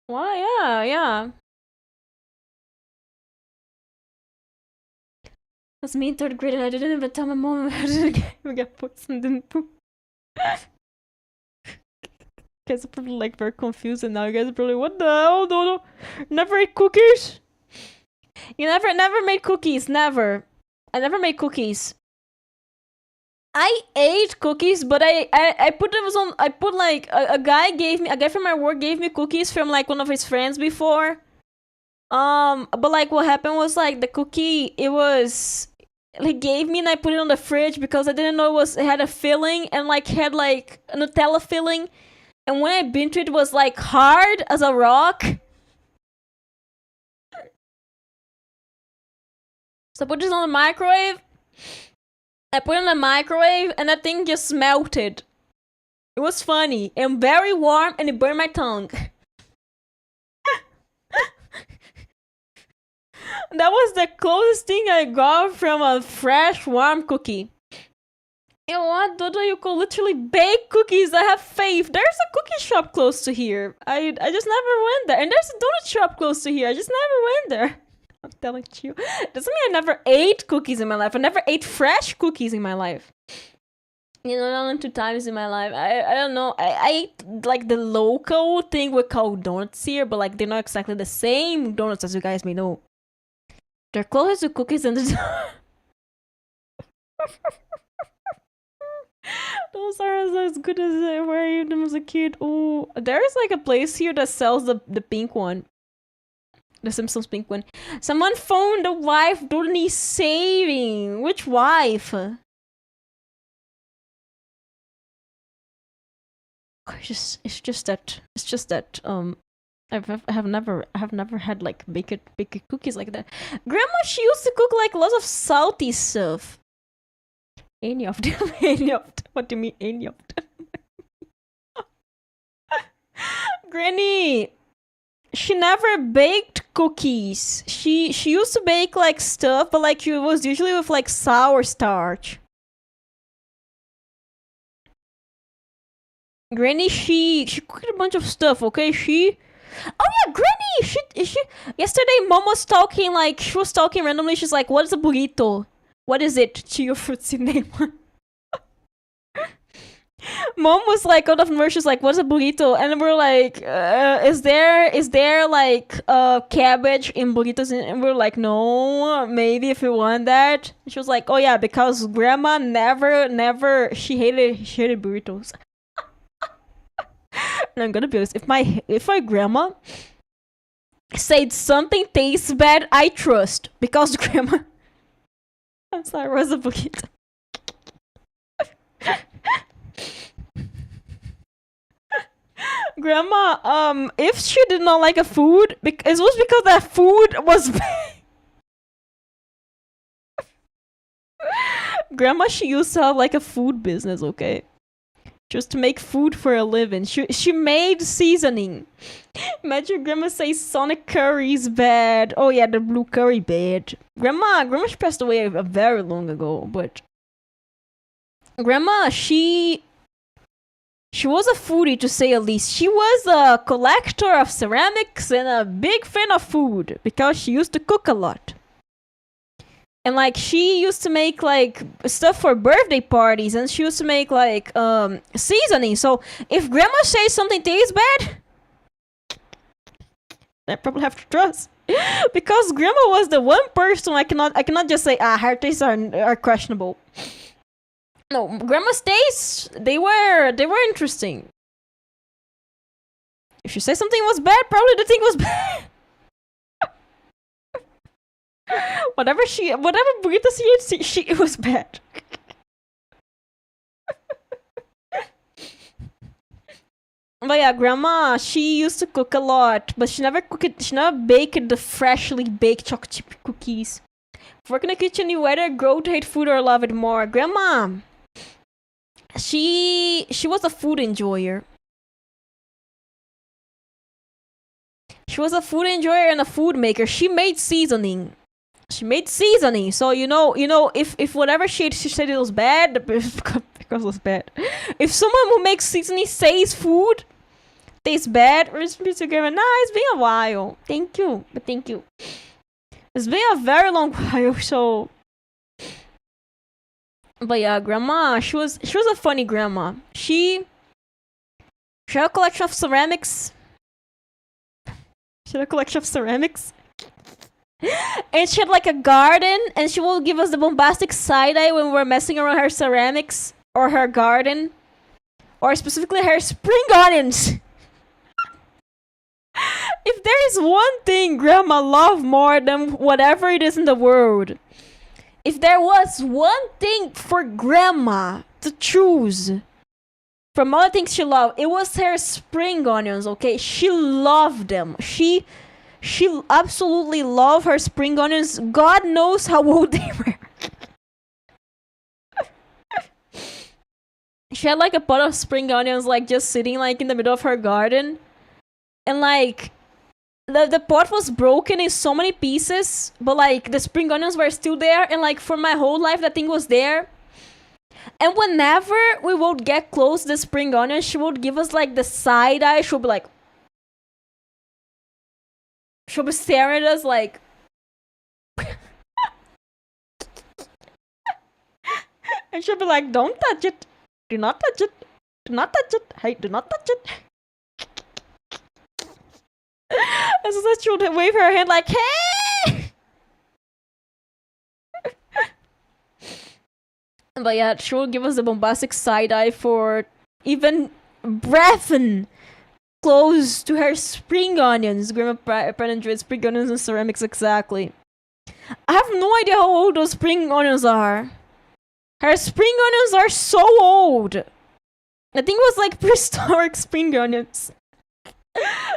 Why? Yeah. That's me in 3rd grade and I didn't even tell my mom I didn't get poisoned and poop. You guys are probably like very confused and now you guys are probably what the hell? No. Never ate cookies? You never made cookies, never. I never made cookies. I ate cookies, but I put them on. I put like a guy from my work gave me cookies from like one of his friends before. But like what happened was like the cookie he gave me and I put it on the fridge because I didn't know it had a filling and like had like a Nutella filling, and when I bit into it was like hard as a rock. So I put this on the microwave. I put it in the microwave and that thing just melted. It was funny and very warm and it burned my tongue. That was the closest thing I got from a fresh, warm cookie. You know what, Dodo? You could literally bake cookies. I have faith. There's a cookie shop close to here. I just never went there. And there's a donut shop close to here. I just never went there. I'm telling you. Doesn't mean I never ate cookies in my life. I never ate fresh cookies in my life. You know, only 2 times in my life. I don't know. I ate like the local thing we call donuts here, but like they're not exactly the same donuts as you guys may know. They're closer to cookies than the... Those are as good as I were ate them as a kid. Oh, there's like a place here that sells the pink one. The Simpsons pink one. Someone phoned the wife Dodo needs saving. Which wife? It's just that I have never had like baked cookies like that. Grandma, she used to cook like lots of salty stuff. Any of them? What do you mean any of them? Granny, she never baked cookies. She used to bake like stuff, but like it was usually with like sour starch. Granny, she cooked a bunch of stuff, okay? Oh yeah, Granny! She yesterday Mom was talking like she was talking randomly, she's like, what is a burrito? What is it? To your fruitsy name. Mom was like, out of nowhere, she's like, "What's a burrito?" And we're like, "Is there like cabbage in burritos?" And we're like, "No, maybe if you want that." And she was like, "Oh yeah, because grandma never she hated burritos." And I'm gonna be honest, if my grandma said something tastes bad, I trust because grandma. I'm sorry, what's a burrito? Grandma, if she did not like a food, it was because that food was bad. Grandma, she used to have like a food business, okay? Just to make food for a living. She made seasoning. Imagine grandma say Sonic curry is bad. Oh yeah, the blue curry bad. Grandma, she passed away very long ago, but grandma, she was a foodie to say at least. She was a collector of ceramics and a big fan of food because she used to cook a lot. And like she used to make like stuff for birthday parties and she used to make like seasoning. So if grandma says something tastes bad, I probably have to trust. Because grandma was the one person I cannot just say her tastes are questionable. No, grandma's tastes they were interesting. If she said something was bad, probably the thing was bad. whatever burrito she it was bad. But yeah, grandma, she used to cook a lot, but she never baked the freshly baked chocolate chip cookies. Work in the kitchen, you either grow to hate food or love it more. Grandma, she was a food enjoyer. She was a food enjoyer and a food maker. She made seasoning. So if whatever she said it was bad, because it was bad. If someone who makes seasoning says food tastes bad, it's been a while. Thank you. It's been a very long while, so. But yeah, grandma, she was a funny grandma. She had a collection of ceramics. And she had like a garden, and she will give us the bombastic side eye when we're messing around her ceramics or her garden, or specifically her spring onions. If there is one thing grandma loved more than whatever it is in the world, if there was one thing for grandma to choose from all the things she loved, it was her spring onions, okay? She loved them. She absolutely loved her spring onions. God knows how old they were. She had like a pot of spring onions like just sitting like in the middle of her garden. And like the pot was broken in so many pieces, but like the spring onions were still there, and like for my whole life that thing was there. And whenever we would get close to the spring onions, she would give us like the side eye. She'll be staring at us like. And she'll be like, "Don't touch it. Do not touch it. Do not touch it. Hey, do not touch it." And so she would wave her hand like, "Hey!" But yeah, she will give us the bombastic side eye for even breathing close to her spring onions. Grandma apparently enjoyed spring onions and ceramics exactly. I have no idea how old those spring onions are. Her spring onions are so old. I think it was like prehistoric spring onions.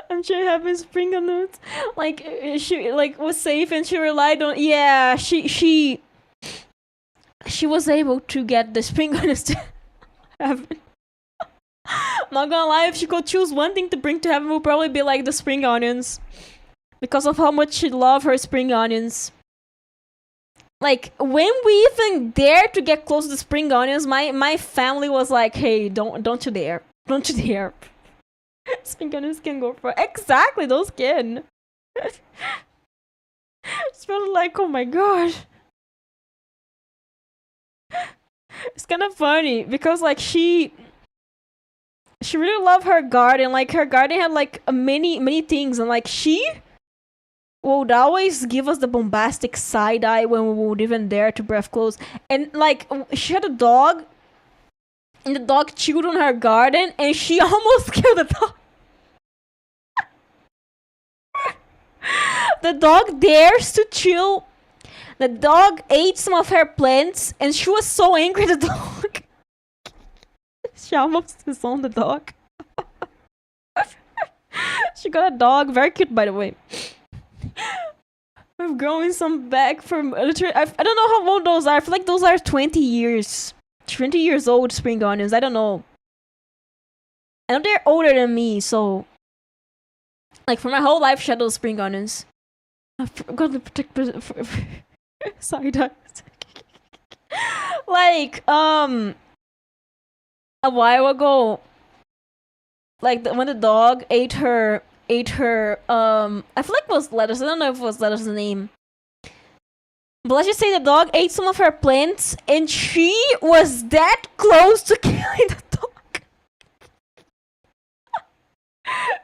I'm sure having spring onions, like she like was safe and she relied on. Yeah, she was able to get the spring onions to heaven. Not gonna lie, if she could choose one thing to bring to heaven, it would probably be like the spring onions, because of how much she loved her spring onions. Like when we even dared to get close to the spring onions, my family was like, "Hey, don't you dare, don't you dare." Spring onions can go for exactly those can. It's really like, oh my god. It's kind of funny because like she she really loved her garden. Like her garden had like many things, and like she would always give us the bombastic side eye when we would even dare to breath close. And like she had a dog, and the dog chewed on her garden, and she almost killed the dog. The dog dares to chill. The dog ate some of her plants, and she was so angry at the dog. She almost disowned the dog. She got a dog, very cute by the way. We've grown some back from I don't know how old those are. I feel like those are 20 years. 20 years old spring onions. I don't know. I know they're older than me, so like for my whole life, shadow spring onions. I've got to protect side eyes. Like a while ago, like when the dog ate her I feel like it was Lettuce. I don't know if it was Lettuce's name. But let's just say the dog ate some of her plants, and she was that close to killing the dog.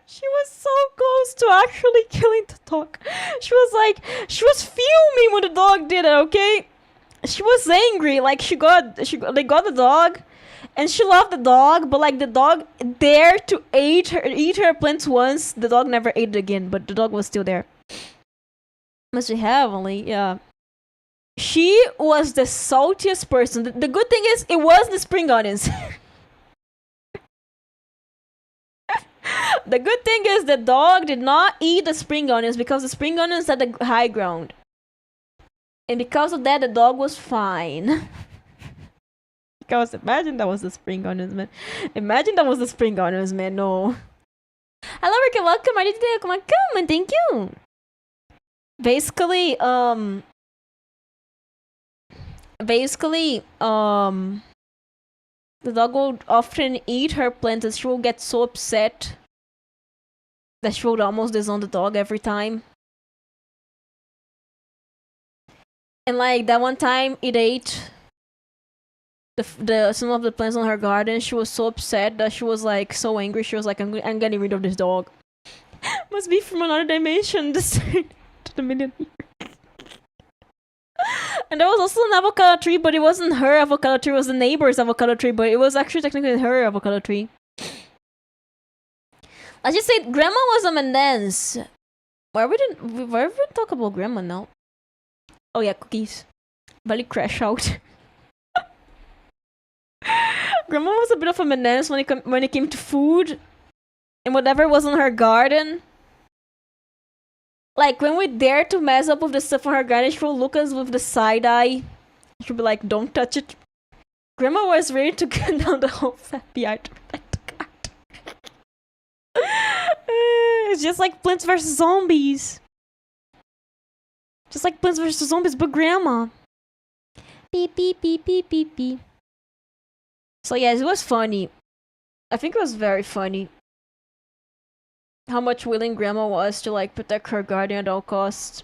She was so close to actually killing the dog. She was fuming when the dog did it, okay? She was angry, like they got the dog, and she loved the dog, but like the dog dared to eat her plants once. The dog never ate it again, but the dog was still there. Must be heavenly, yeah. She was the saltiest person. The good thing is, it was the spring onions. The good thing is the dog did not eat the spring onions because the spring onions had the high ground. And because of that, the dog was fine. Because imagine that was the spring onions, man. Imagine that was the spring onions, man. No. Hello, Ricky. Welcome. I did come on. Come and thank you. Basically, the dog would often eat her plants, and she will get so upset that she would almost disown the dog every time. And like that one time, it ate some of the plants on her garden. She was so upset that she was like so angry. She was like, I'm getting rid of this dog. Must be from another dimension. This to the million years. And there was also an avocado tree, but it wasn't her avocado tree, it was the neighbor's avocado tree, but it was actually technically her avocado tree. Let's just say grandma was a Mendez. Why we didn't talk about grandma now? Oh yeah, cookies. Valley crash out. Grandma was a bit of a Mendez when it came to food and whatever was in her garden. Like, when we dare to mess up with the stuff on her garden, she will look at us with the side eye. She'll be like, don't touch it. Grandma was ready to cut down the whole FBI to protect the garden. It's just like Plants vs. Zombies. Just like Plants vs. Zombies, but Grandma. Beep, beep, beep, beep, beep, beep. So yes, it was funny. I think it was very funny. How much willing Grandma was to like protect her garden at all costs.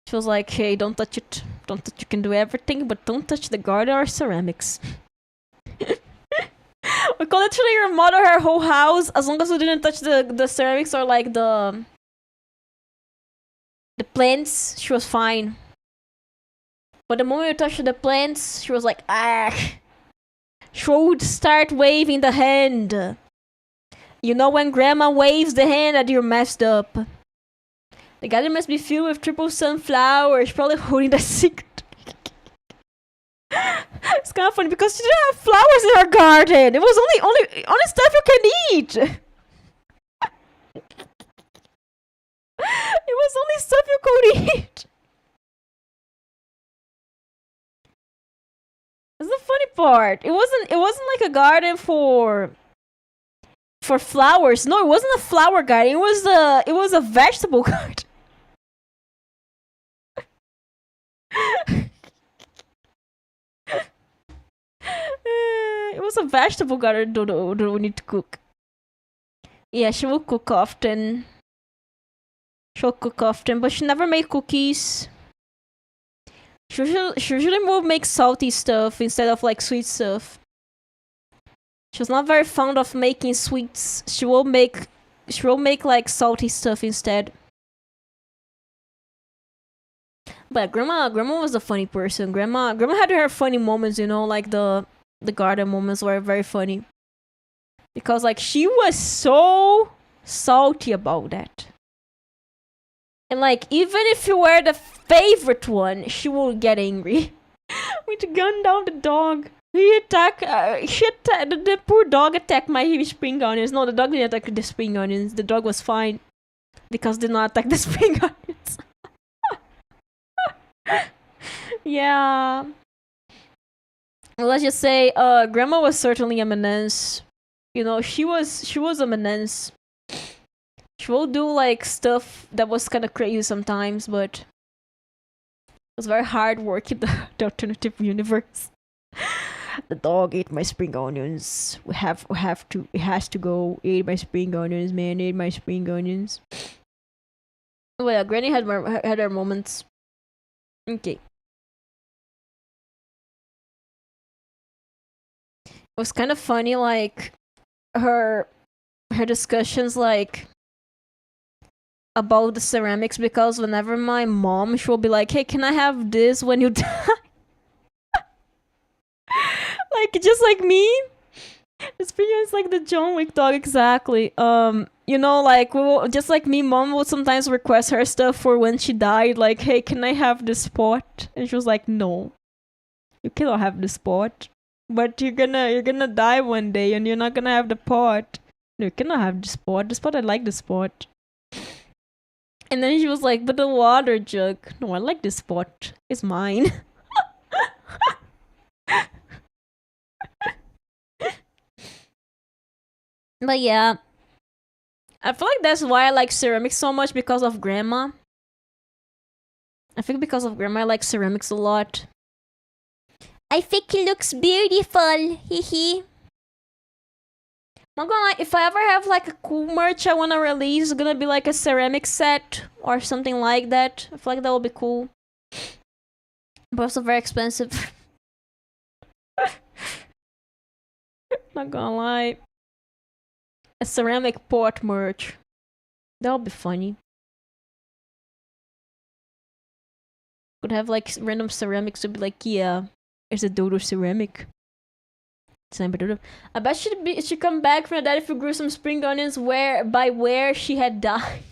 She was like, hey, don't touch it. Don't touch, you can do everything, but don't touch the garden or ceramics. We could literally remodel her whole house as long as we didn't touch the ceramics or like the plants. She was fine. But the moment we touched the plants, she was like, ah. She would start waving the hand. You know when Grandma waves the hand that you're messed up. The garden must be filled with triple sunflowers, probably holding the secret. It's kind of funny because she didn't have flowers in her garden. It was only stuff you can eat. It was only stuff you could eat. That's the funny part. It wasn't like a garden for flowers. No, it wasn't a flower garden. It was a vegetable garden. It was a vegetable garden that we need to cook. Yeah, she will cook often. She'll cook often, but she never made cookies. She usually will make salty stuff instead of like sweet stuff. She's not very fond of making sweets. She will make like salty stuff instead. But grandma was a funny person. Grandma had her funny moments, you know, like the garden moments were very funny. Because like she was so salty about that. And like even if you were the favorite one, she will get angry. With gun down the dog. The poor dog attacked my spring onions. No, the dog didn't attack the spring onions. The dog was fine. Because did not attack the spring onions. Yeah. Well, let's just say, grandma was certainly a menace. You know, she was a menace. She will do like stuff that was kind of crazy sometimes, but it was very hard work in the alternative universe. The dog ate my spring onions. It has to go. Ate my spring onions, man. Ate my spring onions. Well, yeah, Granny had her moments. Okay. It was kind of funny, like her discussions, like about the ceramics, because whenever my mom, she will be like, "Hey, can I have this when you die?" Like just like me. It's pretty much like the John Wick dog, exactly. You know, like just like me, mom would sometimes request her stuff for when she died, like, "Hey, can I have this pot?" And she was like, "No, you cannot have this pot. But you're gonna die one day, and you're not gonna have the pot. No, you cannot have this pot. This pot, I like this pot." And then she was like, "But the water jug. No, I like this pot. It's mine." But yeah, I feel like that's why I like ceramics so much, because of grandma. I think because of grandma, I like ceramics a lot. I think it looks beautiful. Hehe. I'm not gonna lie, if I ever have like a cool merch I wanna release, it's gonna be like a ceramic set or something like that. I feel like that would be cool. But also very expensive. Not gonna lie. A ceramic pot merch. That would be funny. Could have like random ceramics to be like, yeah, it's a Dodo ceramic. I bet she'd come back from that if you grew some spring onions where she had died.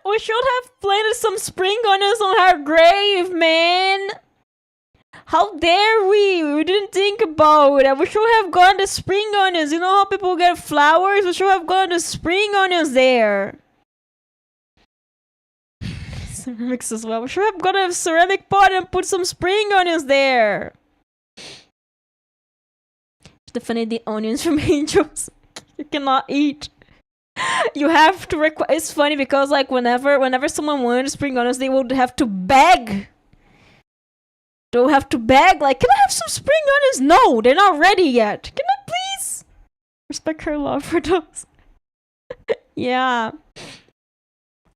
We should have planted some spring onions on her grave, man. How dare we? We didn't think about it. We should have gotten the spring onions. You know how people get flowers? We should have gotten the spring onions there. Ceramics as well. We should have got a ceramic pot and put some spring onions there. Definitely the onions from angels. You cannot eat. You have to request. It's funny because like whenever someone wanted spring onions, they would have to beg. They'll have to beg, like, "Can I have some spring onions?" No, they're not ready yet. Can I please? Respect her love for those. Yeah.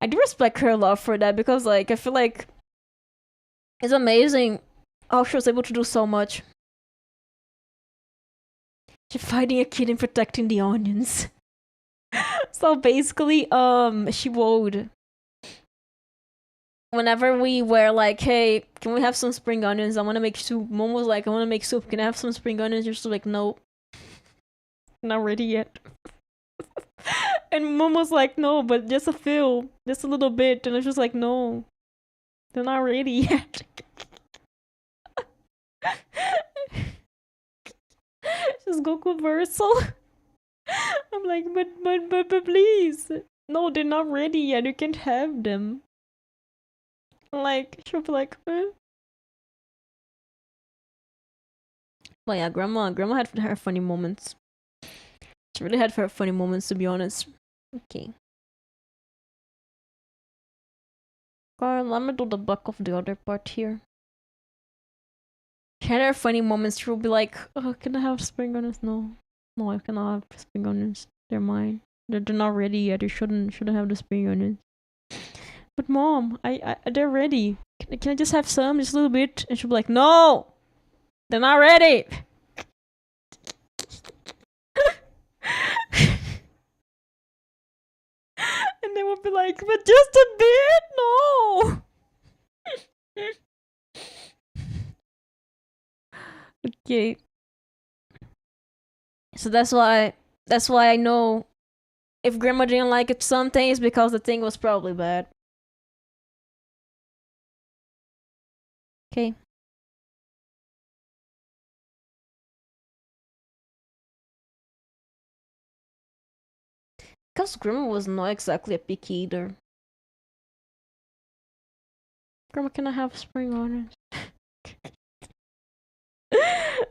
I do respect her love for that, because like I feel like it's amazing how she was able to do so much. She's fighting a kid and protecting the onions. So basically, she would. Whenever we were like, "Hey, can we have some spring onions? I want to make soup." Mom was like, "I want to make soup. Can I have some spring onions?" You're just like, "No, not ready yet." And Mom was like, "No, but just a few, just a little bit." And I was just like, "No, they're not ready yet." Just Goku versal. I'm like, but please, no, they're not ready yet. You can't have them. Like, she'll be like, eh. Well, yeah, grandma had her funny moments. She really had her funny moments, to be honest. Okay. Carl, let me do the back of the other part here. She had her funny moments. She will be like, "Oh, can I have spring onions?" No, I cannot have spring onions. They're mine. They're not ready yet. You shouldn't have the spring onions. But Mom, they're ready. Can I just have some, just a little bit? And she'll be like, "No, They're not ready. And they would be like, but just a bit? No. Okay. So that's why I know if grandma didn't like it something, it's because the thing was probably bad. Okay. Because grandma was not exactly a picky eater. Grandma, can I have spring onions?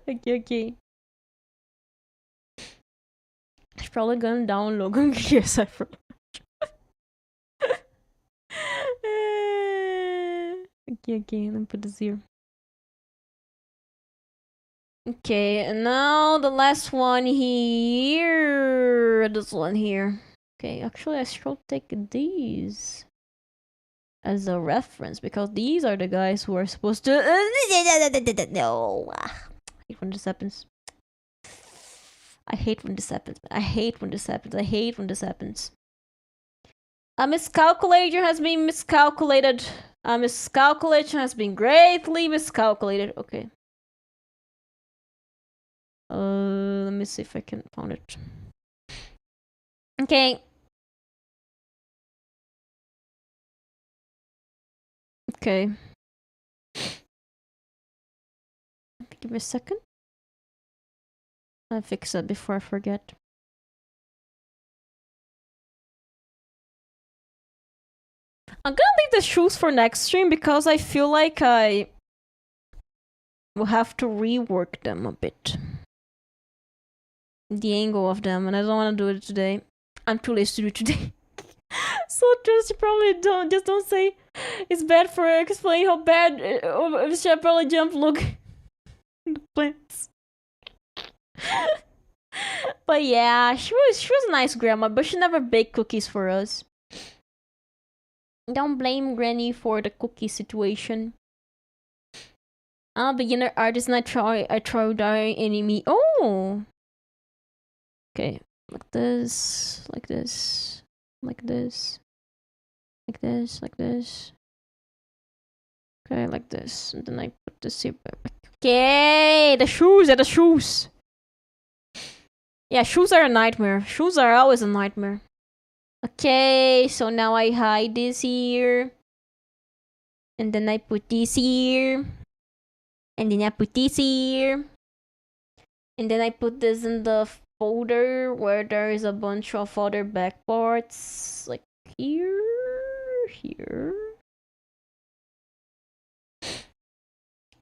Okay. She's probably gonna download and guess I forgot. Okay, let me put the 0. Okay, and now the last one here. This one here. Okay, actually I should take these as a reference because these are the guys who are supposed to. No, I hate when this happens. I hate when this happens. I hate when this happens. I hate when this happens. A miscalculation has been miscalculated. A miscalculation has been greatly miscalculated. Okay. Let me see if I can find it. Okay. Okay. Give me a second. I'll fix that before I forget. I'm gonna leave the shoes for next stream because I feel like I will have to rework them a bit. The angle of them, and I don't want to do it today. I'm too lazy to do it today. So just probably don't say it's bad for explain how bad should probably jump look the plants. But yeah, she was a nice grandma, but she never baked cookies for us. Don't blame Granny for the cookie situation. I'm a beginner artist and I try dying enemy. Oh! Okay, like this, like this, like this, like this, like this. Okay, like this. And then I put this here back. Okay, the shoes are the shoes. Yeah, shoes are a nightmare. Shoes are always a nightmare. Okay, so now I hide this here. And then I put this here. And then I put this here. And then I put this in the folder where there is a bunch of other back parts. Like here. Here.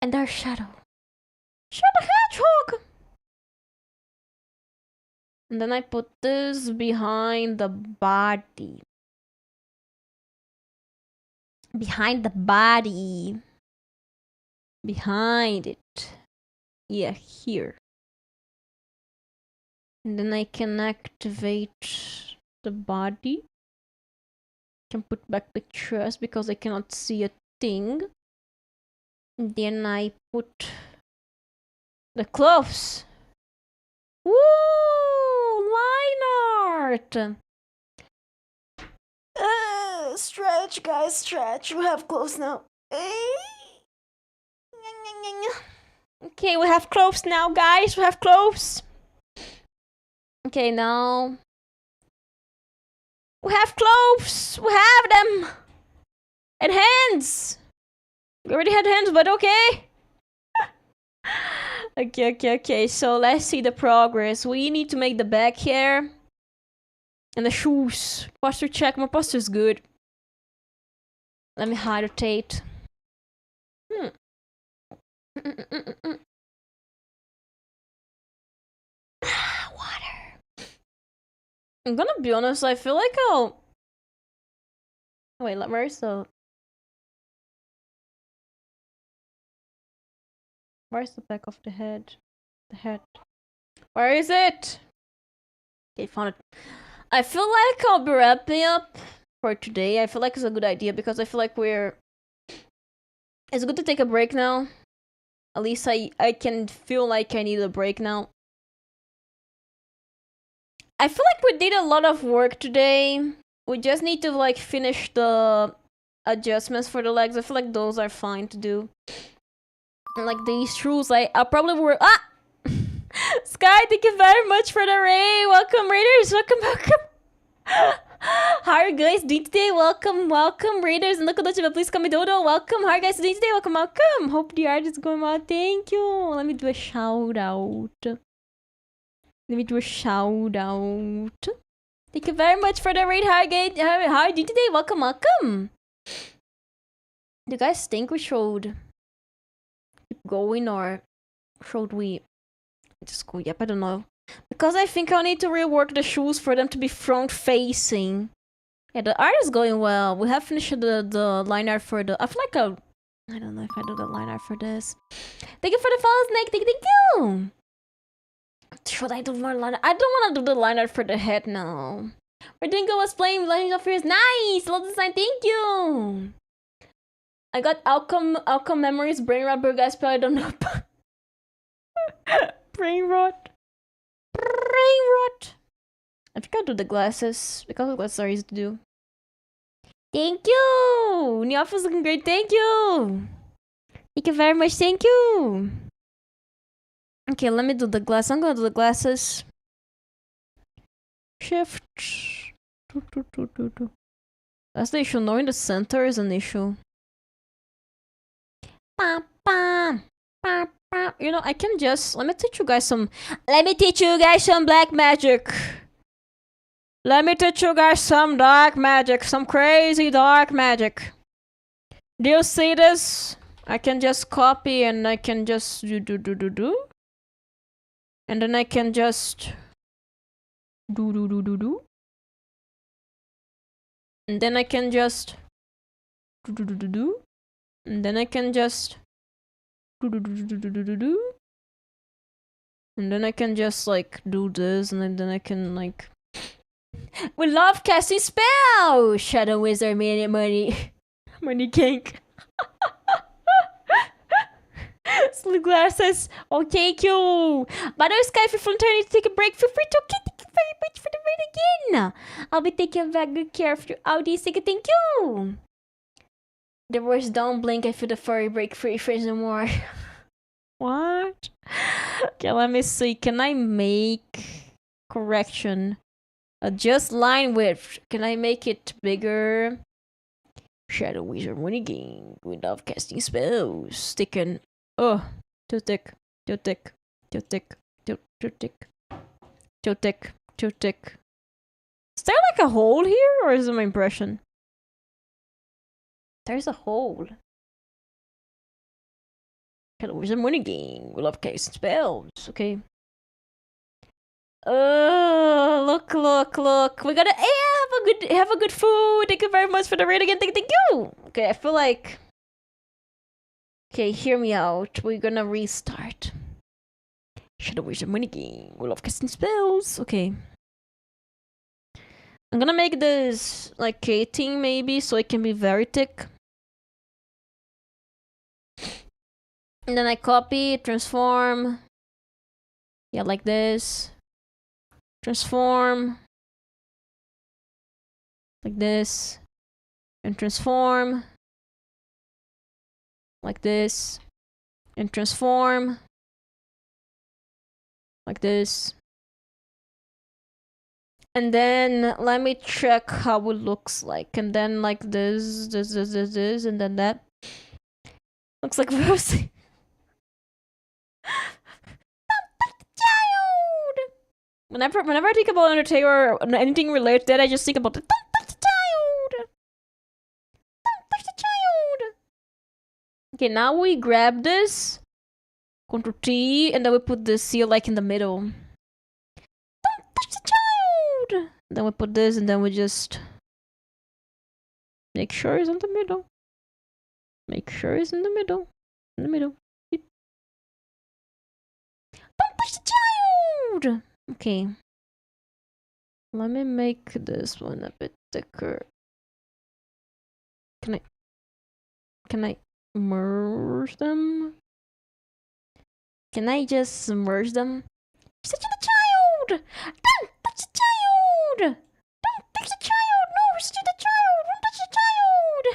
And there's Shadow. Shadow Hedgehog! And then I put this behind the body. Behind the body. Behind it. Yeah, here. And then I can activate the body. Can put back the chest because I cannot see a thing. And then I put the clothes. Woo! Line art! Stretch, guys, stretch. We have clothes now. Okay, we have clothes now, guys. We have clothes. Okay, now we have clothes. We have them. And hands. We already had hands, but okay. Okay. So let's see the progress. We need to make the back here. And the shoes. Posture check. My posture is good. Let me hydrate. Water. I'm gonna be honest, I feel like I'll... Wait, where's the back of the head? The head. Where is it? Okay, found it. I feel like I'll be wrapping up for today. I feel like it's a good idea because I feel like it's good to take a break now. At least I can feel like I need a break now. I feel like we did a lot of work today. We just need to like finish the adjustments for the legs. I feel like those are fine to do. And like these shoes, I'll probably wear. Ah! Sky, thank you very much for the raid. Welcome, Raiders. Welcome. How are you guys doing today? Welcome, Raiders. And look at the please come in Dodo. Welcome. How are you guys doing today? Welcome. Hope the art is going well. Thank you. Let me do a shout out. Thank you very much for the raid. How are you doing today? Welcome. Do you guys think we should keep going or should we just go? Yep, I don't know. Because I think I'll need to rework the shoes for them to be front facing. Yeah, the art is going well. We have finished the line art for the. I feel like I don't know if I do the line art for this. Thank you for the follow, Snake. Thank you. Should I do more line art? I don't want to do the line art for the head now. Redingo was playing Legends of Fears. Nice! Love design. Thank you. I got outcome memories. Brain rot, but guys probably don't know. Brain rot. I think I'll do the glasses because the glasses are easy to do. Thank you! New office looking great. Thank you! Thank you very much. Thank you! Okay, let me do the glasses. I'm gonna do the glasses. Shift. That's the issue. Knowing the center is an issue. You know, I can just... Let me teach you guys some black magic. Let me teach you guys some dark magic. Some crazy dark magic. Do you see this? I can just copy and I can just do. And then I can just do. And then I can just do. And then I can just do. And then I can just like do this, and then I can like. We love casting spells. Shadow Wizard, money king. Sleep glasses. Oh, thank you. By the way, Sky, if you're to take a break, feel free to. Okay, thank you very much for the raid again. I'll be taking very good care of your audience. Thank you. The worst don't blink. I feel the furry break free for some more. What? Okay, let me see. Can I make correction? Adjust line width. Can I make it bigger? Shadow Wizard winning game. We love casting spells. Sticking. Oh, too thick. Is there like a hole here, or is it my impression? There's a hole. Shadow Wizard winning game. We love casting spells. Okay. Look. We gotta have a good food. Thank you very much for the raid again. Thank you. Okay, I feel like. Okay, hear me out. We're gonna restart. Shadow Wizard mini game. We love casting spells. Okay. I'm gonna make this like 18 maybe, so it can be very thick. And then I copy, transform. Yeah, like this. Transform. Like this. And transform. Like this. And transform. Like this. And then let me check how it looks like. And then like this, and then that. Looks like Rosie. Child! Whenever I think about Undertale or anything related to that, I just think about the don't touch the child! Don't touch the child! Okay, now we grab this. Ctrl T, and then we put this seal like in the middle. Don't touch the child! Then we put this, and then we just make sure it's in the middle. Make sure it's in the middle. In the middle. Don't touch the child! Okay. Let me make this one a bit thicker. Can I merge them? Can I just merge them? You're such a child! Don't touch the child! Don't touch the child! No, you're such a child! Don't touch the child!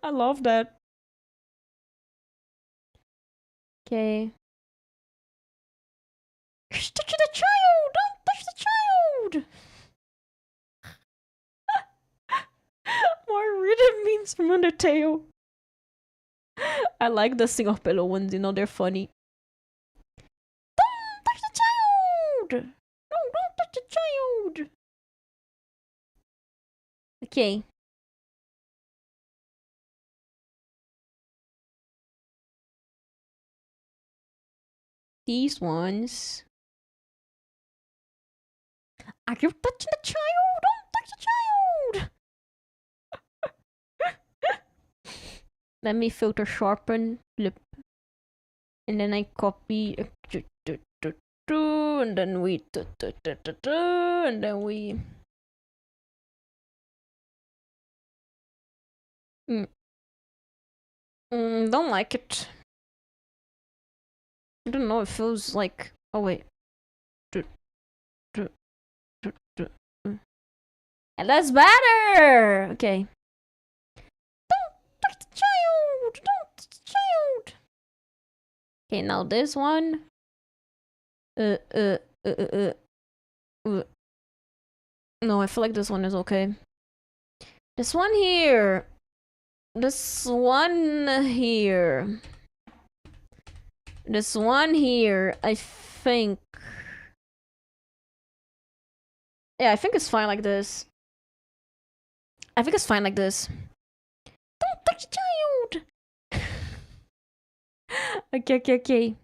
I love that. Okay. You're touching the child! Don't touch the child! More written memes from Undertale. I like the single pillow ones, you know, they're funny. Don't touch the child! No, don't touch the child! Okay. These ones. Are you touching the child? Don't touch the child! Let me filter sharpen, flip. And then I copy. And then we. And then we. Don't like it. I don't know, it feels like. Oh, wait. And that's better! Okay. Don't touch the child! Don't touch the child! Okay, now this one. No, I feel like this one is okay. This one here. This one here. This one here, I think. Yeah, I think it's fine like this. I think it's fine like this. Don't touch the child! Okay.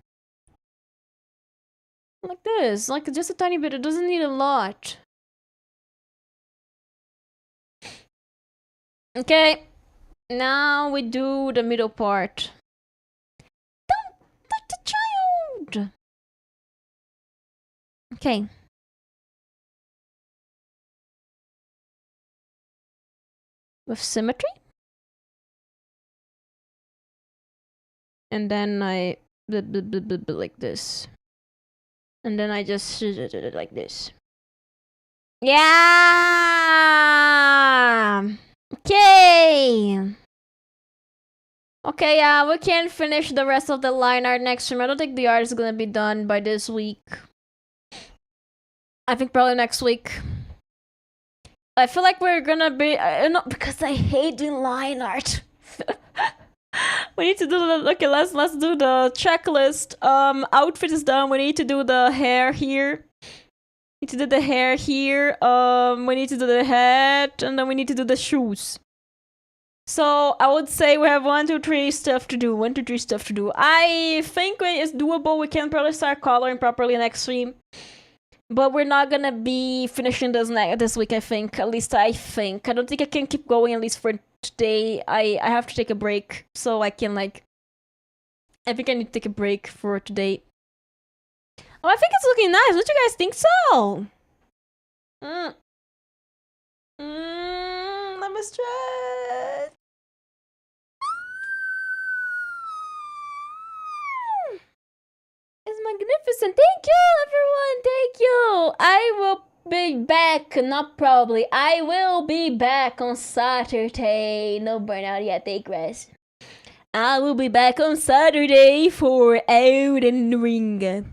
Like this, like just a tiny bit, it doesn't need a lot. Okay, now we do the middle part. Don't touch the child! Okay. With symmetry? And then I like this. And then I just did it like this. Yeah! Okay! Okay, yeah, we can finish the rest of the line art next stream. I don't think the art is gonna be done by this week. I think probably next week. I feel like we're gonna be... no, because I hate doing line art. We need to do the... Okay, let's do the checklist. Outfit is done. We need to do the hair here. We need to do the hair here. We need to do the hat. And then we need to do the shoes. So I would say we have 1, 2, 3 stuff to do. 1, 2, 3 stuff to do. I think it's doable. We can probably start coloring properly next stream. But we're not gonna be finishing this week, I think. At least I think. I don't think I can keep going, at least for today. I have to take a break. So I can, like... I think I need to take a break for today. Oh, I think it's looking nice. Don't you guys think so? Let me stretch. It's magnificent. Thank you, everyone. Thank you. I will be back. Not probably. I will be back on Saturday. No burnout yet. Take rest. I will be back on Saturday for Elden Ring.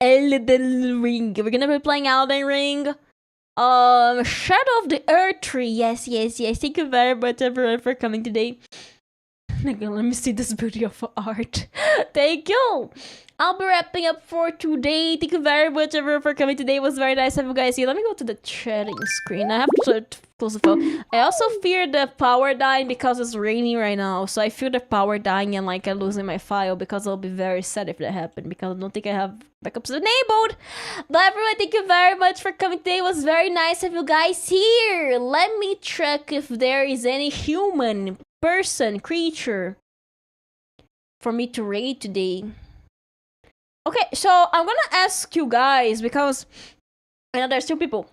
Elden Ring. We're gonna be playing Elden Ring. Shadow of the Earth Tree. Yes. Thank you very much, everyone, for coming today. Okay, let me see this beauty of art. Thank you. I'll be wrapping up for today. Thank you very much, everyone, for coming today. It was very nice to have you guys here. Let me go to the chatting screen. I have to close the phone. I also fear the power dying because it's raining right now. So I fear the power dying and like losing my file, because I'll be very sad if that happened, because I don't think I have backups enabled. But everyone, thank you very much for coming today. It was very nice to have you guys here. Let me check if there is any human, person, creature for me to raid today. Okay, so I'm gonna ask you guys, because I know there's 2 people.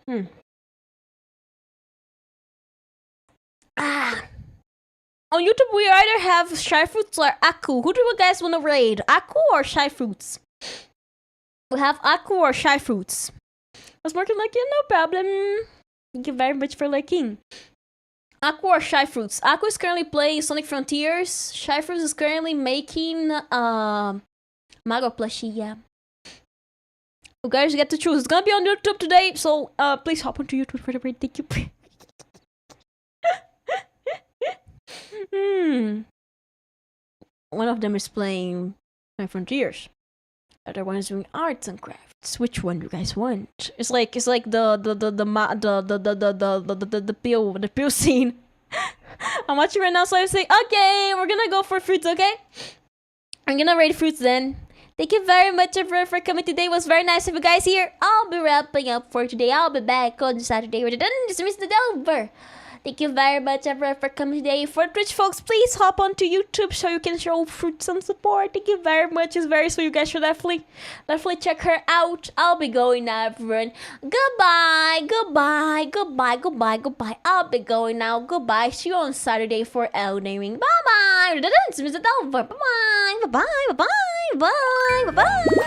On YouTube, we either have Shy Fruits or Aku. Who do you guys want to raid? Aku or Shy Fruits? We have Aku or Shy Fruits. Was working like, yeah, no problem. Thank you very much for liking. Aku or Shy Fruits? Aku is currently playing Sonic Frontiers. Shy Fruits is currently making Mago plushie, yeah. You guys get to choose. It's gonna be on YouTube today, so please hop onto YouTube for the raid. Thank you. One of them is playing Sonic Frontiers. The other one is doing arts and crafts. Which one do you guys want? It's like the pill scene. I'm watching right now, so I say, okay, we're gonna go for fruits, okay? I'm gonna raid fruits then. Thank you very much everyone for coming today. It was very nice of you guys here. I'll be wrapping up for today. I'll be back on Saturday. We're done. Dismiss it over. Thank you very much everyone for coming today. For Twitch folks, please hop onto YouTube so you can show fruits some support. Thank you very much. It's very sweet. You guys should definitely check her out. I'll be going now, everyone. Goodbye. I'll be going now. Goodbye. See you on Saturday for L naming. Bye bye. Dismiss it over. Bye bye.